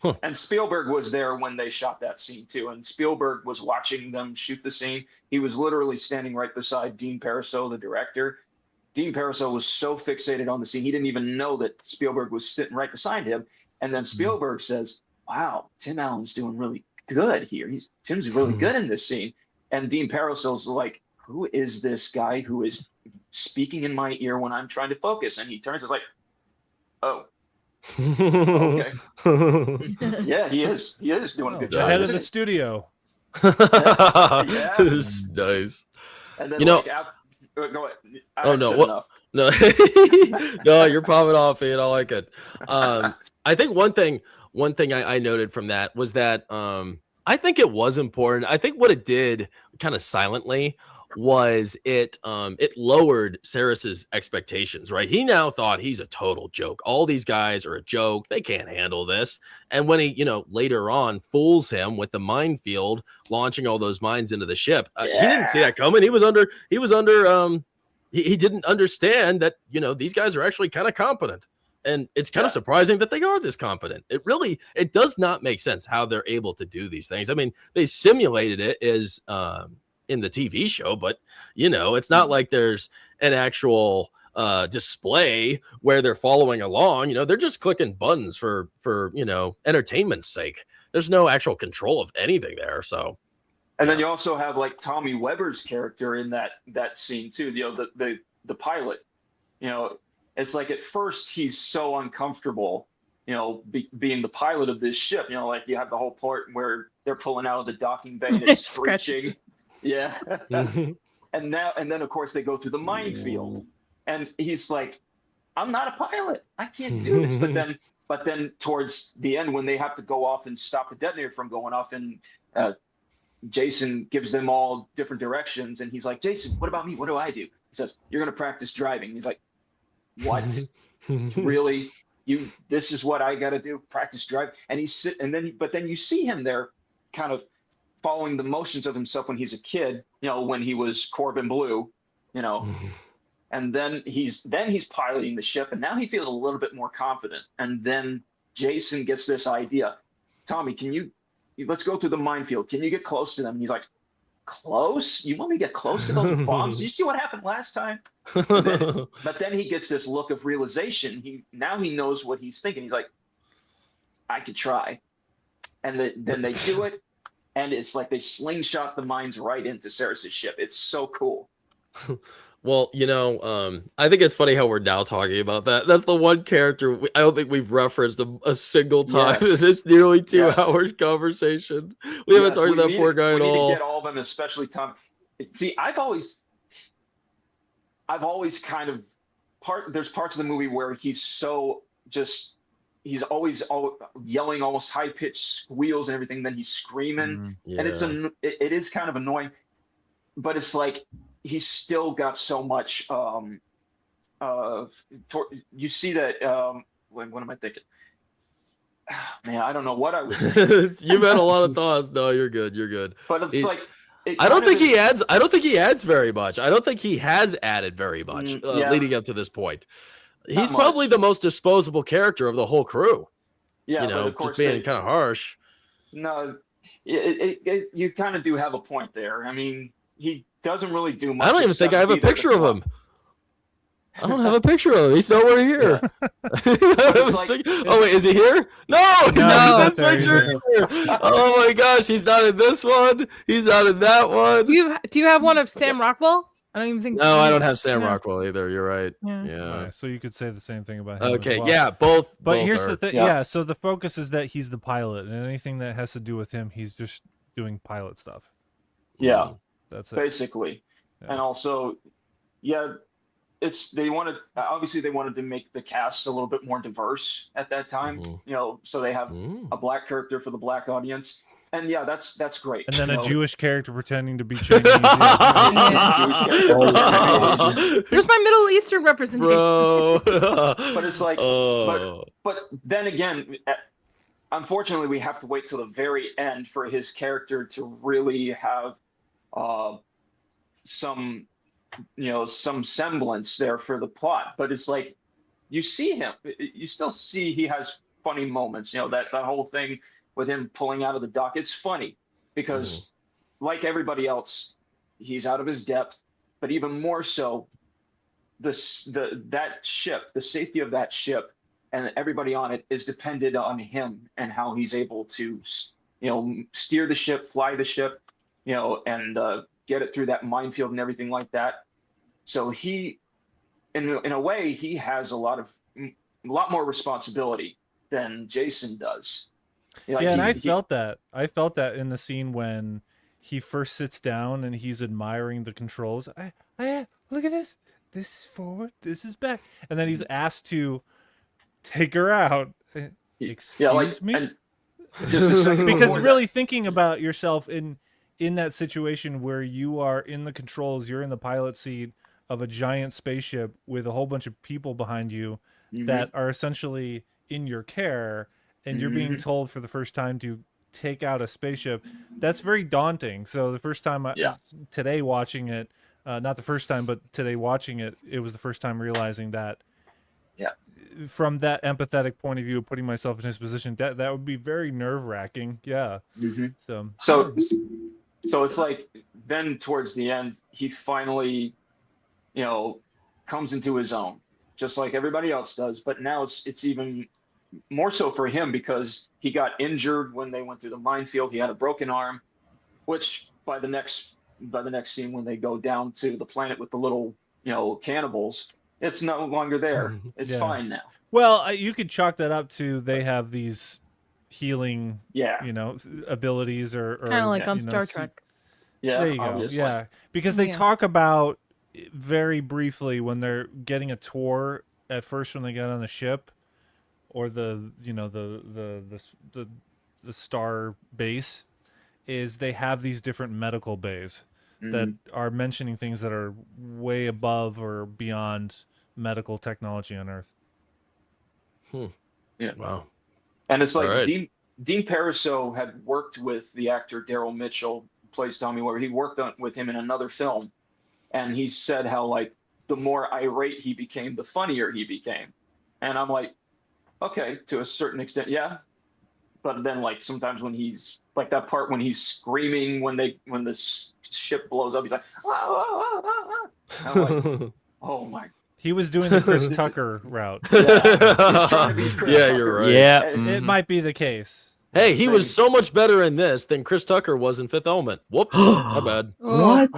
Huh. And Spielberg was there when they shot that scene too. And Spielberg was watching them shoot the scene. He was literally standing right beside Dean Parisot, the director. Dean Parisot was so fixated on the scene, he didn't even know that Spielberg was sitting right beside him. And then Spielberg says, wow, Tim Allen's doing really good here. Tim's really good in this scene. And Dean Parisot's like, who is this guy who is speaking in my ear when I'm trying to focus? And he turns, it's like, oh, okay. Yeah, he is doing a good job. The head of the studio. Yeah. This is nice. And then, go ahead. Oh no! No, no, you're popping off, Ian. I like it. I think one thing I noted from that was that I think it was important. I think what it did, kind of silently, was it lowered Saris's expectations, right? He now thought he's a total joke. All these guys are a joke. They can't handle this. And when he, later on fools him with the minefield, launching all those mines into the ship, he didn't see that coming. He didn't understand that, these guys are actually kind of competent. And it's kind of surprising that they are this competent. It does not make sense how they're able to do these things. I mean, they simulated it as in the TV show, but it's not like there's an actual display where they're following along. They're just clicking buttons for entertainment's sake. There's no actual control of anything there. So, and then you also have like Tommy Weber's character in that scene too. The pilot. It's like at first he's so uncomfortable, being the pilot of this ship. Like you have the whole part where they're pulling out of the docking bay and it's screeching. Yeah. And then of course they go through the minefield, and he's like, I'm not a pilot, I can't do this. But then towards the end, when they have to go off and stop the detonator from going off, and Jason gives them all different directions, and he's like, Jason, what about me? What do I do? He says, you're going to practice driving. He's like, what? Really? This is what I got to do? Practice drive? And but then you see him there kind of following the motions of himself when he's a kid, when he was Corbin Blue, and then he's piloting the ship, and now he feels a little bit more confident. And then Jason gets this idea, Tommy, let's go through the minefield. Can you get close to them? And he's like, close? You want me to get close to those bombs? You see what happened last time? But then he gets this look of realization. Now he knows what he's thinking. He's like, I could try. And then they do it. And it's like they slingshot the mines right into Saris's ship. It's so cool. Well, I think it's funny how we're now talking about that. That's the one character I don't think we've referenced a single time in this nearly 2 hours conversation. We haven't talked to that poor guy at all. We need to get all of them, especially Tom. See, I've always kind of there's parts of the movie where he's always yelling, almost high pitched squeals and everything. Then he's screaming, and it is kind of annoying. But it's like he's still got so much. You see that? What am I thinking? Man, I don't know what I was thinking. You've had a lot of thoughts. No, you're good. You're good. But it's like. I don't think he adds very much. I don't think he has added very much leading up to this point. He's probably the most disposable character of the whole crew. Yeah, but of course, just being kind of harsh. No, you kind of do have a point there. I mean, he doesn't really do much. I don't even think I have a picture of him. I don't have a picture of him. He's nowhere here. Oh wait, is he here? No, he's not in this picture. Oh my gosh, he's not in this one. He's not in that one. Do you have one of Sam Rockwell? I don't even think. No, I don't have Sam Rockwell either. You're right. Yeah. Right, so you could say the same thing about him. Okay. As well. Yeah. Both. But both here's are. the thing. Yeah. So the focus is that he's the pilot, and anything that has to do with him, he's just doing pilot stuff. Yeah. That's it. Basically, and also, they wanted to make the cast a little bit more diverse at that time. So they have a black character for the black audience. And that's great. And then a Jewish character pretending to be Chinese. There's my Middle Eastern representation. But it's like, but then again, unfortunately, we have to wait till the very end for his character to really have some semblance there for the plot. But it's like, you still see he has funny moments. That whole thing with him pulling out of the dock, it's funny because like everybody else, he's out of his depth, but even more so, that ship, the safety of that ship and everybody on it is dependent on him and how he's able to, steer the ship, fly the ship, and get it through that minefield and everything like that. So he, in a way, he has a lot more responsibility than Jason does. And I felt that. I felt that in the scene when he first sits down and he's admiring the controls. I look at this. This is forward. This is back. And then he's asked to take her out. Excuse me. And just a second because really thinking about yourself in that situation where you are in the controls, you're in the pilot seat of a giant spaceship with a whole bunch of people behind you that are essentially in your care. And you're being told for the first time to take out a spaceship. That's very daunting. So the first time today watching it, not the first time, but today watching it, it was the first time realizing that from that empathetic point of view, putting myself in his position, that would be very nerve-wracking. Yeah. So it's like then towards the end, he finally, comes into his own, just like everybody else does. But now it's even more so for him because he got injured when they went through the minefield. He had a broken arm, which by the next scene when they go down to the planet with the little cannibals, it's no longer there. It's fine now. Well, you could chalk that up to they have these healing abilities or kind of like on Star Trek. Yeah, There you go. obviously. Yeah, because they Yeah. talk about very briefly when they're getting a tour at first when they get on the ship, or the star base, is they have these different medical bays that are mentioning things that are way above or beyond medical technology on Earth. Yeah. Wow. And it's All like right. Dean Parisot had worked with the actor Daryl Mitchell, who plays Tommy Weaver. He worked with him in another film, and he said how like the more irate he became, the funnier he became. And I'm like, okay, to a certain extent, yeah. But then like sometimes when he's like that part when he's screaming when the ship blows up, he's like, ah, ah, ah, ah, ah. I'm like, oh my. He was doing the Chris Tucker route. Yeah, he's trying to be Chris Yeah, Tucker. you're right. Yeah. And- It might be the case. Hey, he was Maybe. so much better in this than Chris Tucker was in Fifth Element. Whoops, my bad. What?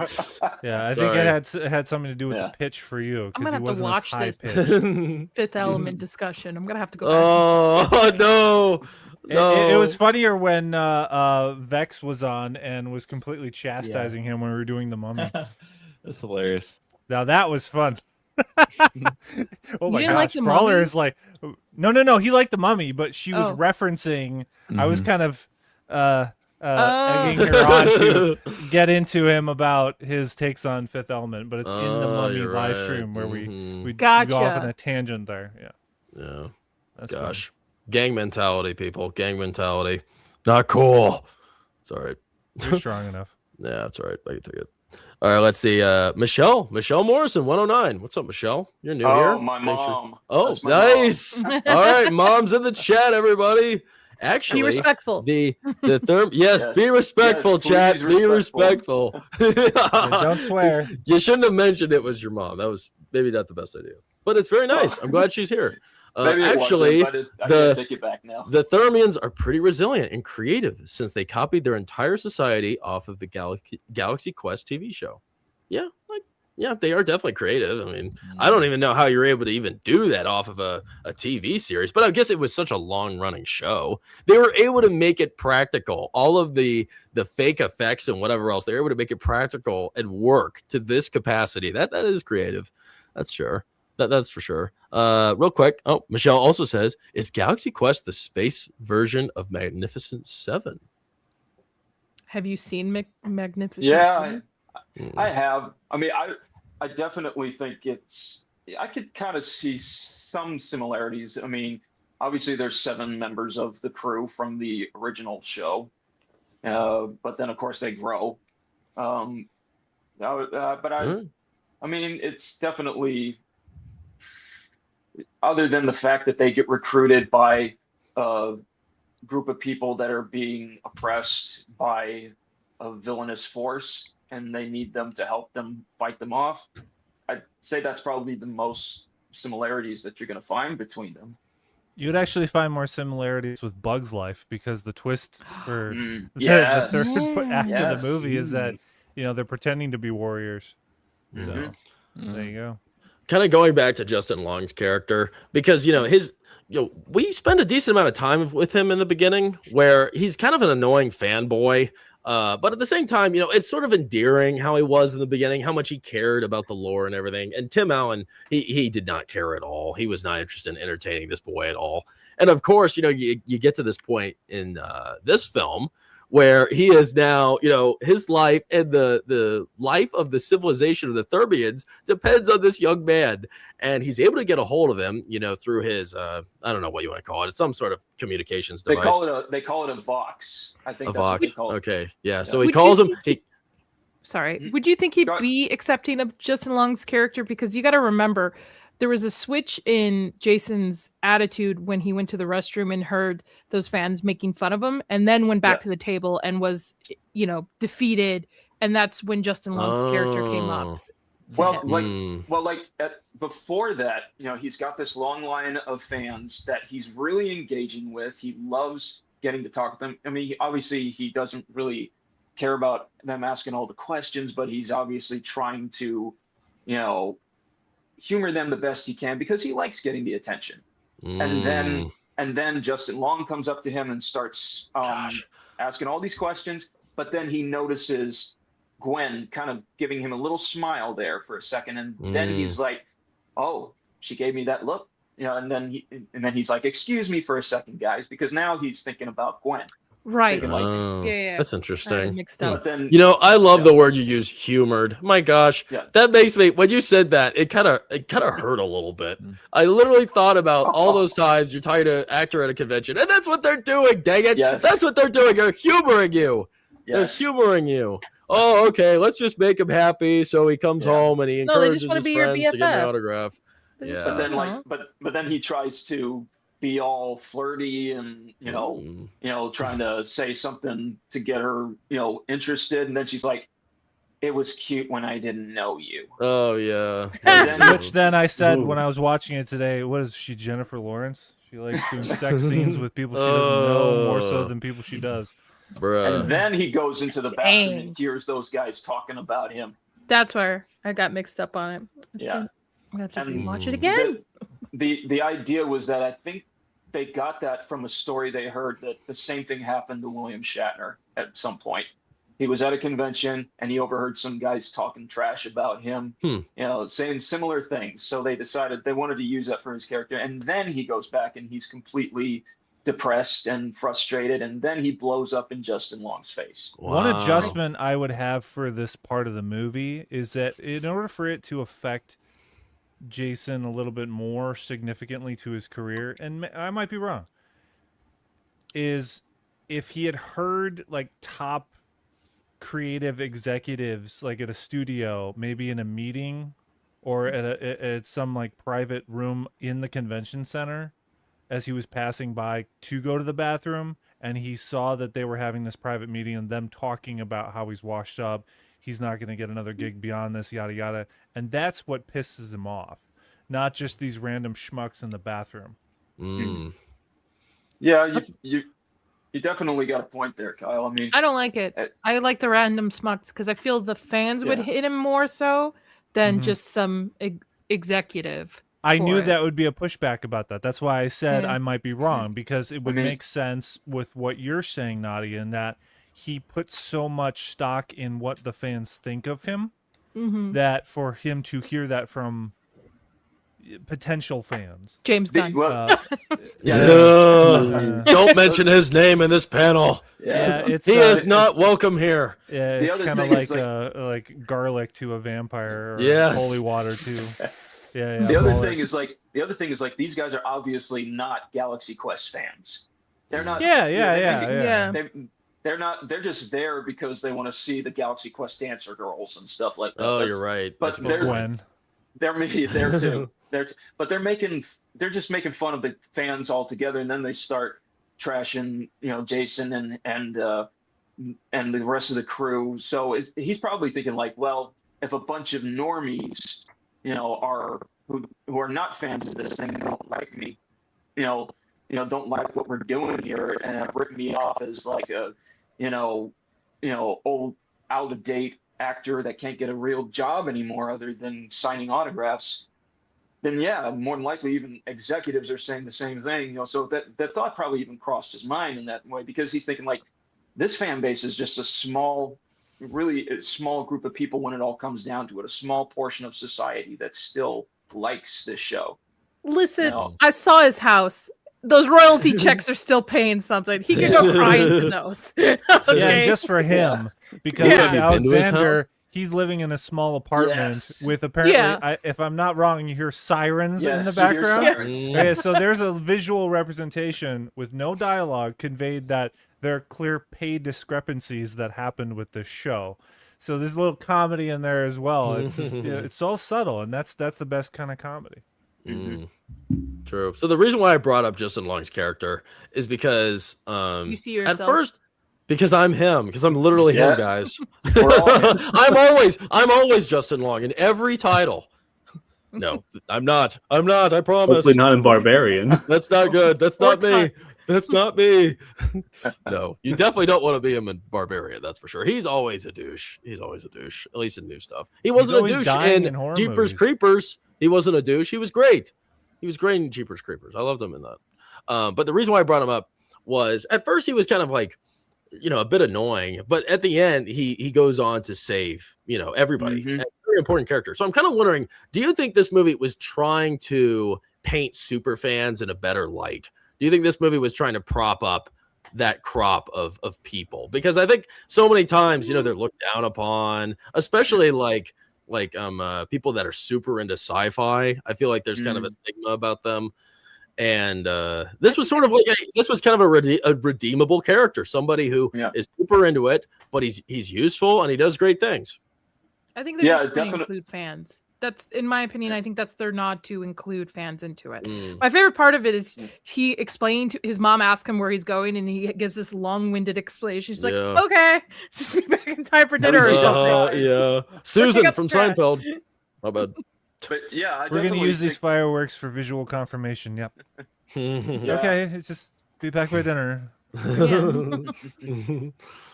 Yeah, I think Sorry. it had something to do with Yeah. the pitch for you I'm because gonna he have to wasn't watch as high this. pitched. Fifth Element discussion. I'm gonna have to go back. Oh no, no. It was funnier when Vex was on and was completely chastising him when we were doing the Mummy. That's hilarious. Now that was fun. Oh my didn't like gosh, the Brawler Mummy? is like, no, he liked the Mummy, but she was Oh. referencing. I was Mhm. kind of Oh. egging her on to get into him about his takes on Fifth Element, but it's in the Oh, Mummy you're live right. stream where Mhm. we go off Gotcha. on a tangent there. Yeah, Yeah. that's Gosh, gang mentality, people. Gang mentality. Not cool. It's all right. fun. You're strong enough. Yeah, that's all right. I can take it. All right, let's see. Michelle Morrison, 109. What's up, Michelle? You're new here. Oh, my Thanks for- mom. Oh, That's my mom. nice. All right, mom's in the chat, everybody. Actually, Be respectful. the therm. Yes, Yes. be respectful, Yes, chat. please Be respectful. Don't swear. You shouldn't have mentioned it was your mom. That was maybe not the best idea, but it's very nice. I'm glad she's here. Maybe it Actually, wasn't, but I the- can't take it back now. the Thermians are pretty resilient and creative since they copied their entire society off of the GalaxyQuest TV show. Yeah, they are definitely creative. I mean, I don't even know how you're able to even do that off of a TV series, but I guess it was such a long running show. They were able to make it practical. All of the fake effects and whatever else, they were able to make it practical and work to this capacity. That is creative. That's sure. That's for sure. Real quick. Oh, Michelle also says, is Galaxy Quest the space version of Magnificent Seven? Have you seen Magnificent? Yeah, Seven? I have. I mean, I definitely think I could kind of see some similarities. I mean, obviously there's 7 members of the crew from the original show, but then of course they grow. But I mean, it's definitely, other than the fact that they get recruited by a group of people that are being oppressed by a villainous force, and they need them to help them fight them off. I'd say that's probably the most similarities that you're going to find between them. You'd actually find more similarities with Bug's Life because the twist for Yes. the third act Yes. of the movie is that they're pretending to be warriors. So Mhm. there you go. Kind of going back to Justin Long's character, because we spend a decent amount of time with him in the beginning where he's kind of an annoying fanboy. But at the same time, it's sort of endearing how he was in the beginning, how much he cared about the lore and everything. And Tim Allen, he did not care at all. He was not interested in entertaining this boy at all. And of course, you get to this point in this film where he is now, his life and the life of the civilization of the Thermians depends on this young man. And he's able to get a hold of him, through his, I don't know what you want to call it. It's some sort of communications They device. they call it a Vox. I think A that's what Vox. they call it. Okay. Yeah. So Would he you calls him. think Sorry. Would you think he'd Go- be accepting of Justin Long's character? Because you got to remember, there was a switch in Jason's attitude when he went to the restroom and heard those fans making fun of him, and then went back Yes. to the table and was, defeated. And that's when Justin Long's character came up. to Well, him. before that, he's got this long line of fans that he's really engaging with. He loves getting to talk with them. I mean, obviously he doesn't really care about them asking all the questions, but he's obviously trying to, humor them the best he can because he likes getting the attention. And then Justin Long comes up to him and starts asking all these questions, but then he notices Gwen kind of giving him a little smile there for a second, and then he's like, "Oh, she gave me that look," and then he's like, "Excuse me for a second, guys," because now he's thinking about Gwen. Right. Yeah. That's interesting. Mixed up. But then, I love the word you use, humored. My gosh, Yeah. that makes me. When you said that, it kind of hurt a little bit. I literally thought about all those times you're talking to an actor at a convention, and that's what they're doing. Dang it, Yes. that's what they're doing. They're humoring you. Yes. They're humoring you. Oh, okay. Let's just make him happy so he comes home and he No, they encourages just wanna his be your friends to get an BFF. autograph. They just But Yeah. then but then he tries to be all flirty and trying to say something to get her interested, and then she's like, "It was cute when I didn't know you." Oh yeah. And then- Which then I said when I was watching it today, what is she, Jennifer Lawrence? She likes doing sex scenes with people she doesn't know more so than people she does. Bruh. And then he goes into the bathroom Dang. and hears those guys talking about him. That's where I got mixed up on it. Yeah. I'm gonna have to And watch it again. The idea was that I think they got that from a story they heard that the same thing happened to William Shatner at some point. He was at a convention and he overheard some guys talking trash about him, saying similar things. So they decided they wanted to use that for his character. And then he goes back and he's completely depressed and frustrated. And then he blows up in Justin Long's face. One adjustment I would have for this part of the movie is that in order for it to affect Jason a little bit more significantly to his career, and I might be wrong, is if he had heard like top creative executives like at a studio, maybe in a meeting or at some like private room in the convention center as he was passing by to go to the bathroom, and he saw that they were having this private meeting and them talking about how he's washed up, he's not going to get another gig beyond this, yada yada, and that's what pisses him off, not just these random schmucks in the bathroom. Yeah, you definitely got a point there, Kyle. I mean, I don't like it. I like the random smucks because I feel the fans would hit him more so than just some executive. I knew it. that would be a pushback about that. That's why I said Yeah. I might be wrong, because it would make sense with what you're saying, Nadia, in that he puts so much stock in what the fans think of him that for him to hear that from potential fans. James Gunn. Don't mention his name in this panel. It's He is not welcome here. Yeah, The it's other kind of thing is, like garlic to a vampire, or Yes. holy water to. Yeah. The other baller. thing is like these guys are obviously not Galaxy Quest fans. They're not. Yeah. They're not. They're just there because they want to see the Galaxy Quest dancer girls and stuff like that. Oh, That's- you're right. But That's a good they're point. Gwen. they're maybe there too. But they're just making fun of the fans altogether, and then they start trashing Jason and the rest of the crew. So he's probably thinking like, well, if a bunch of normies who are not fans of this thing, don't like me, don't like what we're doing here, and have written me off as like a old out of date actor that can't get a real job anymore other than signing autographs, then more than likely even executives are saying the same thing. So that thought probably even crossed his mind in that way, because he's thinking like, this fan base is just really a small group of people when it all comes down to it, a small portion of society that still likes this show. Listen, I saw his house. Those royalty checks are still paying something. He can go cry into those. Okay? Yeah, and just for him, because Have you been to his Alexander, he's living in a small apartment with apparently, if I'm not wrong, you hear sirens in the background. Yeah, so there's a visual representation with no dialogue conveyed that there are clear pay discrepancies that happened with this show. So there's a little comedy in there as well. It's just, it's all subtle, and that's the best kind of comedy. True. So the reason why I brought up Justin Long's character is because You see yourself? at first, because I'm him, because I'm literally him, guys. We're all him. I'm always Justin Long in every title. No, I'm not. I promise. Hopefully not in Barbarian. That's not good. That's not me. Tusk. That's not me. No, you definitely don't want to be him in Barbarian. That's for sure. He's always a douche. At least in new stuff. He wasn't a always douche dying in in horror Jeepers movies. Creepers. He wasn't a douche. He was great. He was great in Jeepers Creepers. I loved him in that. But the reason why I brought him up was at first he was kind of like a bit annoying, but at the end he goes on to save, everybody. Mhm. And very important character. So I'm kind of wondering, do you think this movie was trying to paint super fans in a better light? Do you think this movie was trying to prop up that crop of people? Because I think so many times, they're looked down upon, especially like people that are super into sci-fi. I feel like there's kind of a stigma about them. And this was sort of like this was kind of a redeemable character, somebody who is super into it, but he's useful and he does great things. I think they're just trying to include fans. That's, in my opinion, I think that's their nod to include fans into it. My favorite part of it is he explained to his mom, asked him where he's going, and he gives this long-winded explanation. She's like, okay, just be back in time for dinner or something. Yeah. Susan from Seinfeld. My bad. But yeah, we're going to use these fireworks for visual confirmation. Yep. Okay, it's just be back by dinner.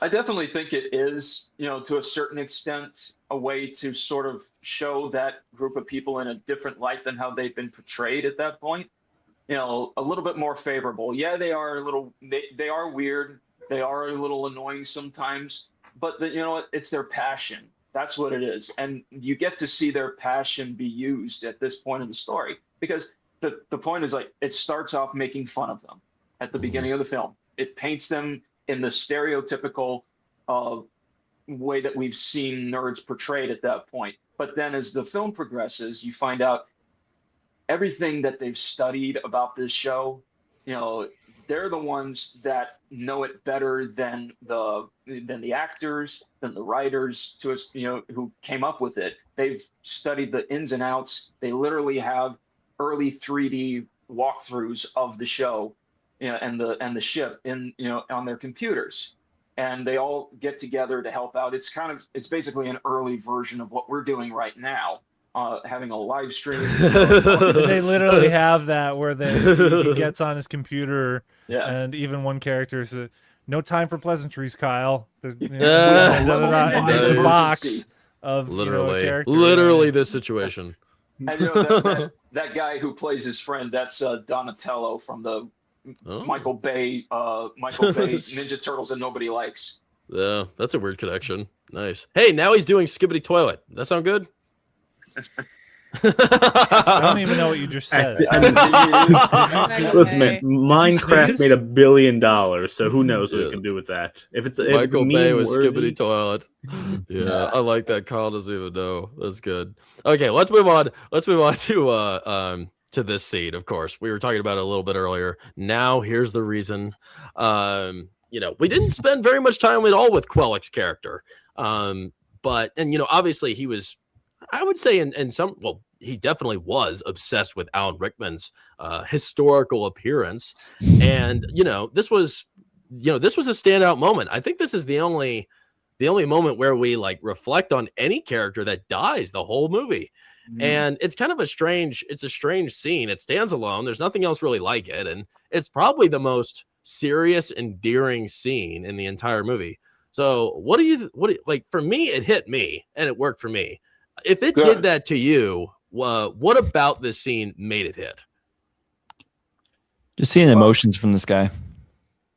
I definitely think it is, to a certain extent, a way to sort of show that group of people in a different light than how they've been portrayed at that point. A little bit more favorable. Yeah, they are a little, they are weird. They are a little annoying sometimes, but it's their passion. That's what it is. And you get to see their passion be used at this point in the story, because the point is, like, it starts off making fun of them at the beginning of the film. It paints them in the stereotypical way that we've seen nerds portrayed at that point. But then as the film progresses, you find out everything that they've studied about this show. They're the ones that know it better than the actors, than the writers, who came up with it. They've studied the ins and outs. They literally have early 3D walkthroughs of the show, and the ship on their computers, and they all get together to help out. It's basically an early version of what we're doing right now, having a live stream. They literally have that where he gets on his computer, and even one character says, "No time for pleasantries, Kyle." And there's a box of literally this situation. And that guy who plays his friend, that's Donatello from the Michael Bay Ninja Turtles that nobody likes. Yeah, that's a weird connection. Nice. Hey, now he's doing Skibbity Toilet. That sound good? I don't even know what you just said. Listen, man, Minecraft made $1 billion, so who knows what we can do with that? If it's Michael Bay with Skibbity Toilet. Yeah, I like that. Kyle doesn't even know. That's good. Okay, let's move on. Let's move on to this scene. Of course, we were talking about it a little bit earlier. Now, here's the reason. We didn't spend very much time at all with Quellic's character, but obviously he was. I would say he definitely was obsessed with Alan Rickman's historical appearance. And, this was a standout moment. I think this is the only moment where we reflect on any character that dies the whole movie. And it's kind of a strange scene. It stands alone. There's nothing else really like it. And it's probably the most serious, endearing scene in the entire movie. So what for me, it hit me and it worked for me. If it did that to you, what about this scene made it hit? Just seeing the emotions from this guy.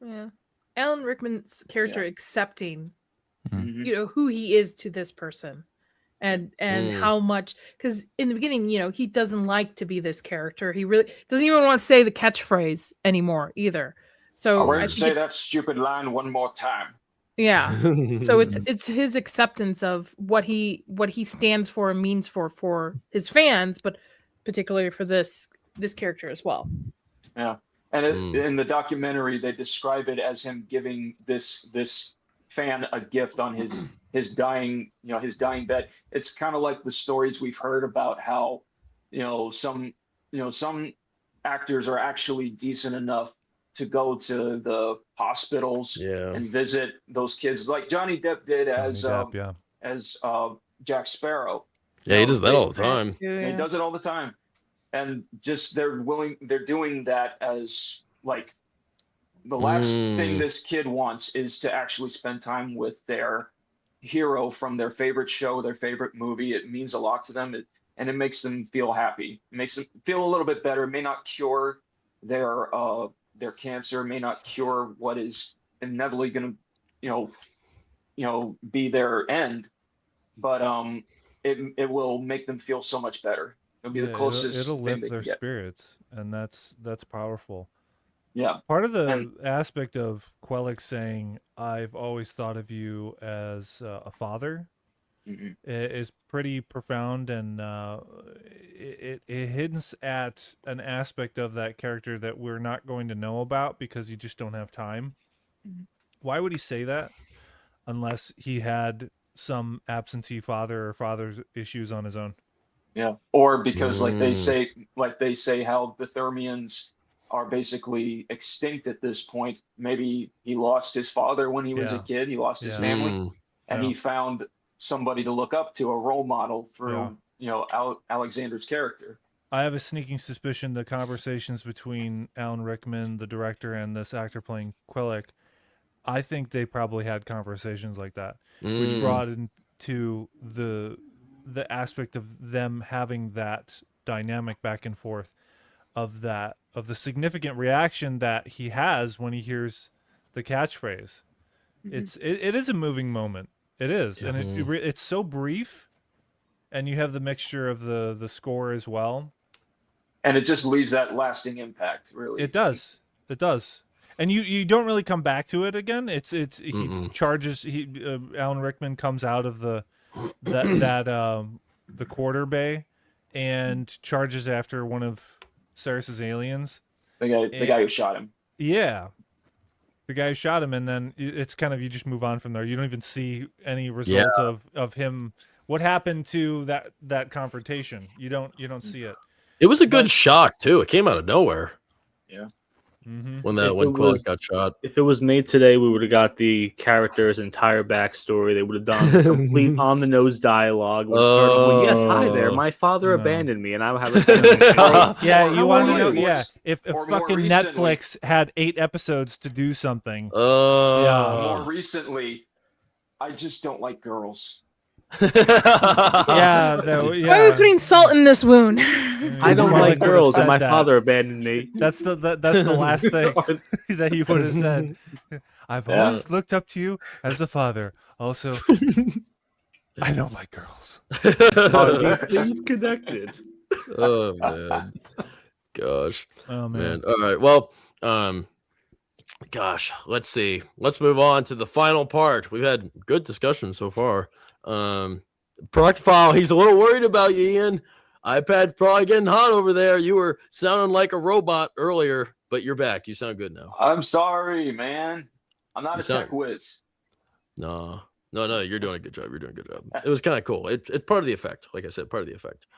Yeah. Alan Rickman's character accepting, who he is to this person. And how much, because in the beginning, he doesn't like to be this character. He really doesn't even want to say the catchphrase anymore either. So we're going to say that stupid line one more time. Yeah. So it's his acceptance of what he stands for and means for his fans, but particularly for this character as well. Yeah. And in the documentary, they describe it as him giving this fan a gift on his dying bed. It's kind of like the stories we've heard about how, some actors are actually decent enough to go to the hospitals and visit those kids, like Johnny Depp did as Jack Sparrow. Yeah, he does that all the time. Yeah, he does it all the time, and just they're doing that as like the last thing this kid wants is to actually spend time with their hero from their favorite show, their favorite movie. It means a lot to them, and it makes them feel happy. It makes them feel a little bit better. It may not cure their cancer, may not cure what is inevitably going to be their end, but it will make them feel so much better. It'll be the closest it'll thing lift they their can get. spirits, and that's powerful. Yeah. Part of the And aspect of Quellic saying, "I've always thought of you as a father," is pretty profound, and it hints at an aspect of that character that we're not going to know about because you just don't have time. Why would he say that unless he had some absentee father or father's issues on his own? yeah, or because like they say how the Thermians are basically extinct at this point. Maybe he lost his father when he was a kid. He lost his family, and he found somebody to look up to, a role model through Alexander's character. I have a sneaking suspicion the conversations between Alan Rickman, the director, and this actor playing Quellic, I think they probably had conversations like that, which brought into the aspect of them having that dynamic back and forth of the significant reaction that he has when he hears the catchphrase. It is a moving moment. It is, and it's so brief, and you have the mixture of the score as well, and it just leaves that lasting impact. Really, it does. And you don't really come back to it again. He charges. Alan Rickman comes out of the quarter bay and charges after one of Ceres's aliens. The guy who shot him. Yeah, the guy who shot him, and then it's kind of, you just move on from there. You don't even see any result of him. What happened to that confrontation? You don't see it. It was a good shock too. It came out of nowhere. Yeah. When Quellic got shot. If it was made today, we would have got the character's entire backstory. They would have done complete on the nose dialogue. Yes, hi there. My father abandoned me, and I have a yeah. You want to know? Yeah. If fucking Netflix had 8 episodes to do something. More recently, I just don't like girls. Why are we putting salt in this wound? I don't like girls, and my father abandoned me. That's the last thing that you would have said. I've always looked up to you as a father. Also, I don't like girls. Are these things connected? Oh man, gosh. Oh man. All right. Well, gosh. Let's see. Let's move on to the final part. We've had good discussion so far. Proctophile, he's a little worried about you, Ian. iPad's probably getting hot over there. You were sounding like a robot earlier, but you're back. You sound good now. I'm sorry, man. I'm not a tech whiz. No, you're doing a good job. It was kind of cool. It's part of the effect. Like I said, part of the effect.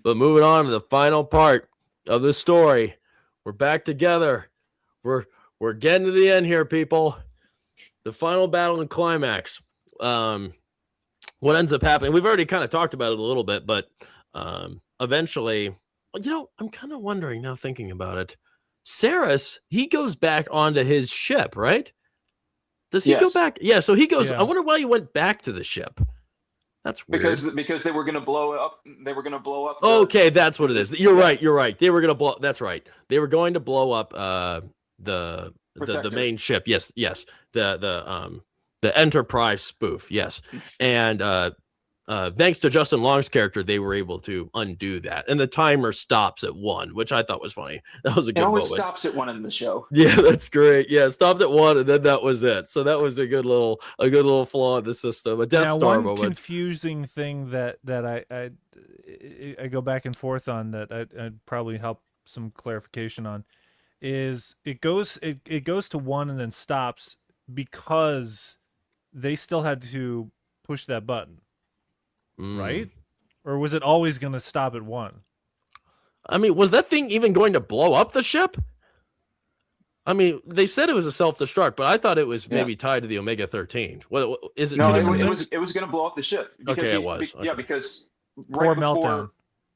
But moving on to the final part of the story. We're back together. We're getting to the end here, people. The final battle and climax. What ends up happening, we've already kind of talked about it a little bit, but eventually, I'm kind of wondering now, thinking about it. Ceres, he goes back onto his ship, right? Does he go back? Yeah, so he goes. Yeah. I wonder why he went back to the ship. That's weird. Because they were going to blow it up. They were going to blow up. Okay, that's what it is. You're right. They were going to blow. That's right. They were going to blow up the main ship. Yes. The Enterprise spoof, yes. And thanks to Justin Long's character, they were able to undo that. And the timer stops at 1, which I thought was funny. That was a good moment. It always stops at 1 in the show. Yeah, that's great. Yeah, it stopped at 1, and then that was it. So that was a good little flaw in the system. A Death Star one moment. Confusing thing that I go back and forth on that I'd probably help some clarification on is it goes to 1 and then stops because they still had to push that button, right? Or was it always going to stop at 1? I mean, was that thing even going to blow up the ship? I mean, they said it was a self-destruct, but I thought it was maybe tied to the Omega-13. What is it? No, it was going to blow up the ship. Okay, it was. Yeah, because core meltdown.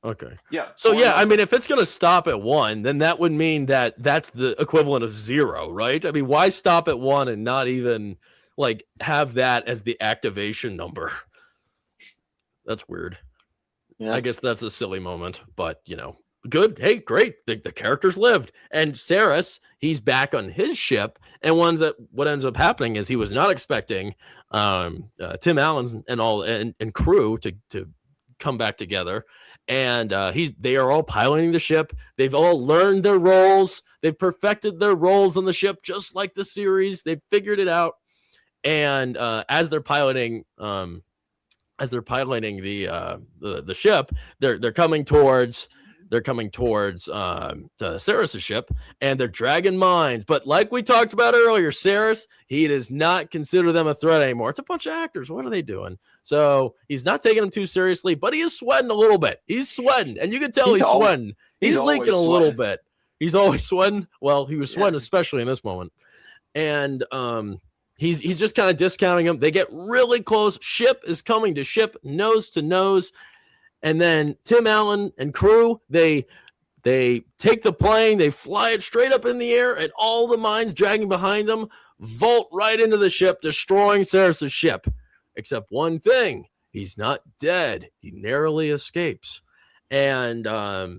Okay. Yeah. So I mean, if it's going to stop at 1, then that would mean that that's the equivalent of 0, right? I mean, why stop at 1 and not even like have that as the activation number? That's weird. Yeah. I guess that's a silly moment, but good. Hey, great. The characters lived. And Saris, he's back on his ship. And what ends up happening is he was not expecting Tim Allen and crew to come back together. And they are all piloting the ship. They've all learned their roles. They've perfected their roles on the ship, just like the series. They've figured it out. And as they're piloting the ship, they're coming towards Saris's ship, and they're dragging mines. But like we talked about earlier, Saris, he does not consider them a threat anymore. It's a bunch of actors. What are they doing? So he's not taking them too seriously, but he is sweating a little bit. He's sweating, and you can tell he's sweating. He's leaking a little bit. He's always sweating. Well, he was sweating, especially in this moment. And he's just kind of discounting them. They get really close. Ship is coming to ship, nose to nose. And then Tim Allen and crew, they take the plane, they fly it straight up in the air, and all the mines dragging behind them vault right into the ship, destroying Saris's ship. Except one thing, he's not dead. He narrowly escapes. And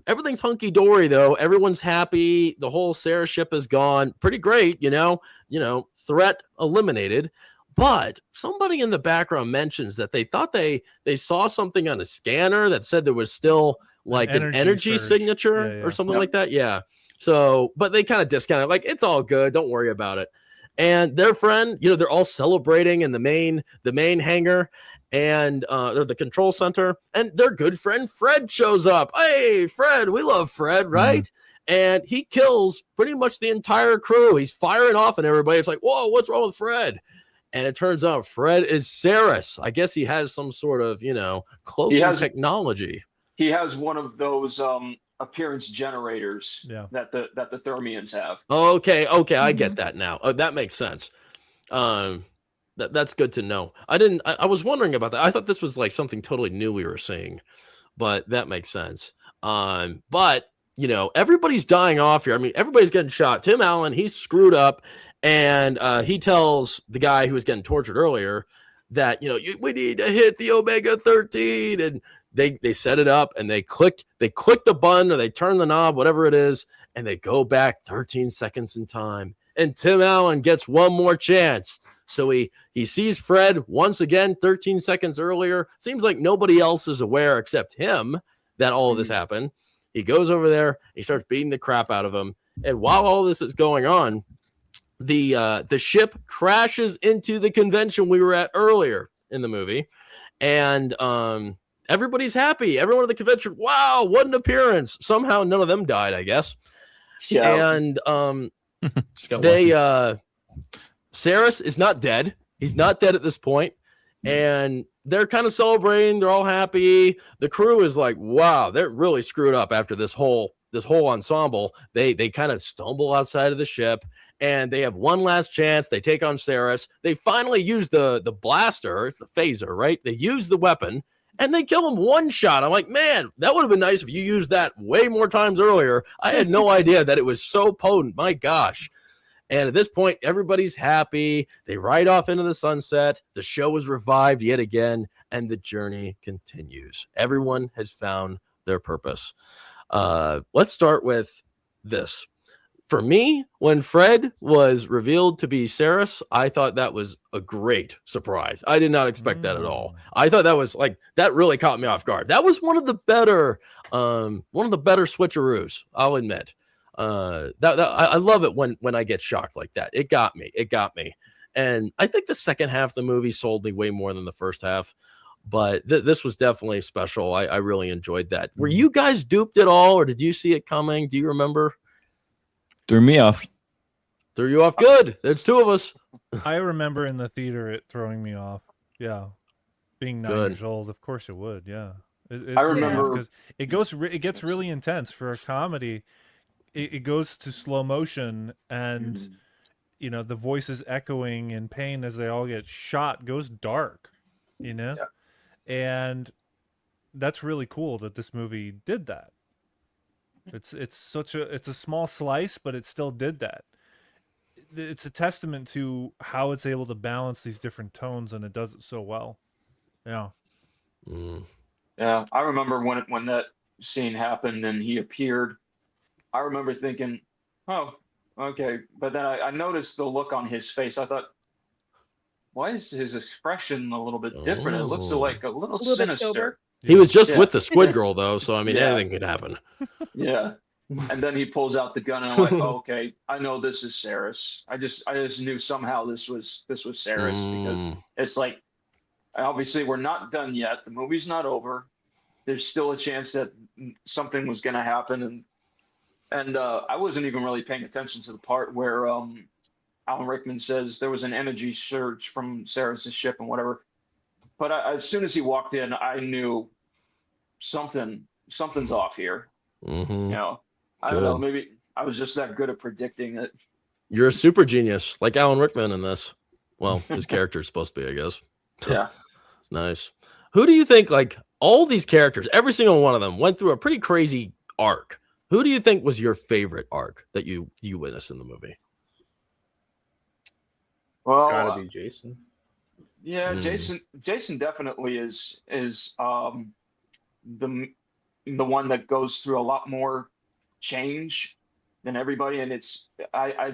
everything's hunky-dory, though. Everyone's happy. The whole Saris ship is gone. Pretty great, threat eliminated. But somebody in the background mentions that they thought they saw something on a scanner that said there was still like an energy signature or something like that. Yeah. So, but they kind of discounted, like, it's all good. Don't worry about it. And their friend, they're all celebrating in the main hangar and the control center. And their good friend Fred shows up. Hey, Fred, we love Fred, right? Mm-hmm. And he kills pretty much the entire crew. He's firing off and everybody. It's like, whoa, what's wrong with Fred? And it turns out Fred is Saris. I guess he has some sort of, cloaking technology. He has one of those appearance generators that the Thermians have. Okay, I get that now. That makes sense. That's good to know. I was wondering about that. I thought this was like something totally new we were seeing, but that makes sense. But everybody's dying off here. I mean, everybody's getting shot. Tim Allen, he's screwed up. And he tells the guy who was getting tortured earlier that, we need to hit the Omega-13. And they set it up and they click the button or they turn the knob, whatever it is, and they go back 13 seconds in time. And Tim Allen gets one more chance. So he sees Fred once again 13 seconds earlier. Seems like nobody else is aware except him that all of this happened. He goes over there. He starts beating the crap out of him. And while all this is going on, the ship crashes into the convention we were at earlier in the movie, and everybody's happy. Everyone at the convention, wow, what an appearance! Somehow none of them died, I guess. Yeah. And Saris is not dead. He's not dead at this point, and they're kind of celebrating. They're all happy. The crew is like, wow, they're really screwed up after this whole ensemble. They kind of stumble outside of the ship. And they have one last chance. They take on Saris. They finally use the blaster. It's the phaser, right? They use the weapon, and they kill him one shot. I'm like, man, that would have been nice if you used that way more times earlier. I had no idea that it was so potent. My gosh. And at this point, everybody's happy. They ride off into the sunset. The show is revived yet again, and the journey continues. Everyone has found their purpose. Let's start with this. For me, when Fred was revealed to be Saris, I thought that was a great surprise. I did not expect that at all. I thought that was that really caught me off guard. That was one of the better switcheroos, I'll admit. I love it when I get shocked like that. It got me. And I think the second half of the movie sold me way more than the first half. But this was definitely special. I really enjoyed that. Were you guys duped at all, or did you see it coming? Do you remember? Threw me off. Threw you off. Good. There's two of us. I remember in the theater it throwing me off. Yeah, being 9 years old, of course it would. Yeah, I remember because it gets really intense for a comedy. It goes to slow motion, and the voices echoing in pain as they all get shot goes dark. And that's really cool that this movie did that. It's a small slice, but it still did that. It's a testament to how it's able to balance these different tones, and it does it so well. Yeah. Yeah, I remember when scene happened and he appeared, I remember thinking, oh, okay. But then I noticed the look on his face. I thought, why is his expression a little bit different? It looks like a little bit sinister. sober. He was just Yeah. with the squid girl though, so I mean Yeah. anything could happen. Yeah. And then he pulls out the gun and I'm like, oh, okay, I know this is Saris. I just knew somehow this was Saris because it's like, obviously we're not done yet. The movie's not over. There's still a chance that something was going to happen. And I wasn't even really paying attention to the part where Alan Rickman says there was an energy surge from Saris' ship and whatever. But as soon as he walked in, I knew something's off here. Mm-hmm. You know, I don't know. Maybe I was just that good at predicting it. You're a super genius, like Alan Rickman in this. Well, his character is supposed to be, I guess. Yeah. Nice. Who do you think, like all these characters, every single one of them went through a pretty crazy arc? Who do you think was your favorite arc that you witnessed in the movie? Well, Gotta be Jason. yeah, Jason definitely is the one that goes through a lot more change than everybody, and it's I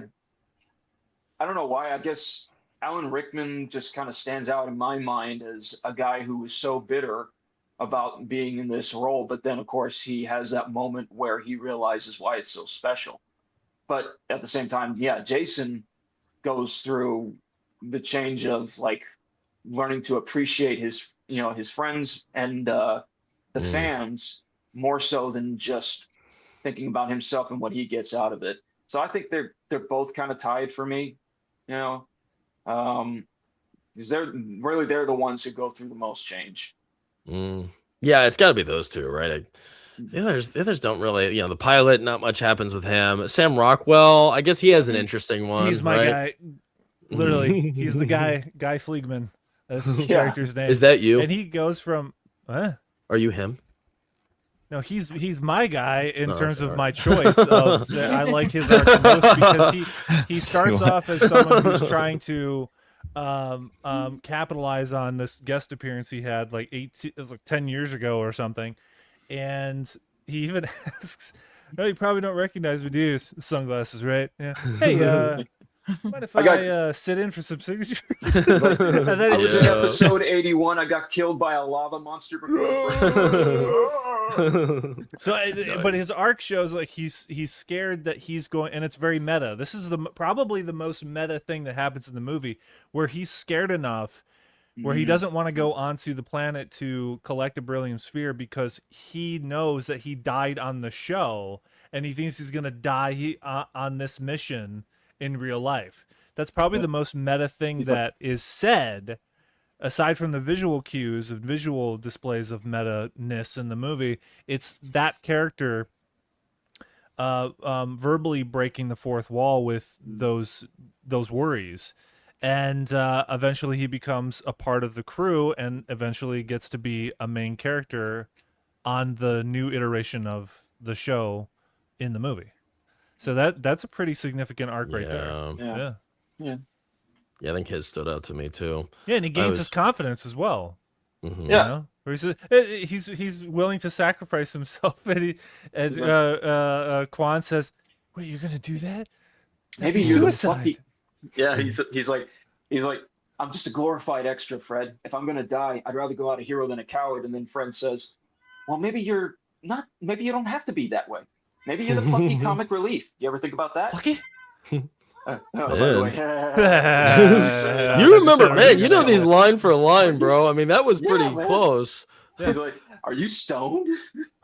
don't know why. I guess Alan Rickman just kind of stands out in my mind as a guy who was so bitter about being in this role, but then of course he has that moment where he realizes why it's so special. But at the same time, yeah, Jason goes through the change of like learning to appreciate his friends and the fans more so than just thinking about himself and what he gets out of it. So I think they're both kind of tied for me, because they're the ones who go through the most change. Yeah, it's got to be those two, right? The others don't really, the pilot, not much happens with him. Sam Rockwell, I guess he has an interesting one. He's my right? guy. Literally, he's the Guy Fleegman. That's his character's name. Is that you? And he goes from, Are you him? No, he's my guy in terms of my choice. I like his arc the most because he starts off as someone who's trying to capitalize on this guest appearance he had like 10 years ago or something, and he even asks, "No, you probably don't recognize me, do you? Sunglasses, right? Yeah. Hey, mind if I sit in for some signatures?" And then I was in episode 81. I got killed by a lava monster. So, but his arc shows like he's scared that he's going, and it's very meta. This is probably the most meta thing that happens in the movie, where he's scared enough where he doesn't want to go onto the planet to collect a beryllium sphere because he knows that he died on the show, and he thinks he's gonna die on this mission in real life. That's probably the most meta thing that is said, aside from the visual cues and visual displays of meta-ness in the movie. It's that character verbally breaking the fourth wall with those worries. And eventually he becomes a part of the crew and eventually gets to be a main character on the new iteration of the show in the movie. So that's a pretty significant arc right there. Yeah, I think his stood out to me too. Yeah, and he gains his confidence as well. Mm-hmm. Yeah. You know? Where he's willing to sacrifice himself, and Quan says, "Wait, you're gonna do that? Maybe you're the plucky." Yeah, he's like, "I'm just a glorified extra, Fred. If I'm gonna die, I'd rather go out a hero than a coward." And then Fred says, "Well, maybe you're not. Maybe you don't have to be that way. Maybe you're the plucky comic relief. You ever think about that?" Plucky? By the way. You remember, man? You know these line for line, bro. I mean, that was pretty close. He's like, "Are you stoned?"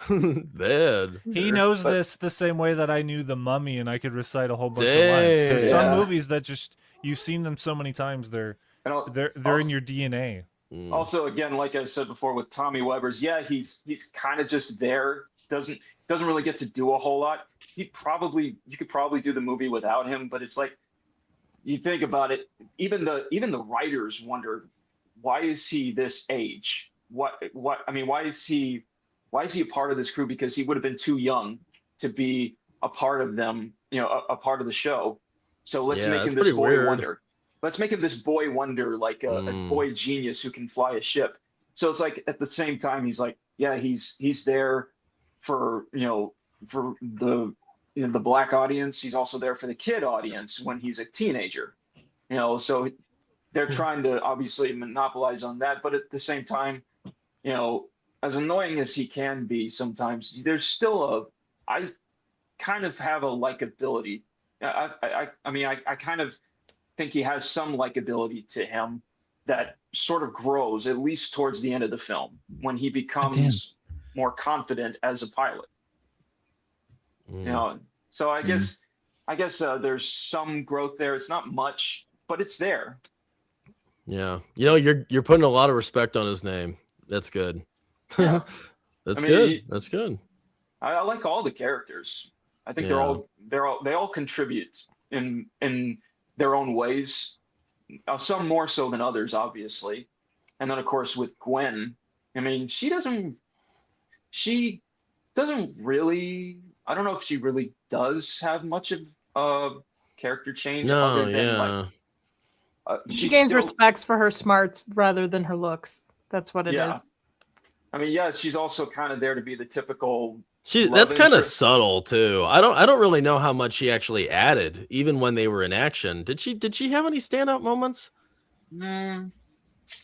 Man, he knows this the same way that I knew The Mummy, and I could recite a whole bunch of lines. There's some movies that just you've seen them so many times, they're in your DNA. Also, again, like I said before with Tommy Weber's, he's kind of just there. Doesn't really get to do a whole lot. You could probably do the movie without him, but it's like, you think about it, even the writers wonder, why is he this age? Why is he a part of this crew? Because he would have been too young to be a part of them, a part of the show. So let's make him this boy wonder. Let's make him this boy wonder, like a boy genius who can fly a ship. So it's like at the same time he's like, he's there. for the the black audience. He's also there for the kid audience when he's a teenager. So they're trying to obviously monopolize on that, but at the same time, as annoying as he can be sometimes, there's still I kind of have a likability. I mean, I kind of think he has some likability to him that sort of grows, at least towards the end of the film, when he becomes more confident as a pilot. So I guess there's some growth there. It's not much, but it's there. Yeah, you're putting a lot of respect on his name. That's good. Yeah. That's I mean, good. That's good. I like all the characters. I think they all contribute in their own ways. Some more so than others, obviously. And then of course with Gwen, I mean, she doesn't really. I don't know if she really does have much of character change. No, other than she gains respects for her smarts rather than her looks. That's what it is. I mean, she's also kind of there to be the typical. That's kind of subtle too. I don't really know how much she actually added, even when they were in action. Did she have any standout moments?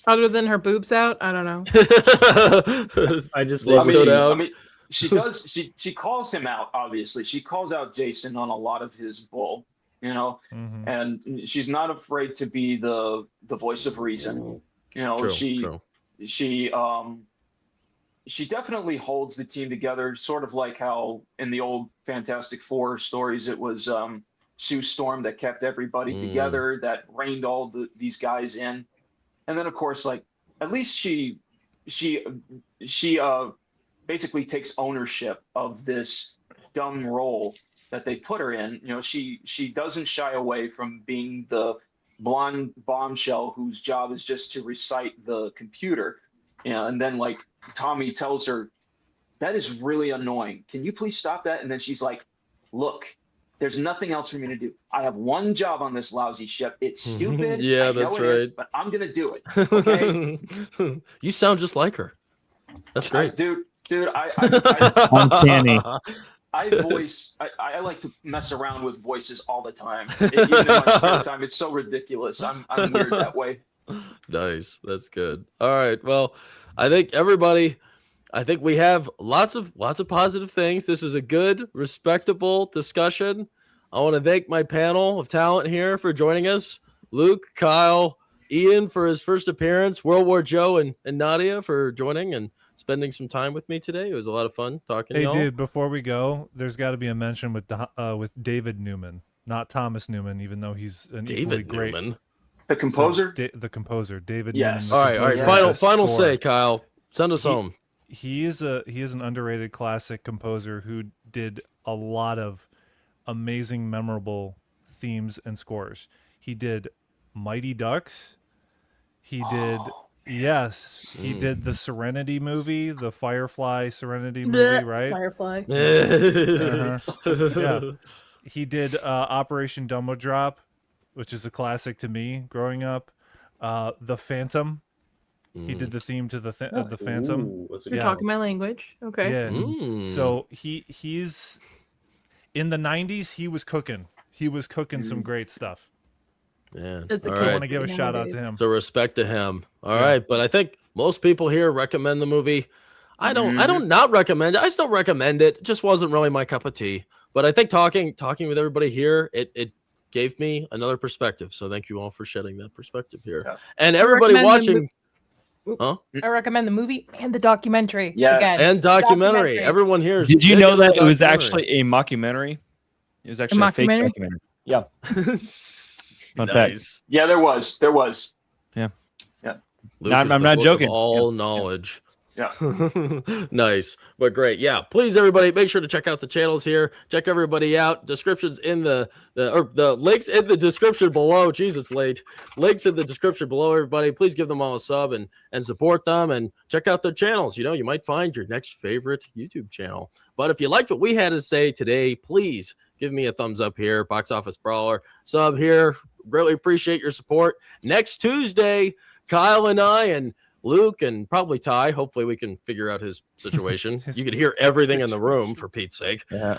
Other than her boobs out, I don't know. I just love it. I mean, she does. She calls him out. Obviously, she calls out Jason on a lot of his bull. And she's not afraid to be the voice of reason. True. She definitely holds the team together, sort of like how in the old Fantastic Four stories it was Sue Storm that kept everybody together, that reined all these guys in. And then of course, like, at least she basically takes ownership of this dumb role that they put her in. She doesn't shy away from being the blonde bombshell whose job is just to recite the computer. And then like Tommy tells her, that is really annoying. Can you please stop that? And then she's like, look, there's nothing else for me to do. I have one job on this lousy ship. It's stupid. Yeah, that's right. But I'm going to do it. Okay. You sound just like her. That's great. Dude, Uncanny. I like to mess around with voices all the time. Even in my spare time, it's so ridiculous. I'm weird that way. Nice. That's good. All right. Well, I think we have lots of positive things. This is a good, respectable discussion. I want to thank my panel of talent here for joining us. Luke, Kyle, Ian for his first appearance, World War Joe and Nadia for joining and spending some time with me today. It was a lot of fun talking to y'all. Hey, dude, before we go, there's got to be a mention with David Newman, not Thomas Newman, even though he's an equally great. Newman. The composer? The composer, David Yes. Newman. All right. Final say, Kyle. Send us home. He is an underrated classic composer who did a lot of amazing, memorable themes and scores. He did Mighty Ducks. He did he did the Serenity movie, the Firefly Serenity movie, right? Firefly. Yeah. He did Operation Dumbo Drop, which is a classic to me growing up. The Phantom. He did the theme to the Phantom. Ooh, You're talking my language. Okay. Yeah. So he's in the 90s. He was cooking. He was cooking some great stuff. Yeah. As the All kid right. I want to give a shout out to him. So respect to him. All right, but I think most people here recommend the movie. I don't not recommend it. I still recommend it. It just wasn't really my cup of tea. But I think talking with everybody here, it gave me another perspective. So thank you all for shedding that perspective here. Yeah. And everybody watching. I recommend the movie and the documentary. Yes. Again. And documentary. Everyone here is. Did you know that it was documentary. actually a mockumentary? It was actually a fake mockumentary? documentary. Yeah. Fun Nice. fact. Yeah, there was. Yeah. Luke I'm is the not book joking. of all knowledge. Yeah. Nice, but great. Yeah, please everybody make sure to check out the channels here. Check everybody out. Descriptions in the links in the description below. Jeez, it's late. Links in the description below. Everybody, please give them all a sub and support them and check out their channels. You might find your next favorite YouTube channel. But if you liked what we had to say today, please give me a thumbs up here. Box Office Brawler sub here. Really appreciate your support. Next Tuesday, Kyle and I and Luke, and probably Ty. Hopefully we can figure out his situation. You can hear everything in the room, for Pete's sake. Yeah.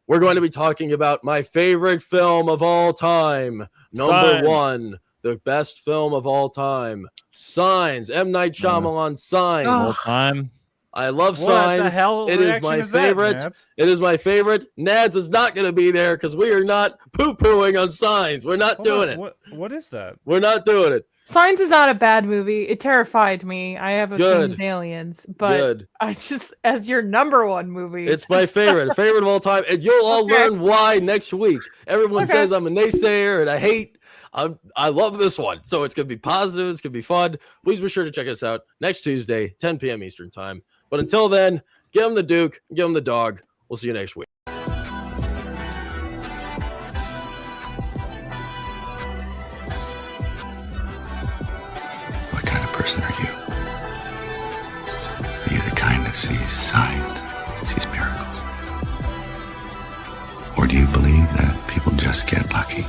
We're going to be talking about my favorite film of all time. Number Signs. 1, the best film of all time. Signs. M. Night Shyamalan, Signs. All time. I love What Signs. the hell It is reaction my is that, favorite. Matt? It is my favorite. Nads is not going to be there because we are not poo-pooing on Signs. We're not Hold doing on, it. What is that? We're not doing it. Signs is not a bad movie. It terrified me. I have a Good. thing with aliens, but Good. I just, as your number 1 movie, It's my favorite of all time, and you'll all Okay. learn why next week. Everyone Okay. says I'm a naysayer and I hate. I love this one, so it's gonna be positive. It's gonna be fun. Please be sure to check us out next Tuesday, 10 p.m. Eastern time. But until then, give him the Duke, give him the dog. We'll see you next week. What kind of person are you? Are you the kind that sees signs, sees miracles? Or do you believe that people just get lucky?